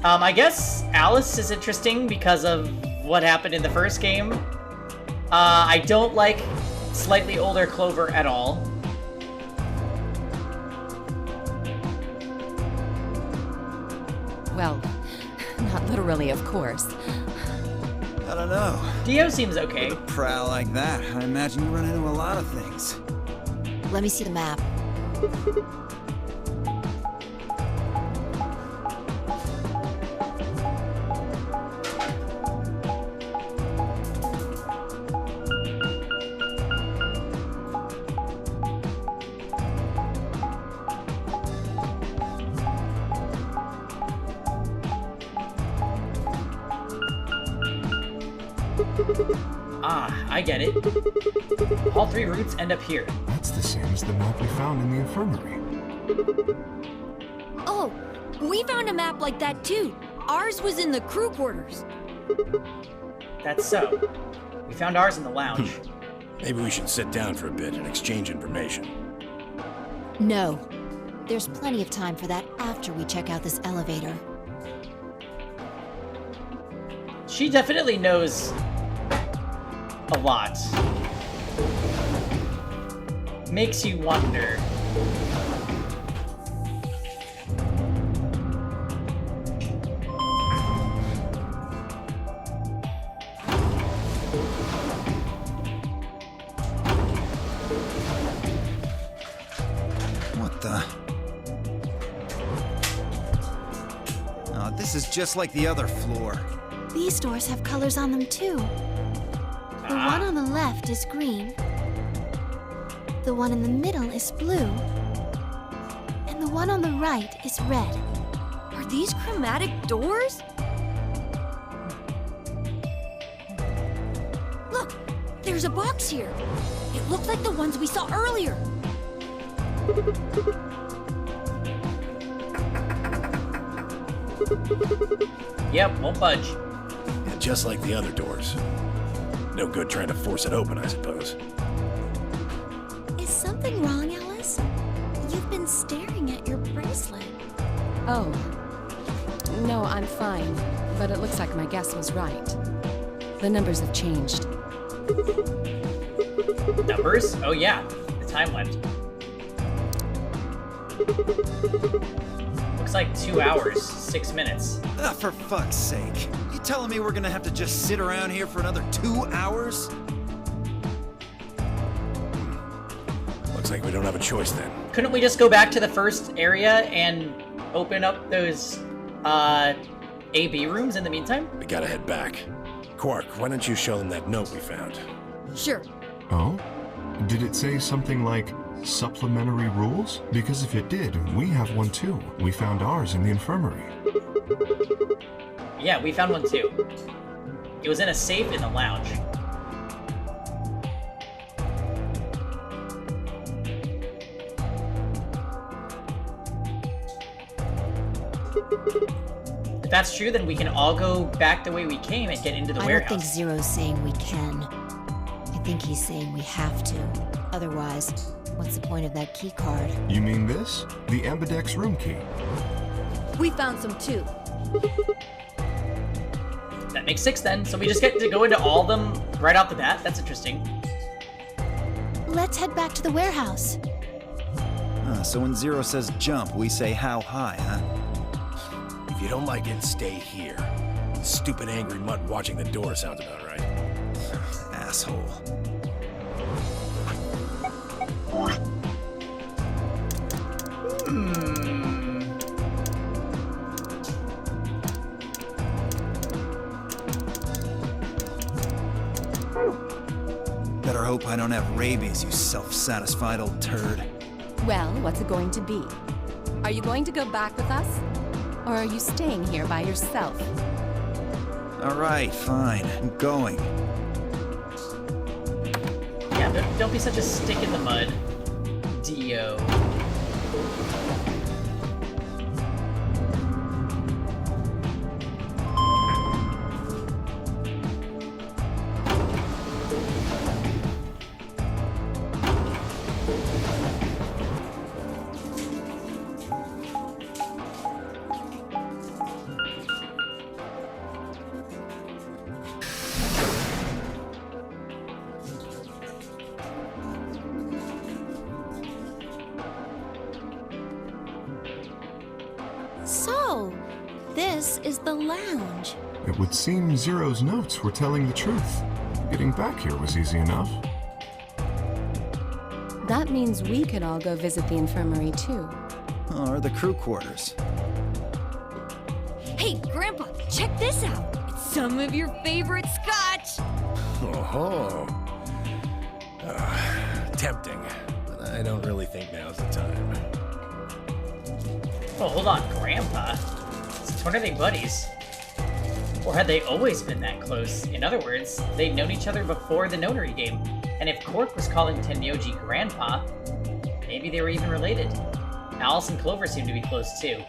I guess Alice is interesting because of what happened in the first game. I don't like slightly older Clover at all. Well, not literally, of course. I don't know. Dio seems okay. With a prowl like that, I imagine you run into a lot of things. Let me see the map. Ah, I get it. All 3 routes end up here. That's the same as the map we found in the infirmary. Oh, we found a map like that too. Ours was in the crew quarters. That's so. We found ours in the lounge. Maybe we should sit down for a bit and exchange information. No. There's plenty of time for that after we check out this elevator. She definitely knows a lot. Makes you wonder. What the? Oh, this is just like the other floor. These doors have colors on them too. The one on the left is green. The one in the middle is blue. And the one on the right is red. Are these chromatic doors? Look, there's a box here. It looked like the ones we saw earlier. Yep, won't budge. And just like the other doors. No good trying to force it open, I suppose. Is something wrong, Alice? You've been staring at your bracelet. Oh. No, I'm fine. But it looks like my guess was right. The numbers have changed. Numbers? Oh yeah, the time went. Looks like 2 hours, 6 minutes. Ah, for fuck's sake. You telling me we're gonna have to just sit around here for another 2 hours? Looks like we don't have a choice then. Couldn't we just go back to the first area and open up those, AB rooms in the meantime? We gotta head back. Quark, why don't you show them that note we found? Sure. Oh? Did it say something like supplementary rules? Because if it did, we have one too. We found ours in the infirmary. Yeah, we found one too. It was in a safe in the lounge. If that's true, then we can all go back the way we came and get into the I warehouse. don't think Zero's saying we can. I think he's saying we have to. Otherwise, what's the point of that key card? You mean this? The Ambidex room key. We found some too. That makes 6 then, so we just get to go into all of them right off the bat? That's interesting. Let's head back to the warehouse. So when Zero says jump, we say how high, huh? If you don't like it, stay here. Stupid angry mutt watching the door sounds about right. Asshole. Better hope I don't have rabies, you self-satisfied old turd. Well, what's it going to be? Are you going to go back with us? Or are you staying here by yourself? All right, fine. I'm going. Yeah, don't be such a stick in the mud, Dio. this is the lounge. It would seem Zero's notes were telling the truth. Getting back here was easy enough. That means we could all go visit the infirmary too. Or the crew quarters. Hey, Grandpa, check this out. It's some of your favorite scotch. Oh, tempting, but I don't really think now's the time. Oh, hold on, Grandpa. Since when are they buddies? Or had they always been that close? In other words, they'd known each other before the nonary game. And if Cork was calling Tenyoji Grandpa, maybe they were even related. Alice and Clover seem to be close too.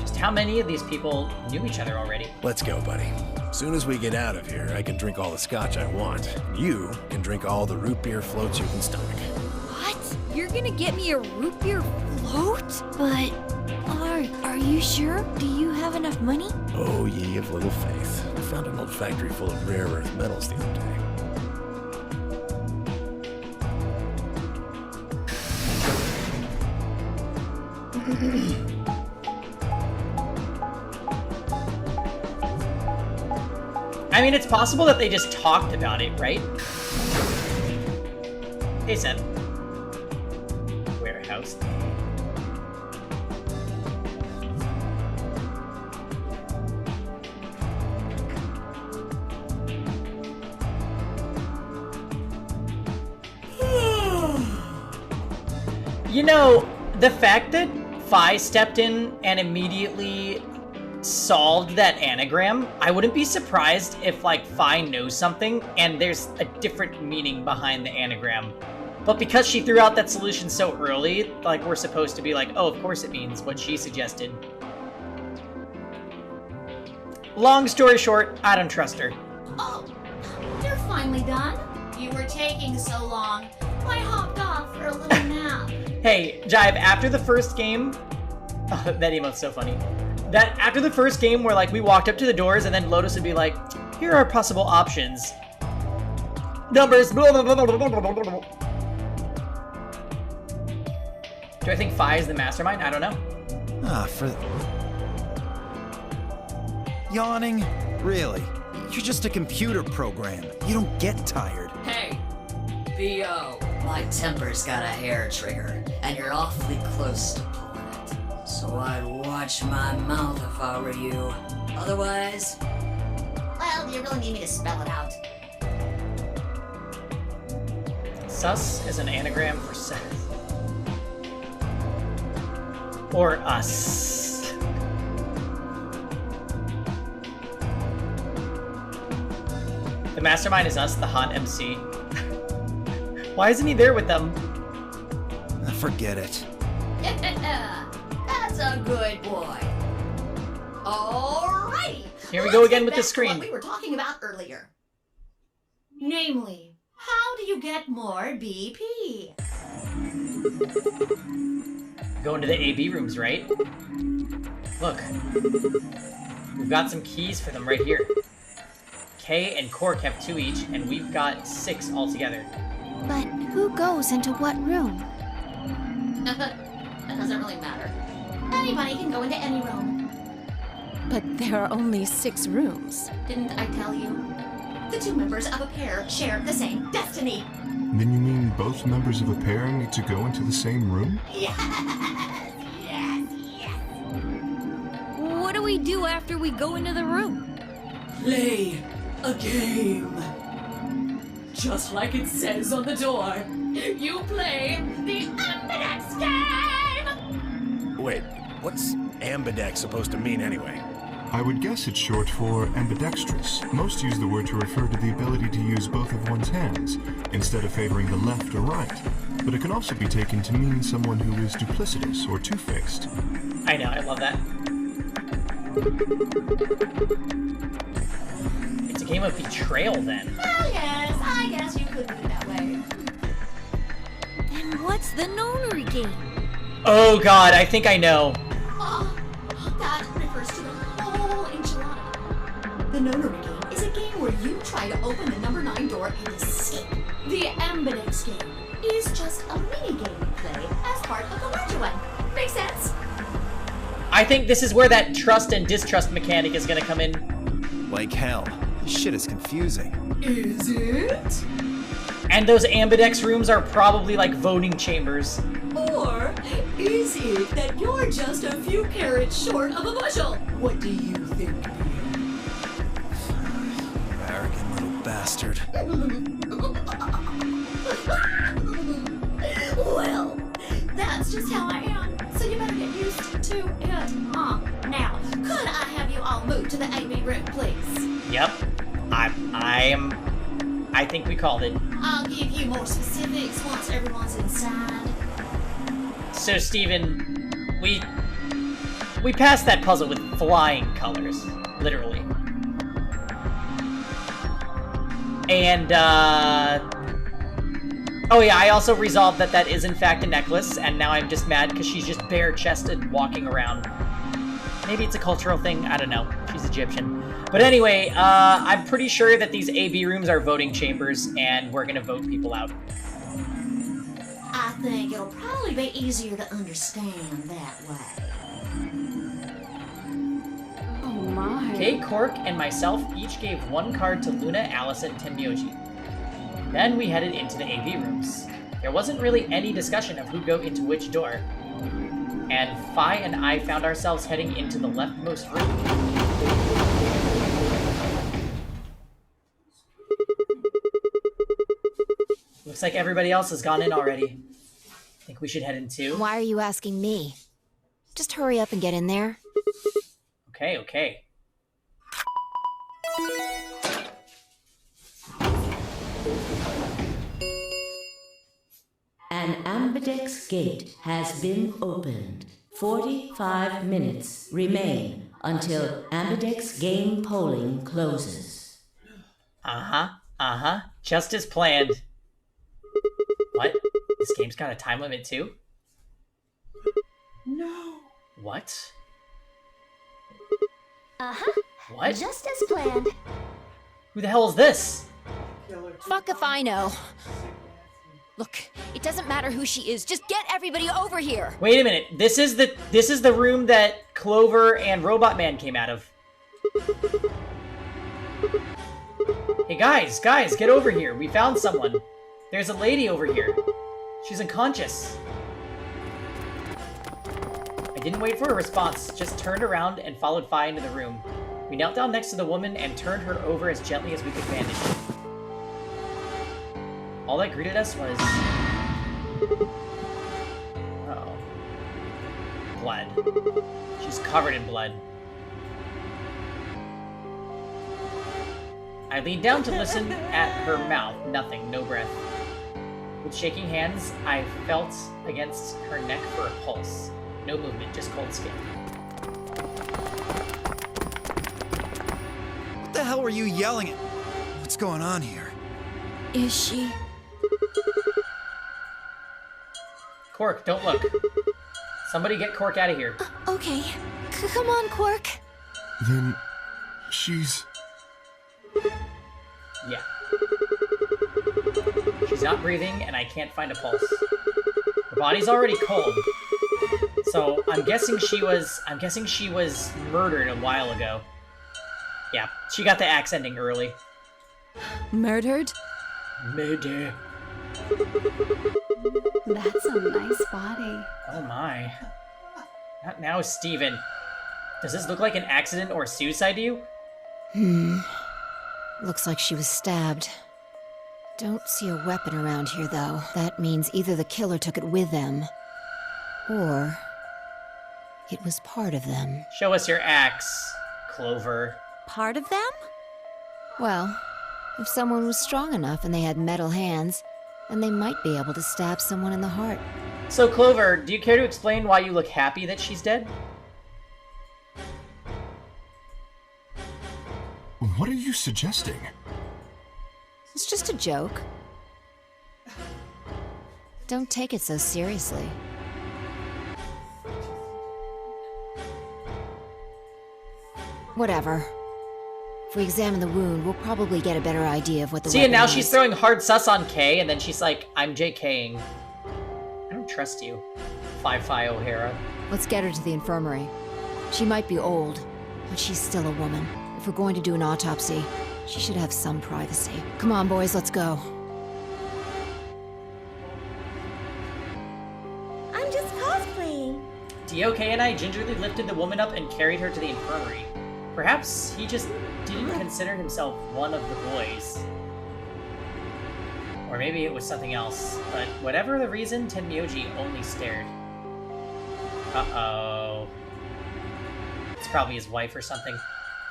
Just how many of these people knew each other already? Let's go, buddy. As soon as we get out of here, I can drink all the scotch I want. You can drink all the root beer floats you can stomach. What? You're gonna get me a root beer float? But are you sure? Do you have enough money? Oh, ye of little faith. I found an old factory full of rare earth metals the other day. I mean, it's possible that they just talked about it, right? Hey, Seth. Warehouse. You know, the fact that Phi stepped in and immediately solved that anagram, I wouldn't be surprised if, like, Phi knows something and there's a different meaning behind the anagram. But because she threw out that solution so early, like, we're supposed to be like, oh, of course it means what she suggested. Long story short, I don't trust her. Oh, you're finally done? You were taking so long. I hopped off for a little nap. Hey, Jive, after the first game... Oh, that emote's so funny. That after the first game where, like, we walked up to the doors and then Lotus would be like, here are possible options. Numbers, blah, blah, blah, blah, blah, blah, blah, blah. Do I think Phi is the mastermind? I don't know. Yawning? Really? You're just a computer program. You don't get tired. Hey, B.O. My temper's got a hair trigger, and you're awfully close to pulling it. So I'd watch my mouth if I were you. Otherwise... Well, do you really need me to spell it out? Sus is an anagram for Seth. Or us. The mastermind is us, the hot MC. Why isn't he there with them? Forget it. That's a good boy. Alrighty. Here we go again with the Let's get screen. back to what we were talking about earlier. Namely, how do you get more BP? Go into the AB rooms, right? Look. We've got some keys for them right here. Kay and Cork have 2 each, and we've got 6 altogether. But who goes into what room? That doesn't really matter. Anybody can go into any room. But there are only 6 rooms. Didn't I tell you? The 2 members of a pair share the same destiny. Then you mean both members of a pair need to go into the same room? Yes, yes, yes. What do we do after we go into the room? Play a game. Just like it says on the door. You play the Ambidex game! Wait, what's ambidex supposed to mean anyway? I would guess it's short for ambidextrous. Most use the word to refer to the ability to use both of one's hands, instead of favoring the left or right. But it can also be taken to mean someone who is duplicitous or two-faced. I know, I love that. It's a game of betrayal, then. Well, yes, I guess you could put it that way. Then what's the nonary game? Oh god, I think I know. Oh, that refers to the whole enchilada. The nonary game is a game where you try to open the number 9 door and escape. The Ambidex game is just a mini game you play as part of the larger one. Make sense? I think this is where that trust and distrust mechanic is gonna come in. Like hell. This shit is confusing. Is it? And those ambidex rooms are probably like voting chambers. Or is it that you're just a few carrots short of a bushel? What do you think, Peter? Arrogant little bastard. Well, that's just how I am. So you better get used to it. Now, could I have you all move to the AB room, please? Yep. I think we called it. I'll give you more specifics once everyone's inside. So, Steven, we passed that puzzle with flying colors, literally. And, oh yeah, I also resolved that is in fact a necklace, and now I'm just mad because she's just bare-chested walking around. Maybe it's a cultural thing, I don't know. She's Egyptian. But anyway, I'm pretty sure that these AB rooms are voting chambers, and we're gonna vote people out. I think it'll probably be easier to understand that way. Oh my. Kay, Cork, and myself each gave one card to Luna, Alice, and Tenmyoji. Then we headed into the AV rooms. There wasn't really any discussion of who'd go into which door. And Phi and I found ourselves heading into the leftmost room. Looks like everybody else has gone in already. Think we should head in too? Why are you asking me? Just hurry up and get in there. Okay, okay. An ambidex gate has been opened. 45 minutes remain until ambidex game polling closes. Just as planned. What? This game's got a time limit too? No. What? What? Just as planned. Who the hell is this? Fuck if I know. Look, it doesn't matter who she is. Just get everybody over here. Wait a minute. This is the room that Clover and Robot Man came out of. Hey guys, get over here. We found someone. There's a lady over here. She's unconscious. I didn't wait for a response, just turned around and followed Phi into the room. We knelt down next to the woman and turned her over as gently as we could bandage her. All that greeted us was... Uh-oh. Blood. She's covered in blood. I leaned down to listen at her mouth. Nothing, no breath. With shaking hands, I felt against her neck for a pulse. No movement, just cold skin. What the hell were you yelling at? What's going on here? Is she? Cork, don't look. Somebody get Cork out of here. Okay. Come on, Quark. Then she's... Yeah. She's not breathing, and I can't find a pulse. Her body's already cold. So I'm guessing she was murdered a while ago. Yeah, she got the axe ending early. Murdered? Murder. That's a nice body. Oh my. Not now, Steven. Does this look like an accident or suicide to you? Looks like she was stabbed. Don't see a weapon around here, though. That means either the killer took it with them, or it was part of them. Show us your axe, Clover. Part of them? Well, if someone was strong enough and they had metal hands, then they might be able to stab someone in the heart. So, Clover, do you care to explain why you look happy that she's dead? What are you suggesting? It's just a joke. Don't take it so seriously. Whatever. If we examine the wound, we'll probably get a better idea of what the See, and now weapon she's is. throwing hard sus on Kay, and then she's like, I'm JKing. I don't trust you. Phi O'Hara. Let's get her to the infirmary. She might be old, but she's still a woman. If we're going to do an autopsy, she should have some privacy. Come on, boys, let's go. I'm just cosplaying. DOK and I gingerly lifted the woman up and carried her to the infirmary. Perhaps he just didn't consider himself one of the boys. Or maybe it was something else. But whatever the reason, Tenmyoji only stared. Uh-oh. It's probably his wife or something.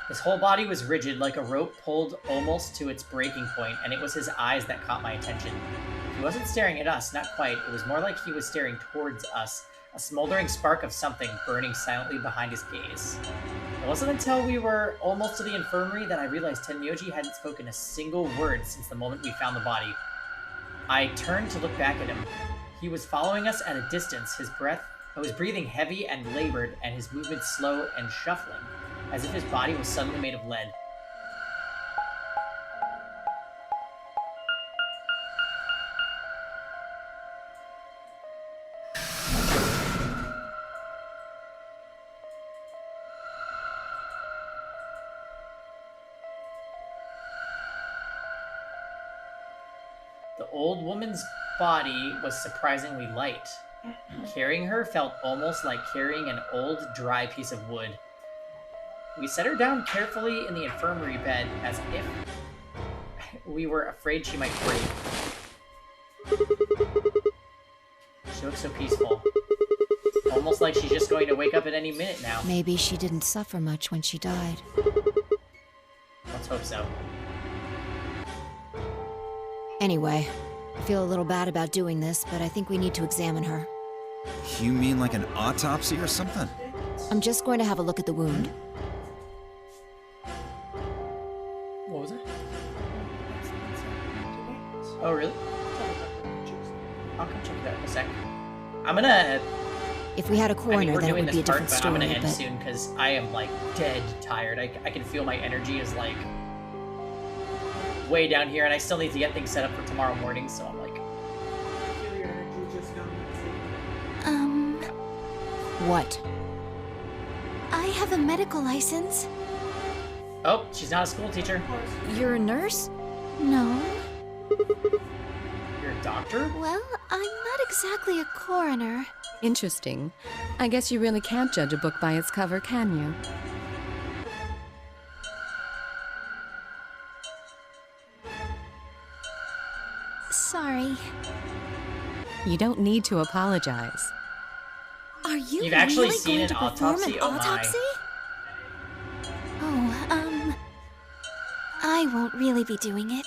His whole body was rigid, like a rope pulled almost to its breaking point, and it was his eyes that caught my attention. He wasn't staring at us, not quite. It was more like he was staring towards us, a smoldering spark of something burning silently behind his gaze. It wasn't until we were almost to the infirmary that I realized Tenmyoji hadn't spoken a single word since the moment we found the body. I turned to look back at him. He was following us at a distance, his breathing heavy and labored, and his movements slow and shuffling, as if his body was suddenly made of lead. The old woman's body was surprisingly light. Carrying her felt almost like carrying an old, dry piece of wood. We set her down carefully in the infirmary bed, as if we were afraid she might break. She looked so peaceful. Almost like she's just going to wake up at any minute now. Maybe she didn't suffer much when she died. Let's hope so. Anyway, I feel a little bad about doing this, but I think we need to examine her. You mean like an autopsy or something? I'm just going to have a look at the wound. What was it? Oh, really? I'll come check it out in a sec. I'm gonna... If we had a coroner, we're then it doing would be a this part, different but story, I'm gonna end but... soon, because I am, like, dead tired. I can feel my energy is, like, way down here, and I still need to get things set up for tomorrow morning, so I'm like... What? I have a medical license. Oh, she's not a school teacher. You're a nurse? No. You're a doctor? Well, I'm not exactly a coroner. Interesting. I guess you really can't judge a book by its cover, can you? Sorry. You don't need to apologize. Are you You've actually really seen going an to perform autopsy? an Oh my. autopsy? Oh, I won't really be doing it.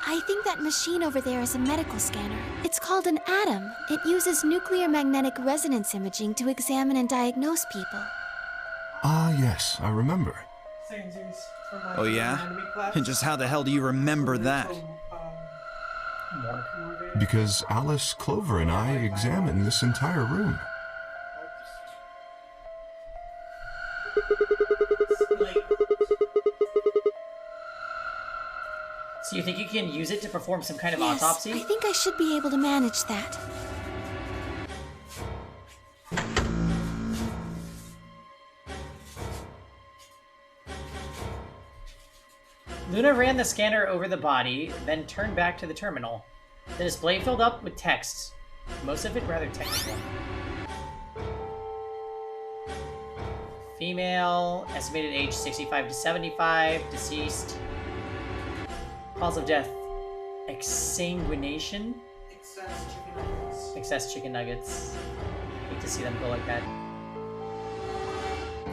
I think that machine over there is a medical scanner. It's called an ATOM. It uses nuclear magnetic resonance imaging to examine and diagnose people. Ah, yes, I remember. Oh yeah? And just how the hell do you remember that? Because Alice, Clover, and I examined this entire room. So you think you can use it to perform some kind of Yes, autopsy? I think I should be able to manage that. Luna ran the scanner over the body, then turned back to the terminal. The display filled up with text, most of it rather technical. Female, estimated age 65 to 75, deceased. Cause of death, exsanguination? Excess chicken nuggets. Hate to see them go like that.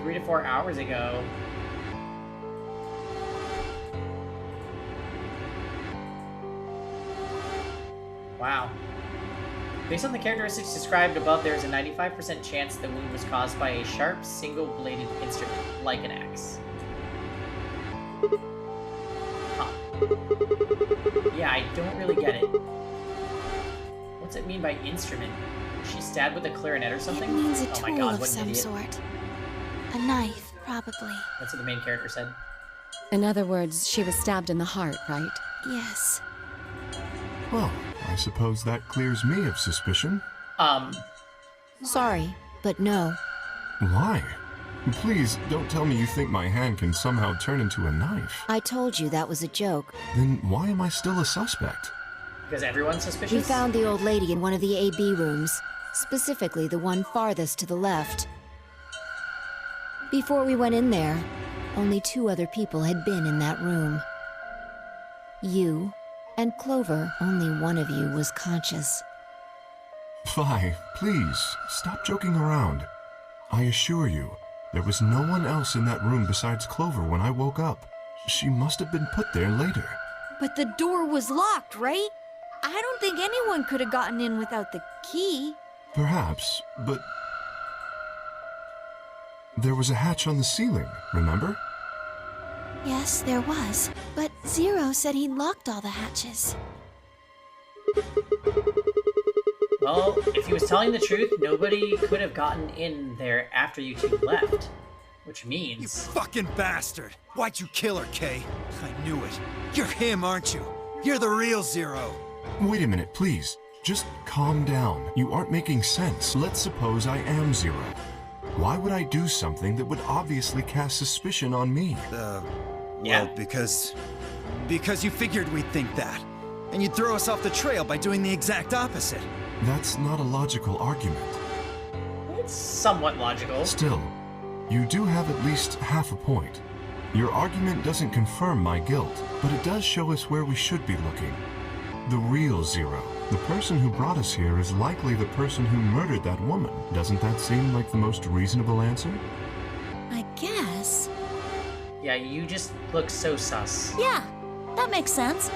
3 to 4 hours ago. Wow. Based on the characteristics described above, there is a 95% chance the wound was caused by a sharp, single-bladed instrument, like an axe. Huh. Yeah, I don't really get it. What's it mean by instrument? Was she stabbed with a clarinet or something? It means a Oh my tool god, of what an some idiot. sort. A knife, probably. That's what the main character said. In other words, she was stabbed in the heart, right? Yes. Well, I suppose that clears me of suspicion. Sorry, but no. Why? Please, don't tell me you think my hand can somehow turn into a knife. I told you that was a joke. Then why am I still a suspect? Because everyone's suspicious? We found the old lady in one of the AB rooms, specifically the one farthest to the left. Before we went in there, only 2 other people had been in that room. You and Clover. Only one of you was conscious. Vi, please, stop joking around. I assure you, there was no one else in that room besides Clover when I woke up. She must have been put there later. But the door was locked, right? I don't think anyone could have gotten in without the key. Perhaps, but... there was a hatch on the ceiling, remember? Yes, there was. But Zero said he locked all the hatches. Well, if he was telling the truth, nobody could have gotten in there after you 2 left. Which means... You fucking bastard! Why'd you kill her, Kay? I knew it. You're him, aren't you? You're the real Zero. Wait a minute, please. Just calm down. You aren't making sense. Let's suppose I am Zero. Why would I do something that would obviously cast suspicion on me? Well, because you figured we'd think that. And you'd throw us off the trail by doing the exact opposite. That's not a logical argument. It's somewhat logical. Still, you do have at least half a point. Your argument doesn't confirm my guilt, but it does show us where we should be looking. The real Zero. The person who brought us here is likely the person who murdered that woman. Doesn't that seem like the most reasonable answer? I guess. Yeah, you just look so sus. Yeah, that makes sense.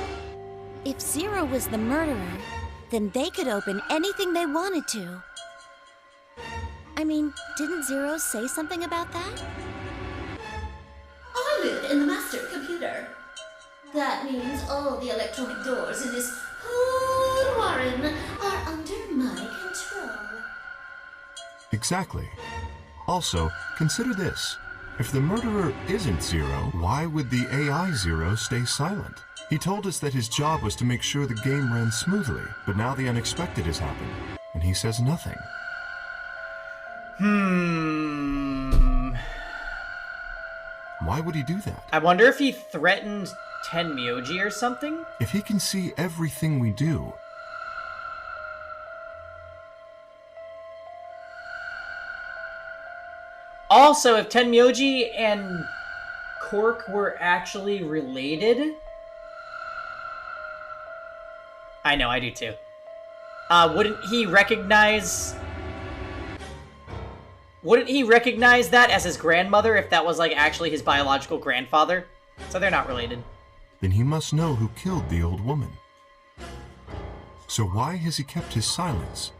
If Zero was the murderer, then they could open anything they wanted to. I mean, didn't Zero say something about that? I live in the master computer. That means all the electronic doors in this whole warren are under my control. Exactly. Also, consider this. If the murderer isn't Zero, why would the AI Zero stay silent? He told us that his job was to make sure the game ran smoothly, but now the unexpected has happened, and he says nothing. Why would he do that? I wonder if he threatened Tenmyoji or something? If he can see everything we do... Also, if Tenmyoji and Cork were actually related... I know, I do too. Wouldn't he recognize that as his grandmother if that was, like, actually his biological grandfather? So they're not related. Then he must know who killed the old woman. So why has he kept his silence?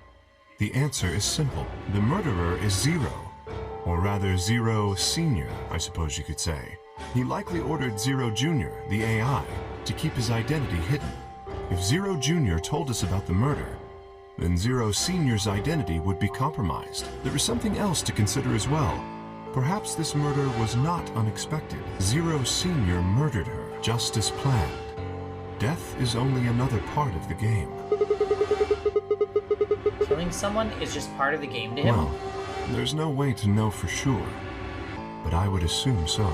The answer is simple. The murderer is Zero. Or rather, Zero Senior, I suppose you could say. He likely ordered Zero Junior, the AI, to keep his identity hidden. If Zero Junior told us about the murder, then Zero Senior's identity would be compromised. There is something else to consider as well. Perhaps this murder was not unexpected. Zero Senior murdered her, just as planned. Death is only another part of the game. Killing someone is just part of the game to him? Well, there's no way to know for sure, but I would assume so.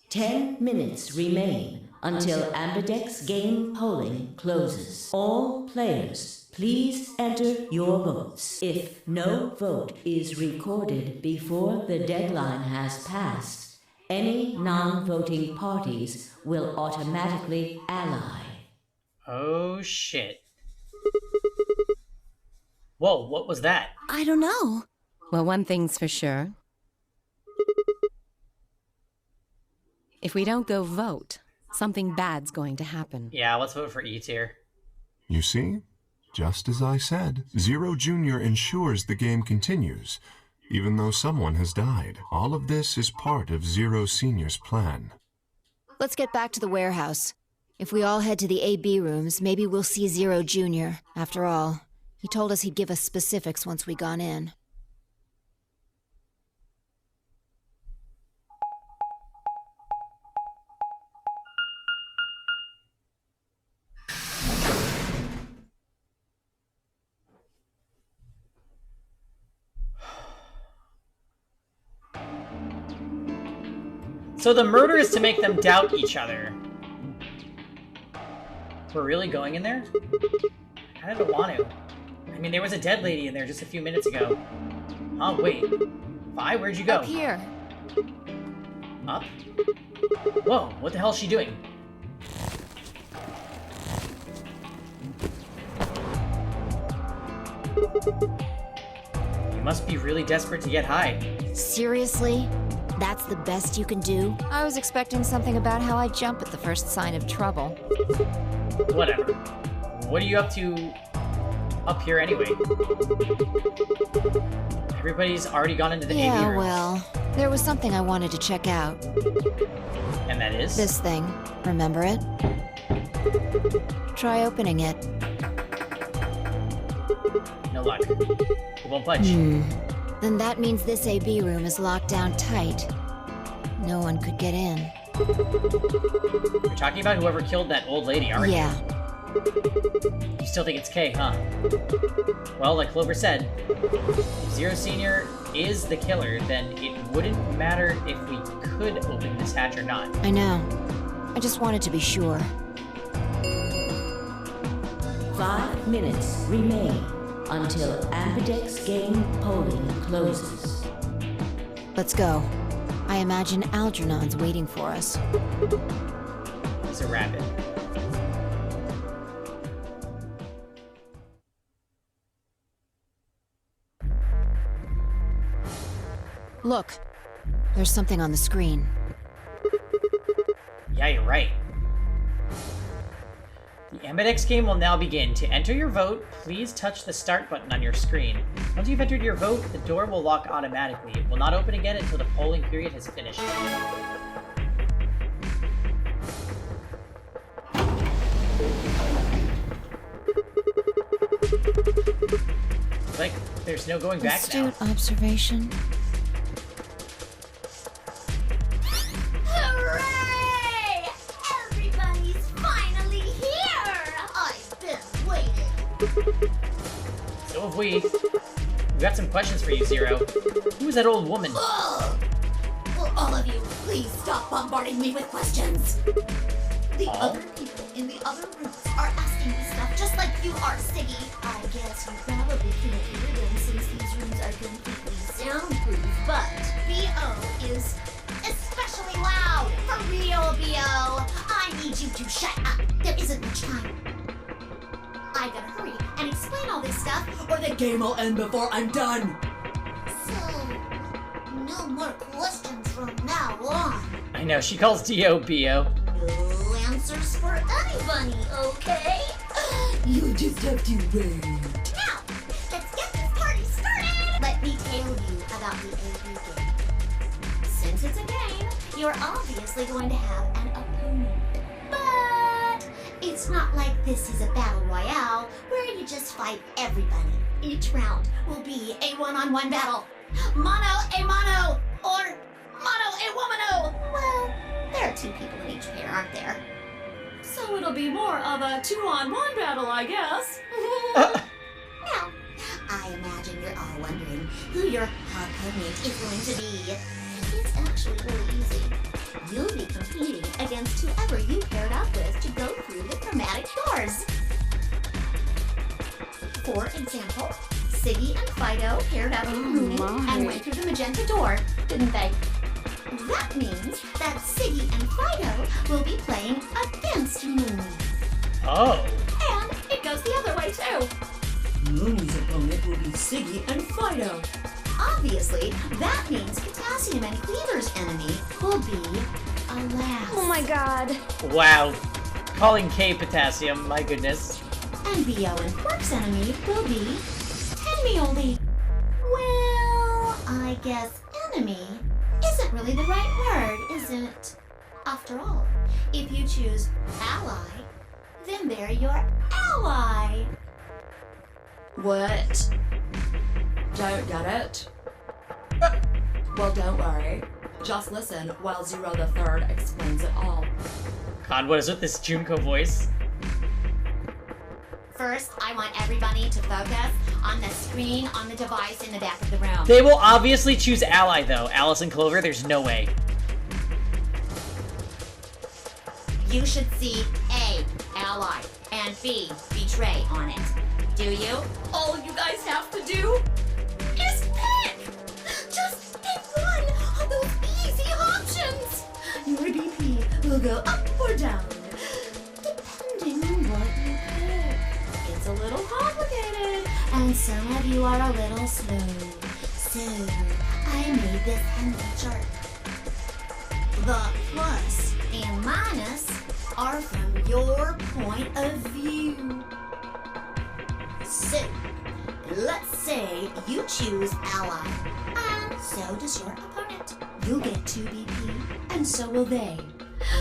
10 minutes remain until Ambidex game polling closes. All players, please enter your votes. If no vote is recorded before the deadline has passed, any non-voting parties will automatically ally. Oh, shit. Whoa, what was that? I don't know. Well, one thing's for sure. If we don't go vote, something bad's going to happen. Yeah, let's vote for E tier. You see? Just as I said, Zero Junior ensures the game continues, even though someone has died. All of this is part of Zero Senior's plan. Let's get back to the warehouse. If we all head to the AB rooms, maybe we'll see Zero Junior. After all, he told us he'd give us specifics once we gone in. So the murder is to make them doubt each other. We're really going in there? I don't want to. I mean, there was a dead lady in there just a few minutes ago. Oh, wait. Vi, where'd you go? Up here. Up? Whoa, what the hell is she doing? You must be really desperate to get high. Seriously? That's the best you can do? I was expecting something about how I jump at the first sign of trouble. Whatever. What are you up to up here anyway? Everybody's already gone into the AV Yeah, room. well, there was something I wanted to check out. And that is? This thing. Remember it? Try opening it. No luck. It won't budge. Then that means this AB room is locked down tight. No one could get in. You're talking about whoever killed that old lady, aren't Yeah. you? You still think it's Kay, huh? Well, like Clover said, if Zero Senior is the killer, then it wouldn't matter if we could open this hatch or not. I know. I just wanted to be sure. 5 minutes remain until Ambidex game polling closes. Let's go. I imagine Algernon's waiting for us. He's a rabbit. Look. There's something on the screen. Yeah, you're right. The Ambidex game will now begin. To enter your vote, please touch the start button on your screen. Once you've entered your vote, the door will lock automatically. It will not open again until the polling period has finished. Like, there's no going back now. Astute observation. Hooray! Everybody's finally here! I've been waiting. So have we. We've got some questions for you, Zero. Who was that old woman? Ugh. Will all of you please stop bombarding me with questions? The other people in the other rooms are asking me stuff just like you are, Siggy. I guess you probably can't hear them since these rooms are completely soundproof, but B.O. is especially loud. For real, B.O. I need you to shut up. There isn't much time. I gotta hurry and explain all this stuff, or the game will end before I'm done. So, no more questions from now on. I know, she calls Dio B.O. No answers for anybody, okay? You just have to wait. Now, let's get this party started! Let me tell you about the AB game. Since it's a game, you're obviously going to have an opponent. But it's not like this is a battle royale where you just fight everybody. Each round will be a one-on-one battle. Mono a mono, or mono a womano. Well, there are 2 people in each pair, aren't there? So it'll be more of a 2-on-1 battle, I guess. Now, I imagine you're all wondering who your opponent is going to be. It's actually really easy. You'll be competing against whoever you paired up with to go through the chromatic doors. For example, Siggy and Fido paired up with Mooney and went through the magenta door, didn't they? That means that Siggy and Fido will be playing against Mooney. Oh. And it goes the other way too. Mooney's opponent will be Siggy and Fido. Obviously, that means Potassium and Cleaver's enemy will be Alas. Oh my god. Wow. Calling K Potassium, my goodness. And B.O. and Quark's enemy will be Tenmioldi. Well, I guess enemy isn't really the right word, is it? After all, if you choose ally, then they're your ally. What? Don't get it? Well, don't worry. Just listen while Zero the Third explains it all. God, what is with this Junko voice? First, I want everybody to focus on the screen on the device in the back of the room. They will obviously choose Ally, though. Alice and Clover, there's no way. you should see A, ally, and B, betray on it. Do you? All you guys have to do is pick! Just pick one of those easy options! Your BP will go up or down, depending on what you pick. It's a little complicated, and some of you are a little slow. So, I made this handy chart. The plus and minus are from your point of view. So, let's say you choose ally, and so does your opponent. You'll get 2 BP, and so will they.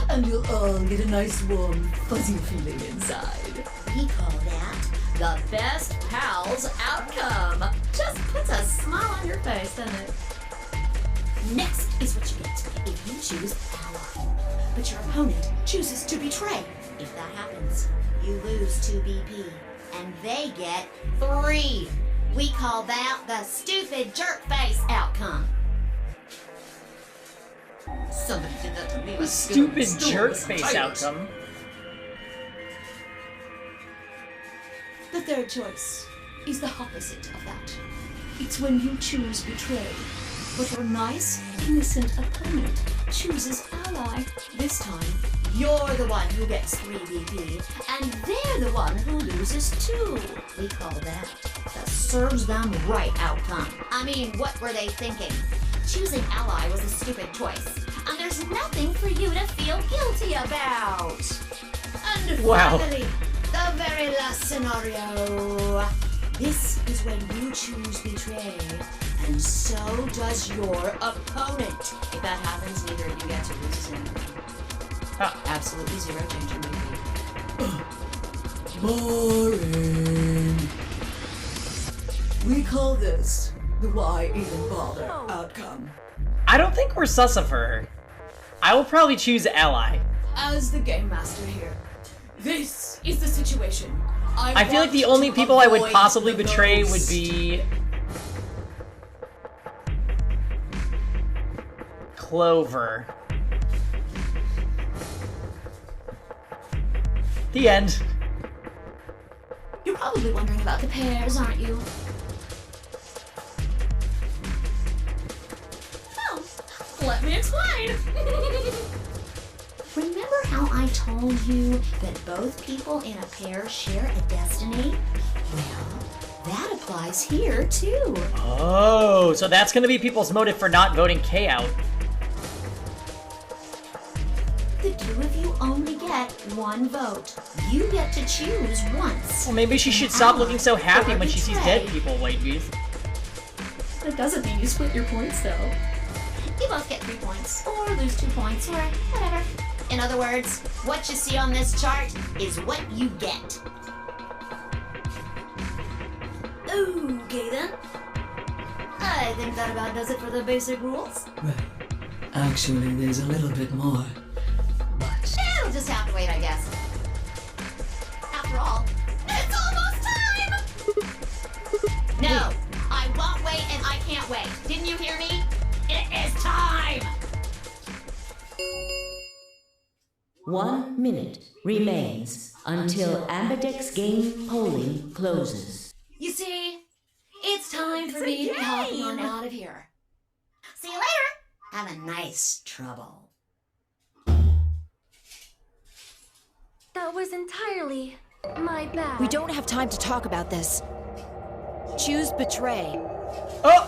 And you'll all get a nice warm, fuzzy feeling inside. We call that the best pals outcome. Just puts a smile on your face, doesn't it? Next is what you get if you choose ally, but your opponent chooses to betray. If that happens, you lose 2 BP, and they get 3. We call that the stupid jerk face outcome. Somebody did that to me. The stupid jerk face outcome. The third choice is the opposite of that. It's when you choose betray, but your nice, innocent opponent chooses ally. This time, you're the one who gets 3 BP, and they're the one who loses 2. We call that the serves them right outcome. I mean, what were they thinking? Choosing ally was a stupid choice, and there's nothing for you to feel guilty about. And Wow. finally, the very last scenario. This is when you choose betray, and so does your opponent. If that happens, neither of you get to lose anything. Absolutely zero change in BP. Boring. We call this the why even bother outcome. I don't think we're sus of her. I will probably choose ally. As the game master here, this is the situation. I feel like the only people I would possibly betray would be Clover. The end. You're probably wondering about the pairs, aren't you? Well, let me explain. Remember how I told you that both people in a pair share a destiny? Well, that applies here too. Oh, so that's gonna be people's motive for not voting K out. The 2 of you only get 1 vote. You get to choose once. Well, maybe she should stop looking so happy when she sees dead people, Whitebeast. That doesn't mean you split your points, though. You both get 3 points, or lose 2 points, or whatever. In other words, what you see on this chart is what you get. Okay then. I think that about does it for the basic rules. Right. Actually, there's a little bit more. But It'll just have to wait, I guess. After all, it's almost time! No, I won't wait and I can't wait. Didn't you hear me? It is time! 1 minute remains until Ambidex game polling closes. You see, it's time for me to be hopping on out of here. See you later! Have a nice trouble. That was entirely my bad. We don't have time to talk about this. Choose betray. Oh!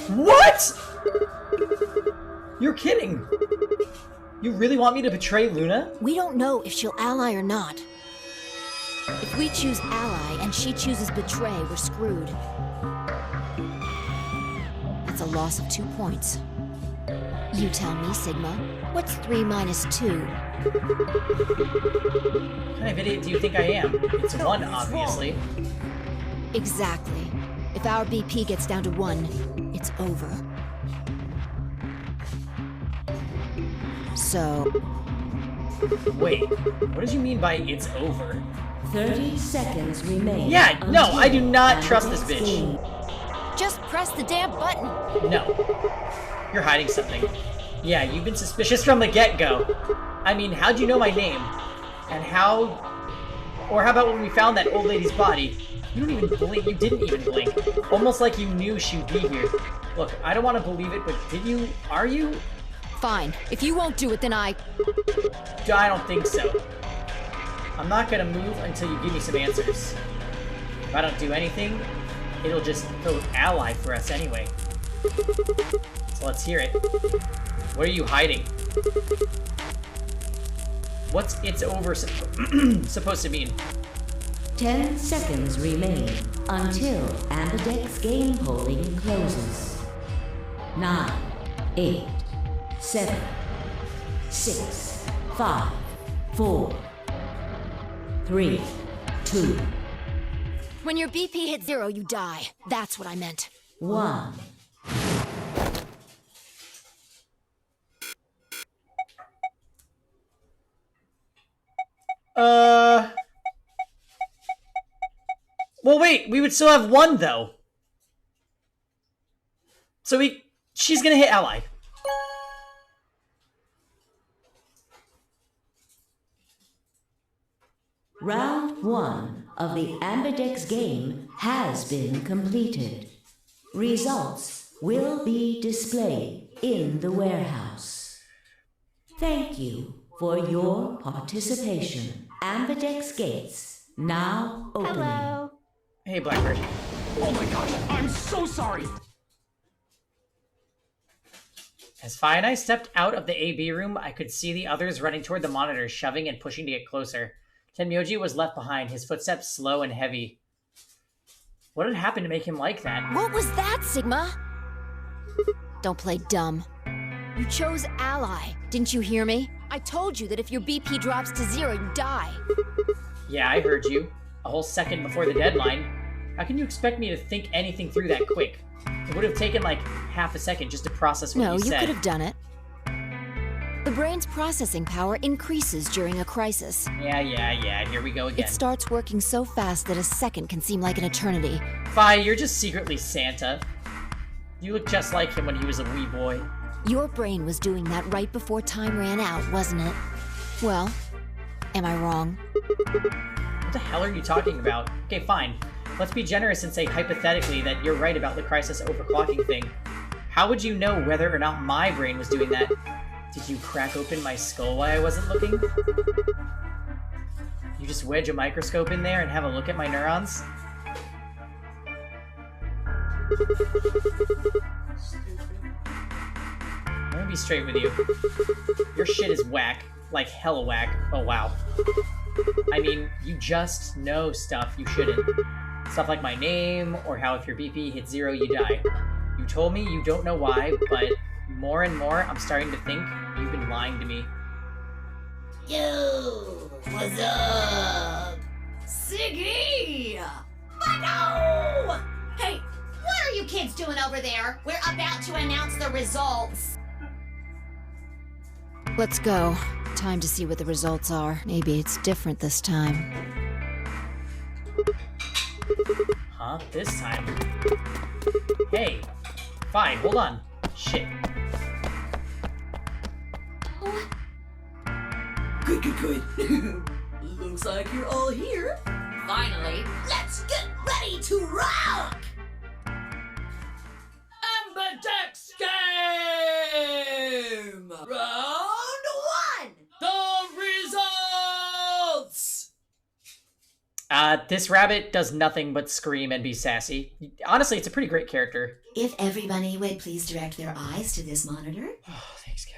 What? You're kidding. You really want me to betray Luna? We don't know if she'll ally or not. If we choose ally and she chooses betray, we're screwed. That's a loss of 2 points. You tell me, Sigma. What's 3 minus 2? What kind of idiot do you think I am? It's 1, obviously. Exactly. If our BP gets down to 1, it's over. So... Wait, what did you mean by it's over? 30 seconds remain. Yeah, no, I do not trust this bitch. Just press the damn button. No. You're hiding something. Yeah, you've been suspicious from the get-go. I mean, how'd you know my name? And how... Or how about when we found that old lady's body? You don't even blink. You didn't even blink. Almost like you knew she'd be here. Look, I don't want to believe it, but did you... Are you? Fine. If you won't do it, then I don't think so. I'm not gonna move until you give me some answers. If I don't do anything, it'll just vote ally for us anyway. So let's hear it. What are you hiding? What's "it's over" supposed to mean? 10 seconds remain until Ambidex game polling closes. 9, 8, 7, 6, 5, 4, 3, 2, When your BP hits 0, you die. That's what I meant. 1. Well, wait. We would still have 1, though. So she's gonna hit ally. Round 1 of the Ambidex game has been completed. Results will be displayed in the warehouse. Thank you for your participation. Ambidex gates now opening. Hello. Hey, Blackbird. Oh my gosh, I'm so sorry! As Fi and I stepped out of the AB room, I could see the others running toward the monitor, shoving and pushing to get closer. Tenmyoji was left behind, his footsteps slow and heavy. What had happened to make him like that? What was that, Sigma? Don't play dumb. You chose ally. Didn't you hear me? I told you that if your BP drops to 0, you die. Yeah, I heard you. A whole second before the deadline. How can you expect me to think anything through that quick? It would have taken like half a second just to process what No, you said. you could have done it. The brain's processing power increases during a crisis. Yeah, here we go again. It starts working so fast that a second can seem like an eternity. Fi, you're just secretly Santa. You look just like him when he was a wee boy. Your brain was doing that right before time ran out, wasn't it? Well, am I wrong? What the hell are you talking about? Okay, fine. Let's be generous and say hypothetically that you're right about the crisis overclocking thing. How would you know whether or not my brain was doing that? Did you crack open my skull while I wasn't looking? You just wedge a microscope in there and have a look at my neurons? Let me be straight with you. Your shit is whack. Like hella whack. Oh wow. I mean, you just know stuff you shouldn't. Stuff like my name, or how if your BP hits 0, you die. You told me you don't know why, but more and more, I'm starting to think you've been lying to me. Yo, what's up? Siggy! No! Hey, what are you kids doing over there? We're about to announce the results. Let's go. Time to see what the results are. Maybe it's different this time. Huh? This time? Hey. Fine, hold on. Shit. Good. Looks like you're all here. Finally, let's get ready to rock! Ambidex game! Round 1! The results! This rabbit does nothing but scream and be sassy. Honestly, it's a pretty great character. If everybody would please direct their eyes to this monitor. Oh, thanks, Kev.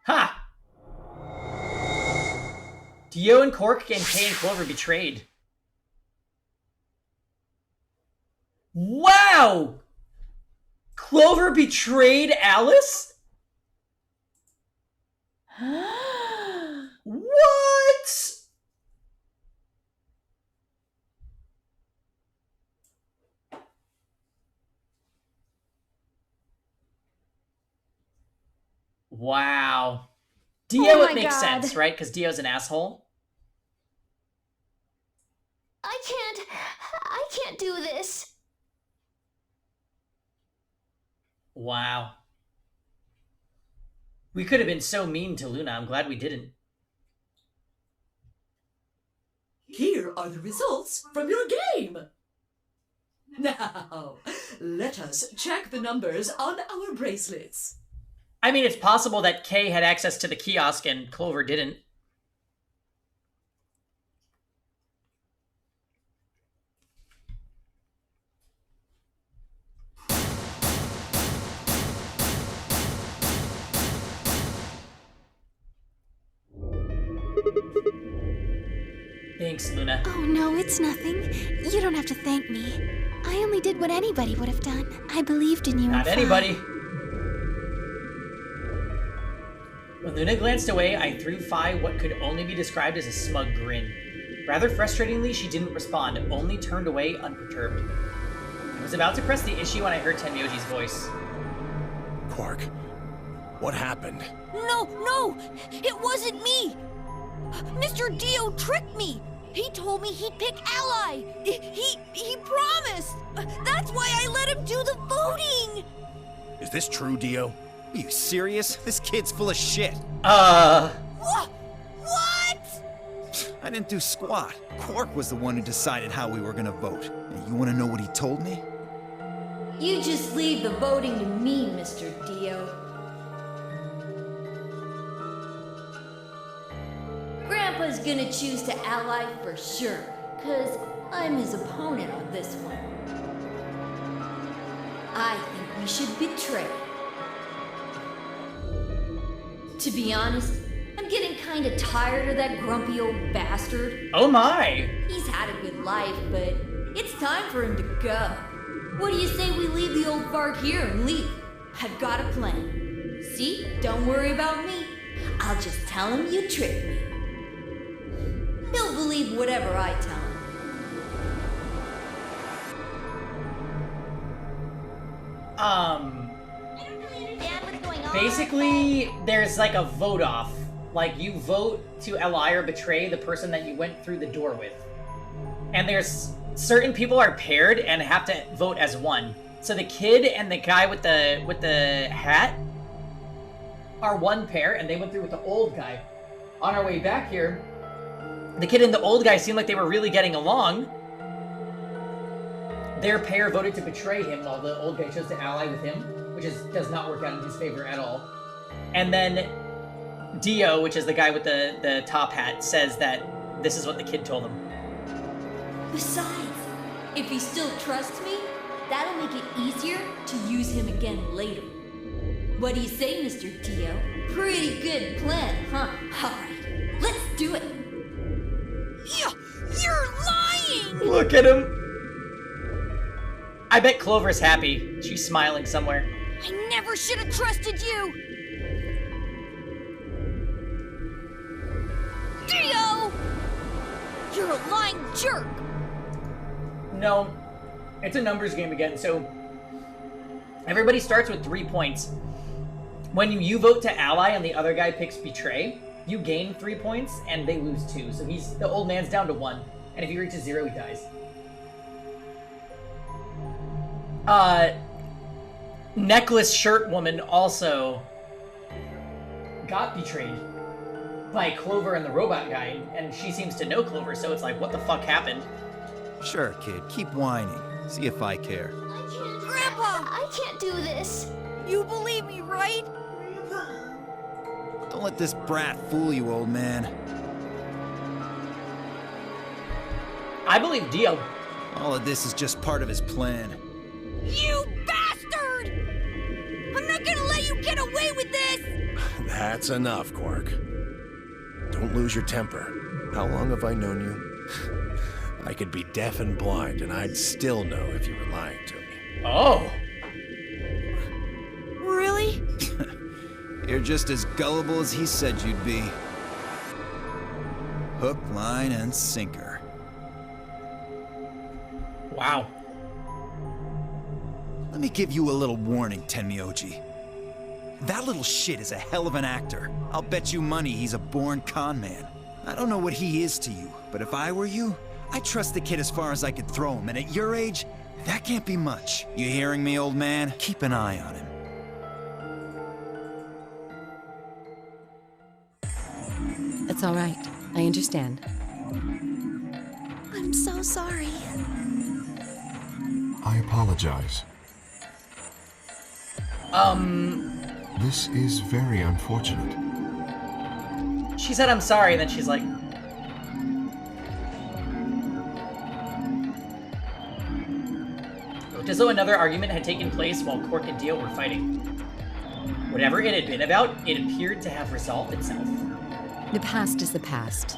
Ha! Dio and Cork and Kay and Clover betrayed. Wow! Clover betrayed Alice? What? Wow. Dio, Oh it my makes God. sense, right? Because Dio's an asshole. I can't do this. Wow. We could have been so mean to Luna. I'm glad we didn't. Here are the results from your game. Now, let us check the numbers on our bracelets. I mean, it's possible that Kay had access to the kiosk and Clover didn't. Thanks, Luna. Oh no, it's nothing. You don't have to thank me. I only did what anybody would have done. I believed in you. Not and anybody. When Luna glanced away, I threw Fi what could only be described as a smug grin. Rather frustratingly, she didn't respond, only turned away unperturbed. I was about to press the issue when I heard Tenmyoji's voice. Quark, what happened? No! It wasn't me! Mr. Dio tricked me! He told me he'd pick Ally! He promised! That's why I let him do the voting! Is this true, Dio? Are you serious? This kid's full of shit. What? I didn't do squat. Quark was the one who decided how we were gonna vote. And you wanna know what he told me? You just leave the voting to me, Mr. Dio. Grandpa's gonna choose to ally for sure, 'cause I'm his opponent on this one. I think we should betray. To be honest, I'm getting kinda tired of that grumpy old bastard. Oh my! He's had a good life, but it's time for him to go. What do you say we leave the old fart here and leave? I've got a plan. See? Don't worry about me. I'll just tell him you tricked me. He'll believe whatever I tell him. Basically, there's like a vote off. Like, you vote to ally or betray the person that you went through the door with. And there's certain people are paired and have to vote as one. So the kid and the guy with the hat are one pair, and they went through with the old guy. On our way back here, the kid and the old guy seemed like they were really getting along. Their pair voted to betray him, while the old guy chose to ally with him, which does not work out in his favor at all. And then Dio, which is the guy with the top hat, says that this is what the kid told him. Besides, if he still trusts me, that'll make it easier to use him again later. What do you say, Mr. Dio? Pretty good plan, huh? Alright, let's do it. You're lying! Look at him! I bet Clover's happy. She's smiling somewhere. I never should have trusted you! Dio! You're a lying jerk! No, it's a numbers game again, so everybody starts with 3 points. When you vote to ally and the other guy picks betray, you gain 3 points and they lose 2. So the old man's down to 1, and if he reaches 0, he dies. Necklace shirt woman also got betrayed by Clover and the robot guy, and she seems to know Clover, so it's like, what the fuck happened? Sure, kid. Keep whining. See if I care. Grandpa! I can't do this. You believe me, right? Don't let this brat fool you, old man. I believe Dio. All of this is just part of his plan. You bastard! I'm not gonna let you get away with this! That's enough, Quark. Don't lose your temper. How long have I known you? I could be deaf and blind, and I'd still know if you were lying to me. Oh! Really? You're just as gullible as he said you'd be. Hook, line, and sinker. Wow. Let me give you a little warning, Tenmyoji. That little shit is a hell of an actor. I'll bet you money he's a born con man. I don't know what he is to you, but if I were you, I'd trust the kid as far as I could throw him, and at your age, that can't be much. You hearing me, old man? Keep an eye on him. It's all right. I understand. I'm so sorry. I apologize. This is very unfortunate. She said I'm sorry, and then she's like... Looked as though another argument had taken place while Cork and Dio were fighting. Whatever it had been about, it appeared to have resolved itself. The past is the past.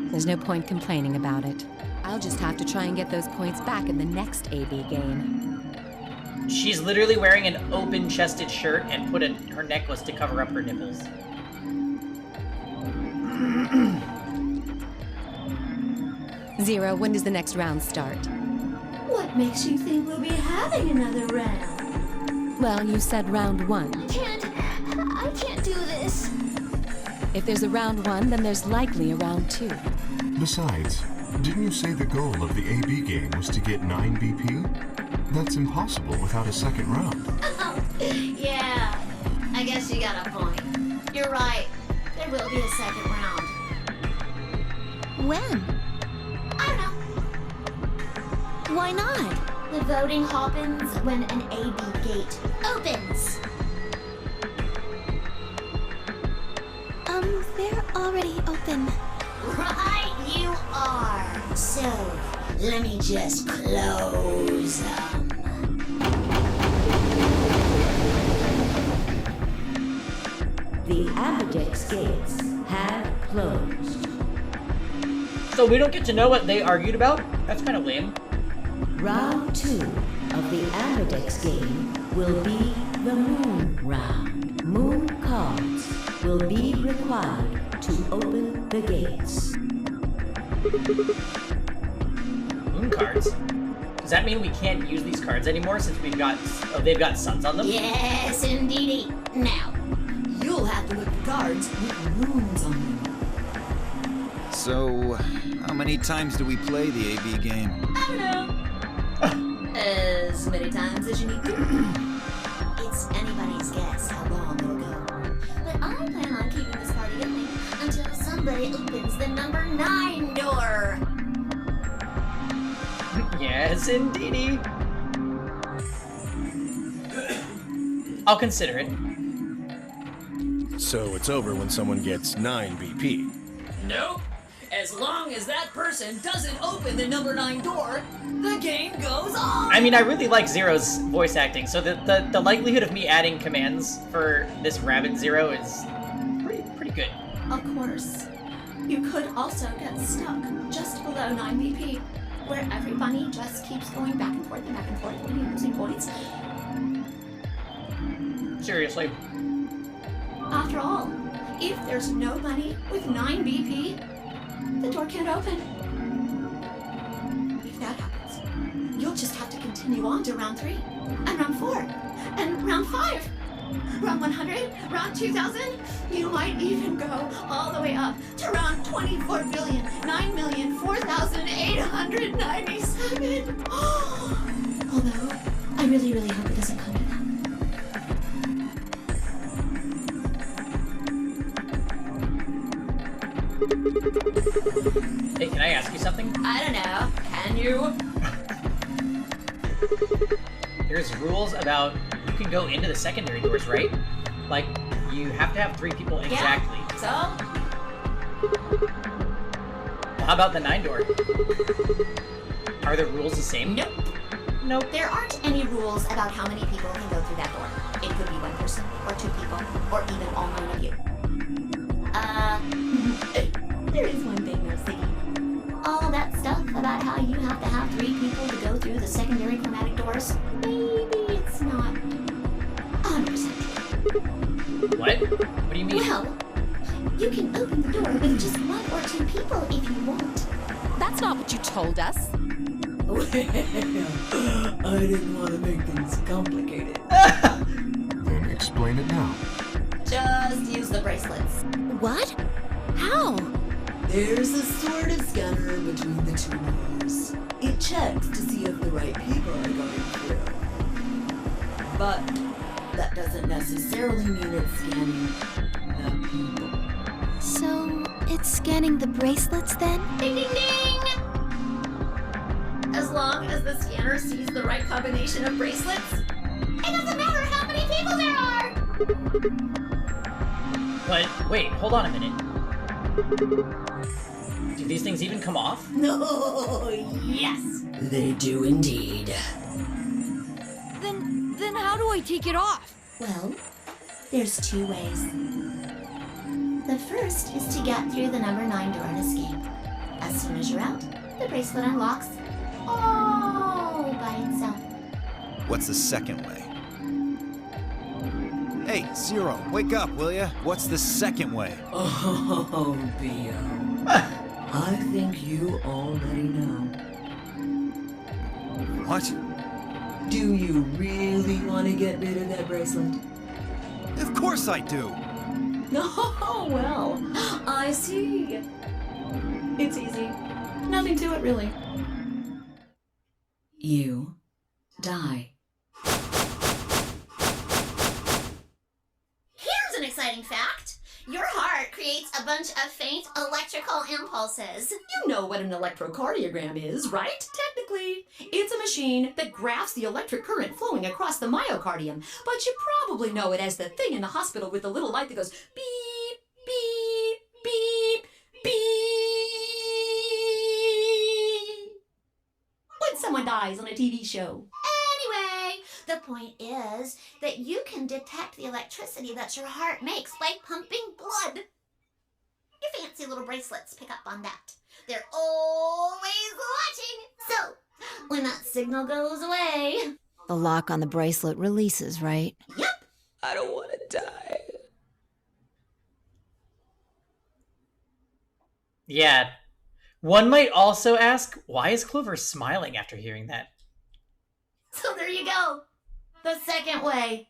There's no point complaining about it. I'll just have to try and get those points back in the next AB game. She's literally wearing an open-chested shirt and put her necklace to cover up her nipples. Zero, when does the next round start? What makes you think we'll be having another round? Well, you said round one. I can't do this. If there's a round one, then there's likely a round two. Besides, didn't you say the goal of the AB game was to get 9 BP? That's impossible without a second round. Yeah, I guess you got a point. You're right. There will be a second round. When? I don't know. Why not? The voting happens when an AB gate opens. They're already open. Right, you are. So, let me just close them. The Ambidex gates have closed. So we don't get to know what they argued about? That's kind of lame. Round 2 of the Ambidex game will be the Moon Round. Moon cards will be required to open the gates. Moon cards? Does that mean we can't use these cards anymore since they've got suns on them? Yes, indeedy. Now, You'll have to look at cards with moons on them. So, how many times do we play the AB game? I don't know. As many times as you need to. it's anybody's guess how long it'll go. But I plan on keeping this party going until somebody opens the number 9 door. Yes, indeedy. I'll consider it. So it's over when someone gets 9 BP. Nope. As long as that person doesn't open the number 9 door, the game goes on. I mean, I really like Zero's voice acting, so the likelihood of me adding commands for this Rabbit Zero is pretty good. Of course. You could also get stuck just below 9 BP, where every bunny just keeps going back and forth and back and forth when you're losing points. Seriously. After all, if there's no bunny with 9 BP, the door can't open. If that happens, you'll just have to continue on to round 3, and round 4, and round 5, round 100, round 2000. You might even go all the way up to round 24,9,004,897. Although, I really hope it doesn't come to that. Hey, can I ask you something? I don't know. Can you? There's rules about you can go into the secondary doors, right? Like, you have to have 3 people exactly. Yeah. So? Well, how about the 9 door? Are the rules the same? Nope. Nope. There aren't any rules about how many people can go through that door. It could be 1 person, or 2 people, or even all 9 of you. There is one thing though, Siggy. All that stuff about how you have to have 3 people to go through the secondary chromatic doors, maybe it's not 100% true. What? What do you mean? Well, you can open the door with just 1 or 2 people if you want. That's not what you told us. Well, I didn't want to make things complicated. Then explain it now. Just use the bracelets. What? How? There's a sort of scanner between the two mirrors. It checks to see if the right people are going through. But that doesn't necessarily mean it's scanning the people. So, it's scanning the bracelets then? Ding ding ding! As long as the scanner sees the right combination of bracelets, it doesn't matter how many people there are! But wait, hold on a minute. Do these things even come off? No, yes, they do indeed. Then how do I take it off? Well, there's two ways. The first is to get through the number 9 door and escape. As soon as you're out, the bracelet unlocks all by itself. What's the second way? Hey, Zero, wake up, will ya? What's the second way? Oh, Bio. I think you already know. What? Do you really want to get rid of that bracelet? Of course I do! Oh, well, I see. It's easy. Nothing to it, really. You die. Here's an exciting fact. Your heart creates a bunch of faint electrical impulses. You know what an electrocardiogram is, right? Technically, it's a machine that graphs the electric current flowing across the myocardium, but you probably know it as the thing in the hospital with the little light that goes beep, beep, beep, beep. When someone dies on a TV show. Anyway, the point is that you can detect the electricity that your heart makes by pumping blood. Your fancy little bracelets pick up on that. They're always watching. So, when that signal goes away... The lock on the bracelet releases, right? Yep. I don't want to die. Yeah. One might also ask, why is Clover smiling after hearing that? So there you go. The second way.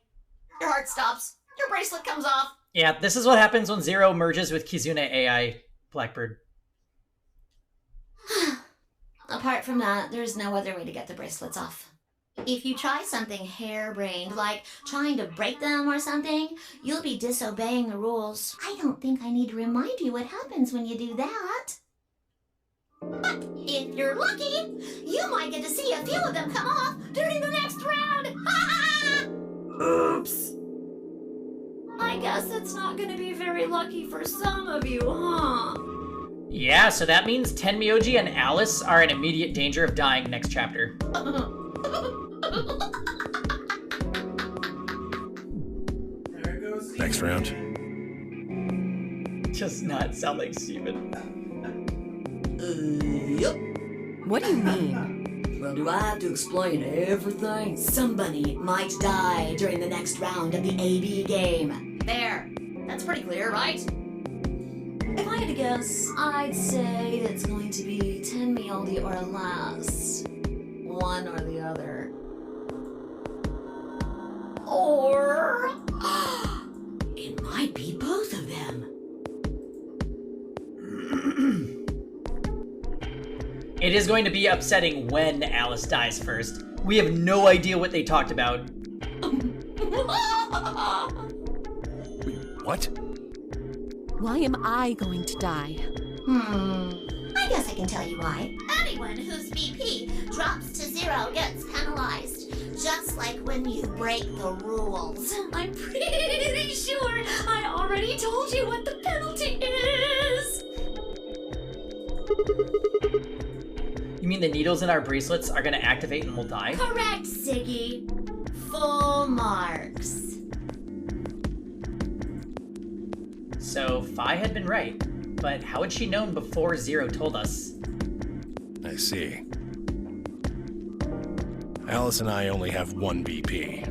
Your heart stops. Your bracelet comes off. Yeah, this is what happens when Zero merges with Kizuna AI Blackbird. Apart from that, there's no other way to get the bracelets off. If you try something harebrained, like trying to break them or something, you'll be disobeying the rules. I don't think I need to remind you what happens when you do that. But if you're lucky, you might get to see a few of them come off during the next round. Oops. I guess it's not going to be very lucky for some of you, huh? Yeah, so that means Tenmyoji and Alice are in immediate danger of dying next chapter. Next round. Does not sound like Steven. Yep. What do you mean? Well, do I have to explain everything? Somebody might die during the next round of the AB game. There. That's pretty clear, right? If I had to guess, I'd say it's going to be Tenmyoji or less. One or the other. Or... it might be both of them. It is going to be upsetting when Alice dies first. We have no idea what they talked about. What? Why am I going to die? I guess I can tell you why. Anyone whose BP drops to 0 gets penalized. Just like when you break the rules. I'm pretty sure I already told you what the penalty is. You mean the needles in our bracelets are gonna activate and we'll die? Correct, Siggy. Full marks. So Phi had been right, but how had she known before Zero told us? I see. Alice and I only have one BP.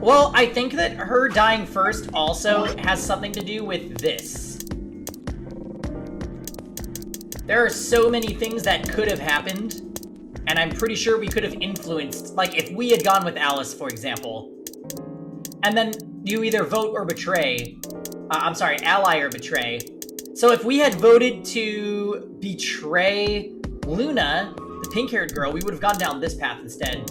Well, I think that her dying first also has something to do with this. There are so many things that could have happened, and I'm pretty sure we could have influenced, like if we had gone with Alice, for example, and then you either vote or betray. I'm sorry, ally or betray. So if we had voted to betray Luna, the pink-haired girl, we would have gone down this path instead.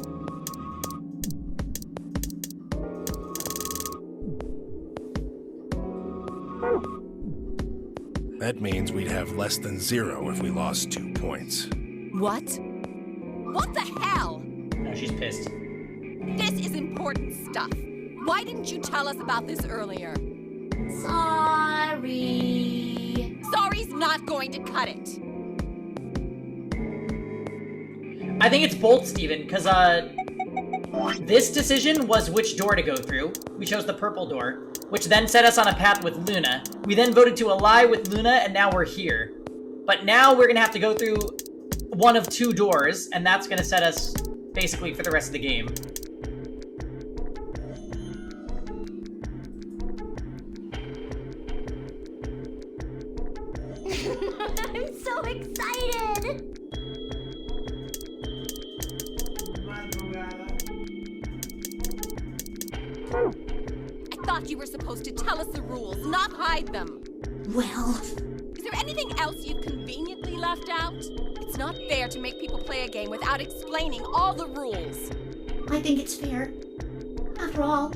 That means we'd have less than 0 if we lost 2 points. What? What the hell? No, she's pissed. This is important stuff. Why didn't you tell us about this earlier? Sorry. Sorry's not going to cut it. I think it's both, Steven, because this decision was which door to go through. We chose the purple door, which then set us on a path with Luna. We then voted to ally with Luna, and now we're here. But now we're gonna have to go through one of 2 doors, and that's gonna set us basically for the rest of the game. I'm so excited! I thought you were supposed to tell us the rules, not hide them. Well... Is there anything else you've conveniently left out? It's not fair to make people play a game without explaining all the rules. I think it's fair. After all,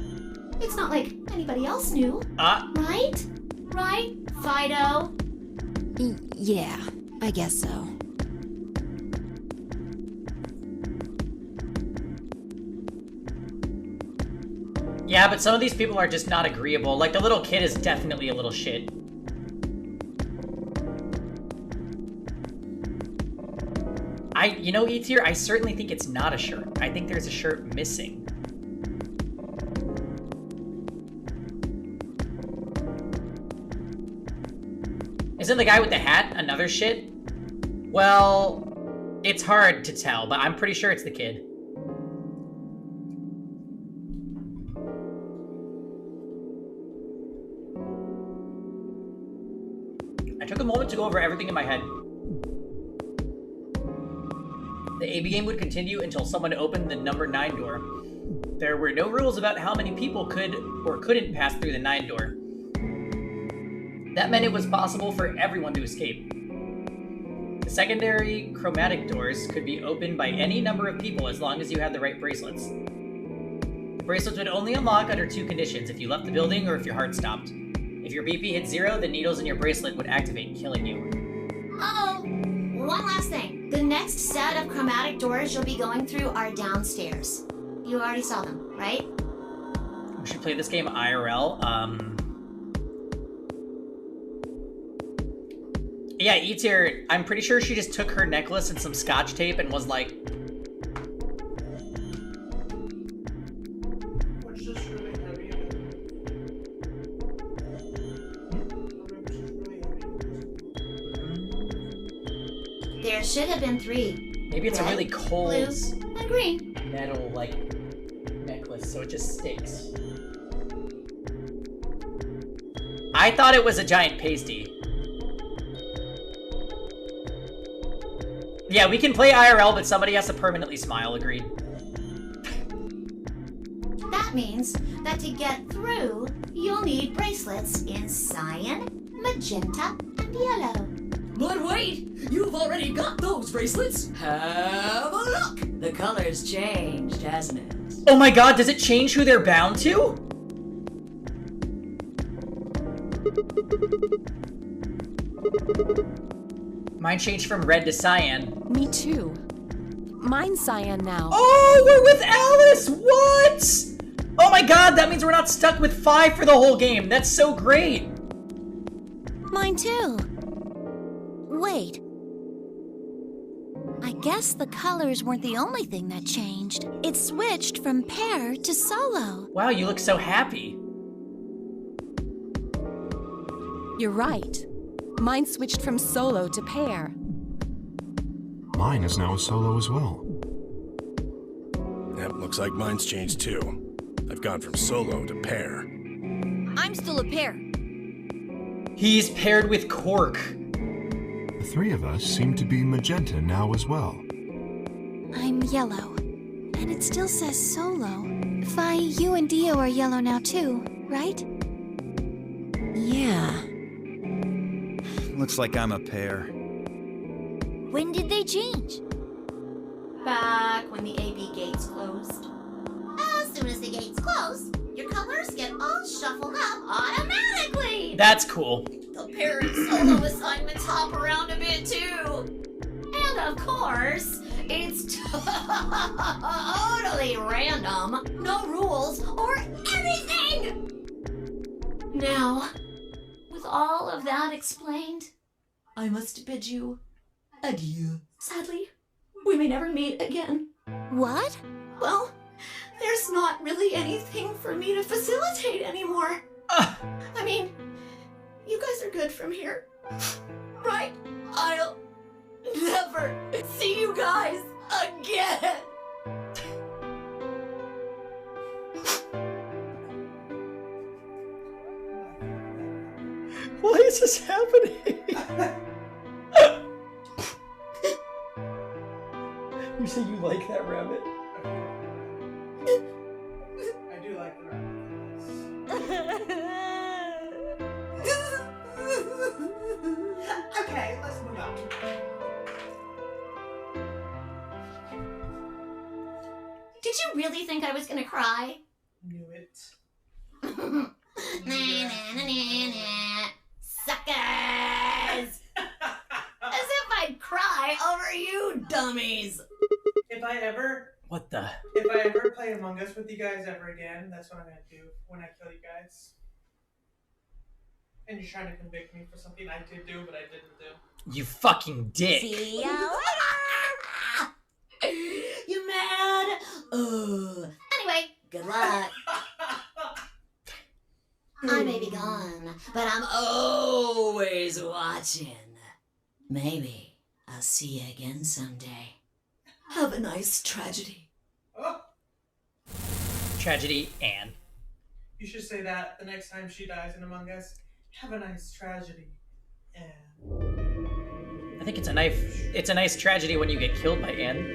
it's not like anybody else knew. Right? Right, Fido? Yeah, I guess so. Yeah, but some of these people are just not agreeable. Like, the little kid is definitely a little shit. You know, E-Tier, I certainly think it's not a shirt. I think there's a shirt missing. Isn't the guy with the hat another shit? Well, it's hard to tell, but I'm pretty sure it's the kid. I took a moment to go over everything in my head. The AB game would continue until someone opened the number 9 door. There were no rules about how many people could or couldn't pass through the 9 door. That meant it was possible for everyone to escape. The secondary chromatic doors could be opened by any number of people as long as you had the right bracelets. The bracelets would only unlock under 2 conditions: if you left the building or if your heart stopped. If your BP hit 0, the needles in your bracelet would activate, killing you. Uh-oh. One last thing. The next set of chromatic doors you'll be going through are downstairs. You already saw them, right? We should play this game IRL. Yeah, E-Tier, I'm pretty sure she just took her necklace and some scotch tape and was like... There should have been 3. Maybe it's Red, a really cold... blue, and green. metal, like, necklace, so it just sticks. I thought it was a giant pasty. Yeah, we can play IRL, but somebody has to permanently smile, agreed. That means that to get through, you'll need bracelets in cyan, magenta, and yellow. But wait! You've already got those bracelets! Have a look! The color's changed, hasn't it? Oh my god, does it change who they're bound to? Mine changed from red to cyan. Me too. Mine's cyan now. Oh, we're with Alice! What? Oh my god, that means we're not stuck with 5 for the whole game. That's so great. Mine too. Wait. I guess the colors weren't the only thing that changed. It switched from pair to solo. Wow, you look so happy. You're right. Mine switched from solo to pair. Mine is now a solo as well. Yep, looks like mine's changed too. I've gone from solo to pair. I'm still a pair. He's paired with Cork. The three of us seem to be magenta now as well. I'm yellow. And it still says solo. Fi, you and Dio are yellow now too, right? Yeah. Looks like I'm a pair. When did they change? Back when the AB gates closed. As soon as the gates close, your colors get all shuffled up automatically. That's cool. The pair and solo assignments hop around a bit too. And of course, it's totally random. No rules or anything. Now, with all of that explained, I must bid you adieu. Sadly, we may never meet again. What? Well, there's not really anything for me to facilitate anymore. I mean, you guys are good from here, right? I'll never see you guys again. Why is this happening? You say you like that rabbit? I do like the rabbit. Okay, let's move on. Did you really think I was gonna cry? Knew it. Nah, nah, nah, nah, nah. Suckers! As if I'd cry over you dummies. If I ever play Among Us with you guys ever again, that's what I'm gonna do when I kill you guys. And you're trying to convict me for something I did do, but I didn't do. You fucking dick. See ya later! You mad? Anyway, good luck. I may be gone, but I'm always watching. Maybe I'll see you again someday. Have a nice tragedy. Oh, Tragedy, Anne. you should say that the next time she dies in Among Us. Have a nice tragedy. And I think it's a nice tragedy when you get killed by Anne.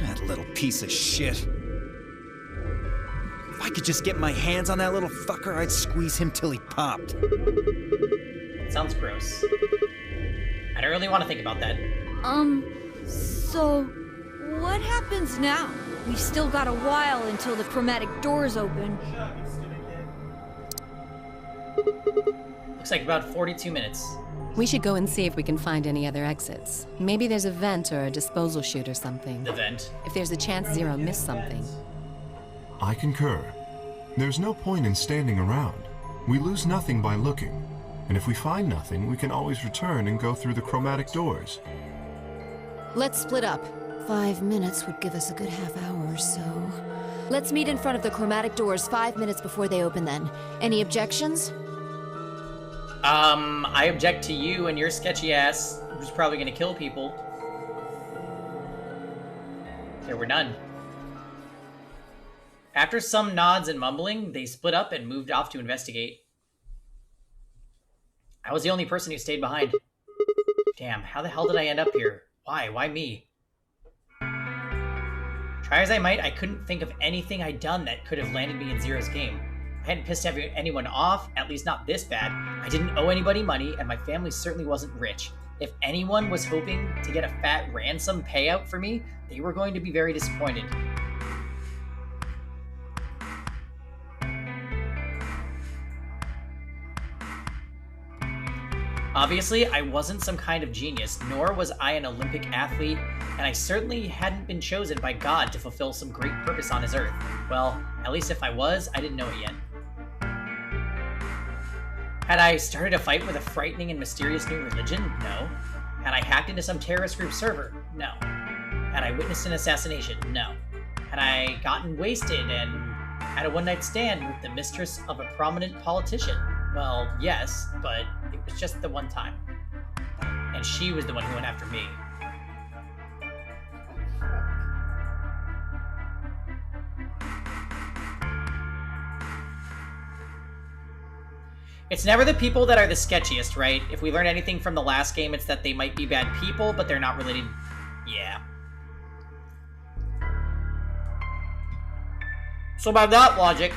That little piece of shit. If I could just get my hands on that little fucker, I'd squeeze him till he popped. Sounds gross. I don't really want to think about that. So what happens now? We've still got a while until the chromatic doors open. shut up, you stupid kid. Looks like about 42 minutes. We should go and see if we can find any other exits. Maybe there's a vent or a disposal chute or something. The vent. If there's a chance Zero missed something. I concur. There's no point in standing around. We lose nothing by looking. And if we find nothing, we can always return and go through the chromatic doors. Let's split up. 5 minutes would give us a good half hour or so. Let's meet in front of the chromatic doors 5 minutes before they open then. Any objections? I object to you and your sketchy ass, who's probably gonna kill people. There were none. After some nods and mumbling, they split up and moved off to investigate. I was the only person who stayed behind. Damn, how the hell did I end up here? Why? Why me? Try as I might, I couldn't think of anything I'd done that could have landed me in Zero's game. I hadn't pissed anyone off, at least not this bad. I didn't owe anybody money, and my family certainly wasn't rich. If anyone was hoping to get a fat ransom payout for me, they were going to be very disappointed. Obviously, I wasn't some kind of genius, nor was I an Olympic athlete, and I certainly hadn't been chosen by God to fulfill some great purpose on his earth. Well, at least if I was, I didn't know it yet. Had I started a fight with a frightening and mysterious new religion? No. Had I hacked into some terrorist group server? No. Had I witnessed an assassination? No. Had I gotten wasted and had a one-night stand with the mistress of a prominent politician? Well, yes, but it was just the one time. And she was the one who went after me. It's never the people that are the sketchiest, right? If we learn anything from the last game, it's that they might be bad people, but they're not related. Yeah. So by that logic...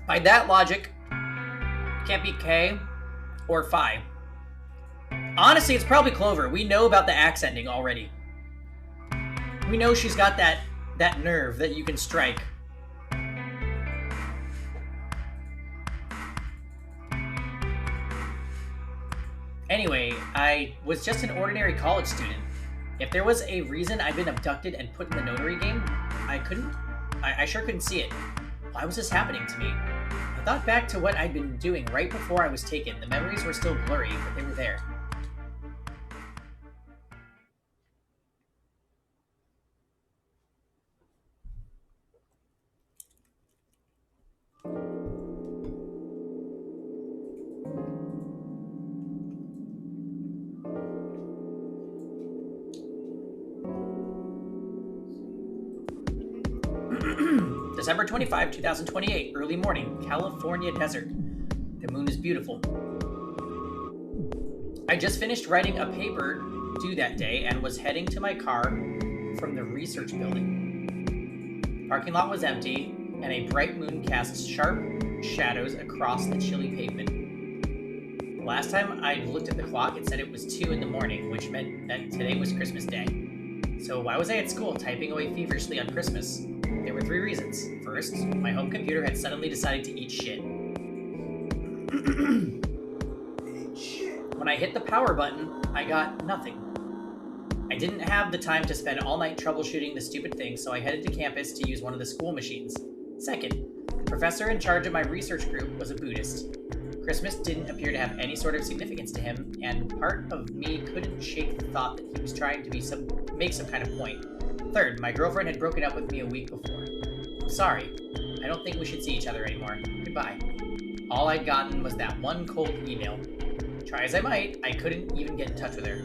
By that logic, it can't be K or Phi. Honestly, it's probably Clover. We know about the axe ending already. We know she's got that nerve that you can strike. Anyway, I was just an ordinary college student. If there was a reason I'd been abducted and put in the notary game, I sure couldn't see it. Why was this happening to me? I thought back to what I'd been doing right before I was taken. The memories were still blurry, but they were there. December 25, 2028, early morning, California desert. The moon is beautiful. I just finished writing a paper due that day and was heading to my car from the research building. The parking lot was empty, and a bright moon cast sharp shadows across the chilly pavement. The last time I looked at the clock, it said it was 2 in the morning, which meant that today was Christmas Day. So why was I at school typing away feverishly on Christmas? There were 3 reasons. First, my home computer had suddenly decided to eat shit. When I hit the power button, I got nothing. I didn't have the time to spend all night troubleshooting the stupid thing, so I headed to campus to use one of the school machines. Second, the professor in charge of my research group was a Buddhist. Christmas didn't appear to have any sort of significance to him, and part of me couldn't shake the thought that he was trying to make some kind of point. Third, my girlfriend had broken up with me a week before. I'm sorry. I don't think we should see each other anymore. Goodbye. All I'd gotten was that one cold email. Try as I might, I couldn't even get in touch with her.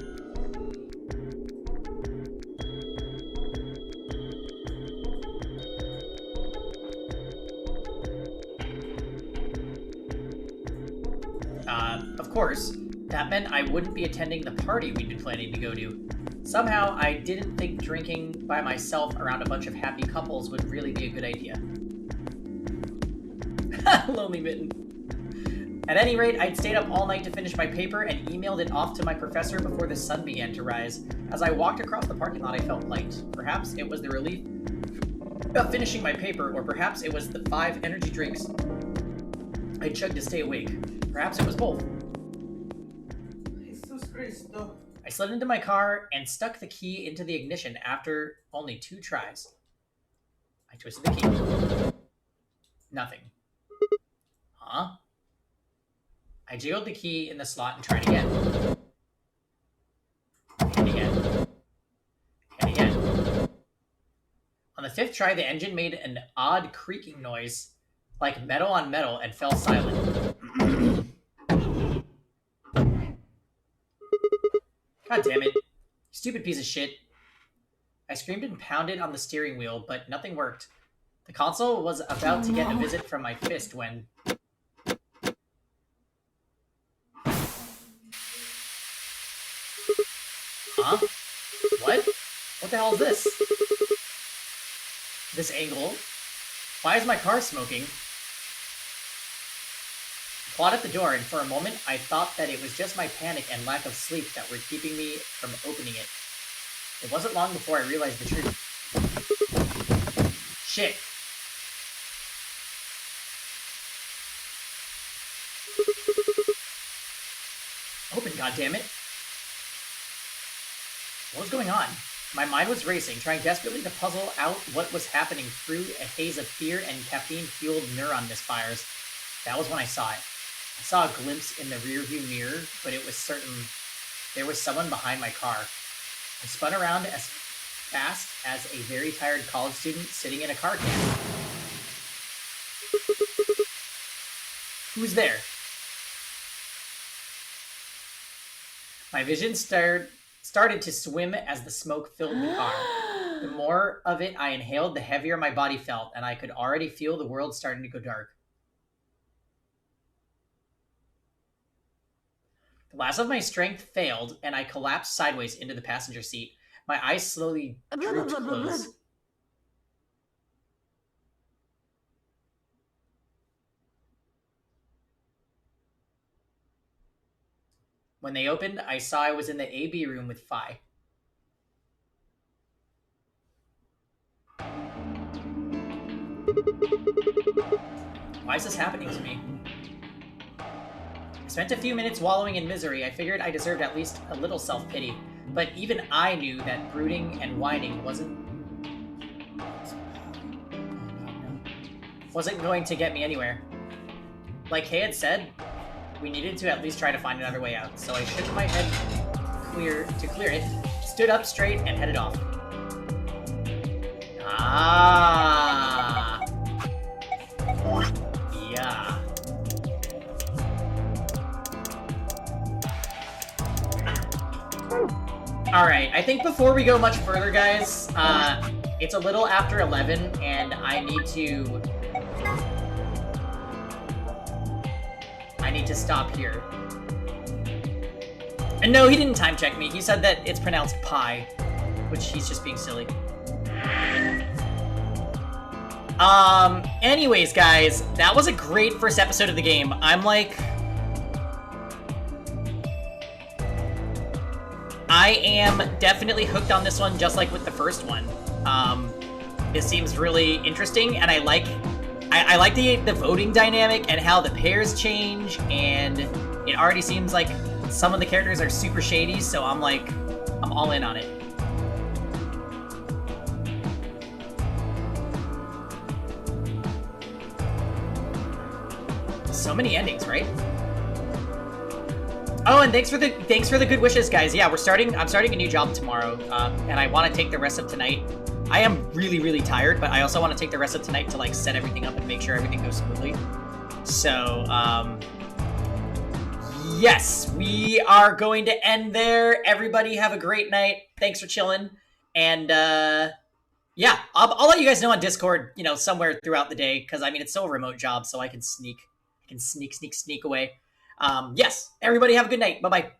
Of course, that meant I wouldn't be attending the party we'd been planning to go to. Somehow, I didn't think drinking by myself around a bunch of happy couples would really be a good idea. Lonely Mitten. At any rate, I'd stayed up all night to finish my paper and emailed it off to my professor before the sun began to rise. As I walked across the parking lot, I felt light. Perhaps it was the relief of finishing my paper, or perhaps it was the 5 energy drinks I chugged to stay awake. Perhaps it was both. Jesus Cristo. I slid into my car and stuck the key into the ignition after only 2 tries. I twisted the key. Nothing. Huh? I jiggled the key in the slot and tried again. And again. And again. On the 5th try, the engine made an odd creaking noise, like metal on metal, and fell silent. God damn it. Stupid piece of shit. I screamed and pounded on the steering wheel, but nothing worked. The console was about to get a visit from my fist when... Huh? What? What the hell is this? This angle? Why is my car smoking? I clawed at the door, and for a moment, I thought that it was just my panic and lack of sleep that were keeping me from opening it. It wasn't long before I realized the truth. Shit. Open, goddammit. What was going on? My mind was racing, trying desperately to puzzle out what was happening through a haze of fear and caffeine-fueled neuron misfires. That was when I saw it. I saw a glimpse in the rearview mirror, but it was certain there was someone behind my car. I spun around as fast as a very tired college student sitting in a car cab. Who's there? My vision started to swim as the smoke filled the car. The more of it I inhaled, the heavier my body felt, and I could already feel the world starting to go dark. The last of my strength failed, and I collapsed sideways into the passenger seat. My eyes slowly drooped closed. When they opened, I saw I was in the AB room with Phi. Why is this happening to me? I spent a few minutes wallowing in misery. I figured I deserved at least a little self-pity, but even I knew that brooding and whining wasn't going to get me anywhere. Like Kay had said, we needed to at least try to find another way out, so I shook my head to clear it, stood up straight, and headed off. Ah. Yeah. Alright, I think before we go much further, guys, it's a little after 11, and I need to stop here. And no, he didn't time check me. He said that it's pronounced pie, which he's just being silly. Anyways, guys, that was a great first episode of the game. I am definitely hooked on this one, just like with the first one. This seems really interesting, and I like the voting dynamic and how the pairs change, and it already seems like some of the characters are super shady, so I'm all in on it. So many endings, right? Oh, and thanks for the good wishes, guys. Yeah, I'm starting a new job tomorrow, and I want to take the rest of tonight. I am really, really tired, but I also want to take the rest of tonight to like set everything up and make sure everything goes smoothly. So, yes, we are going to end there. Everybody have a great night. Thanks for chilling, and yeah, I'll let you guys know on Discord, somewhere throughout the day, because I mean it's still a remote job, so I can sneak away. Yes, everybody have a good night. Bye-bye.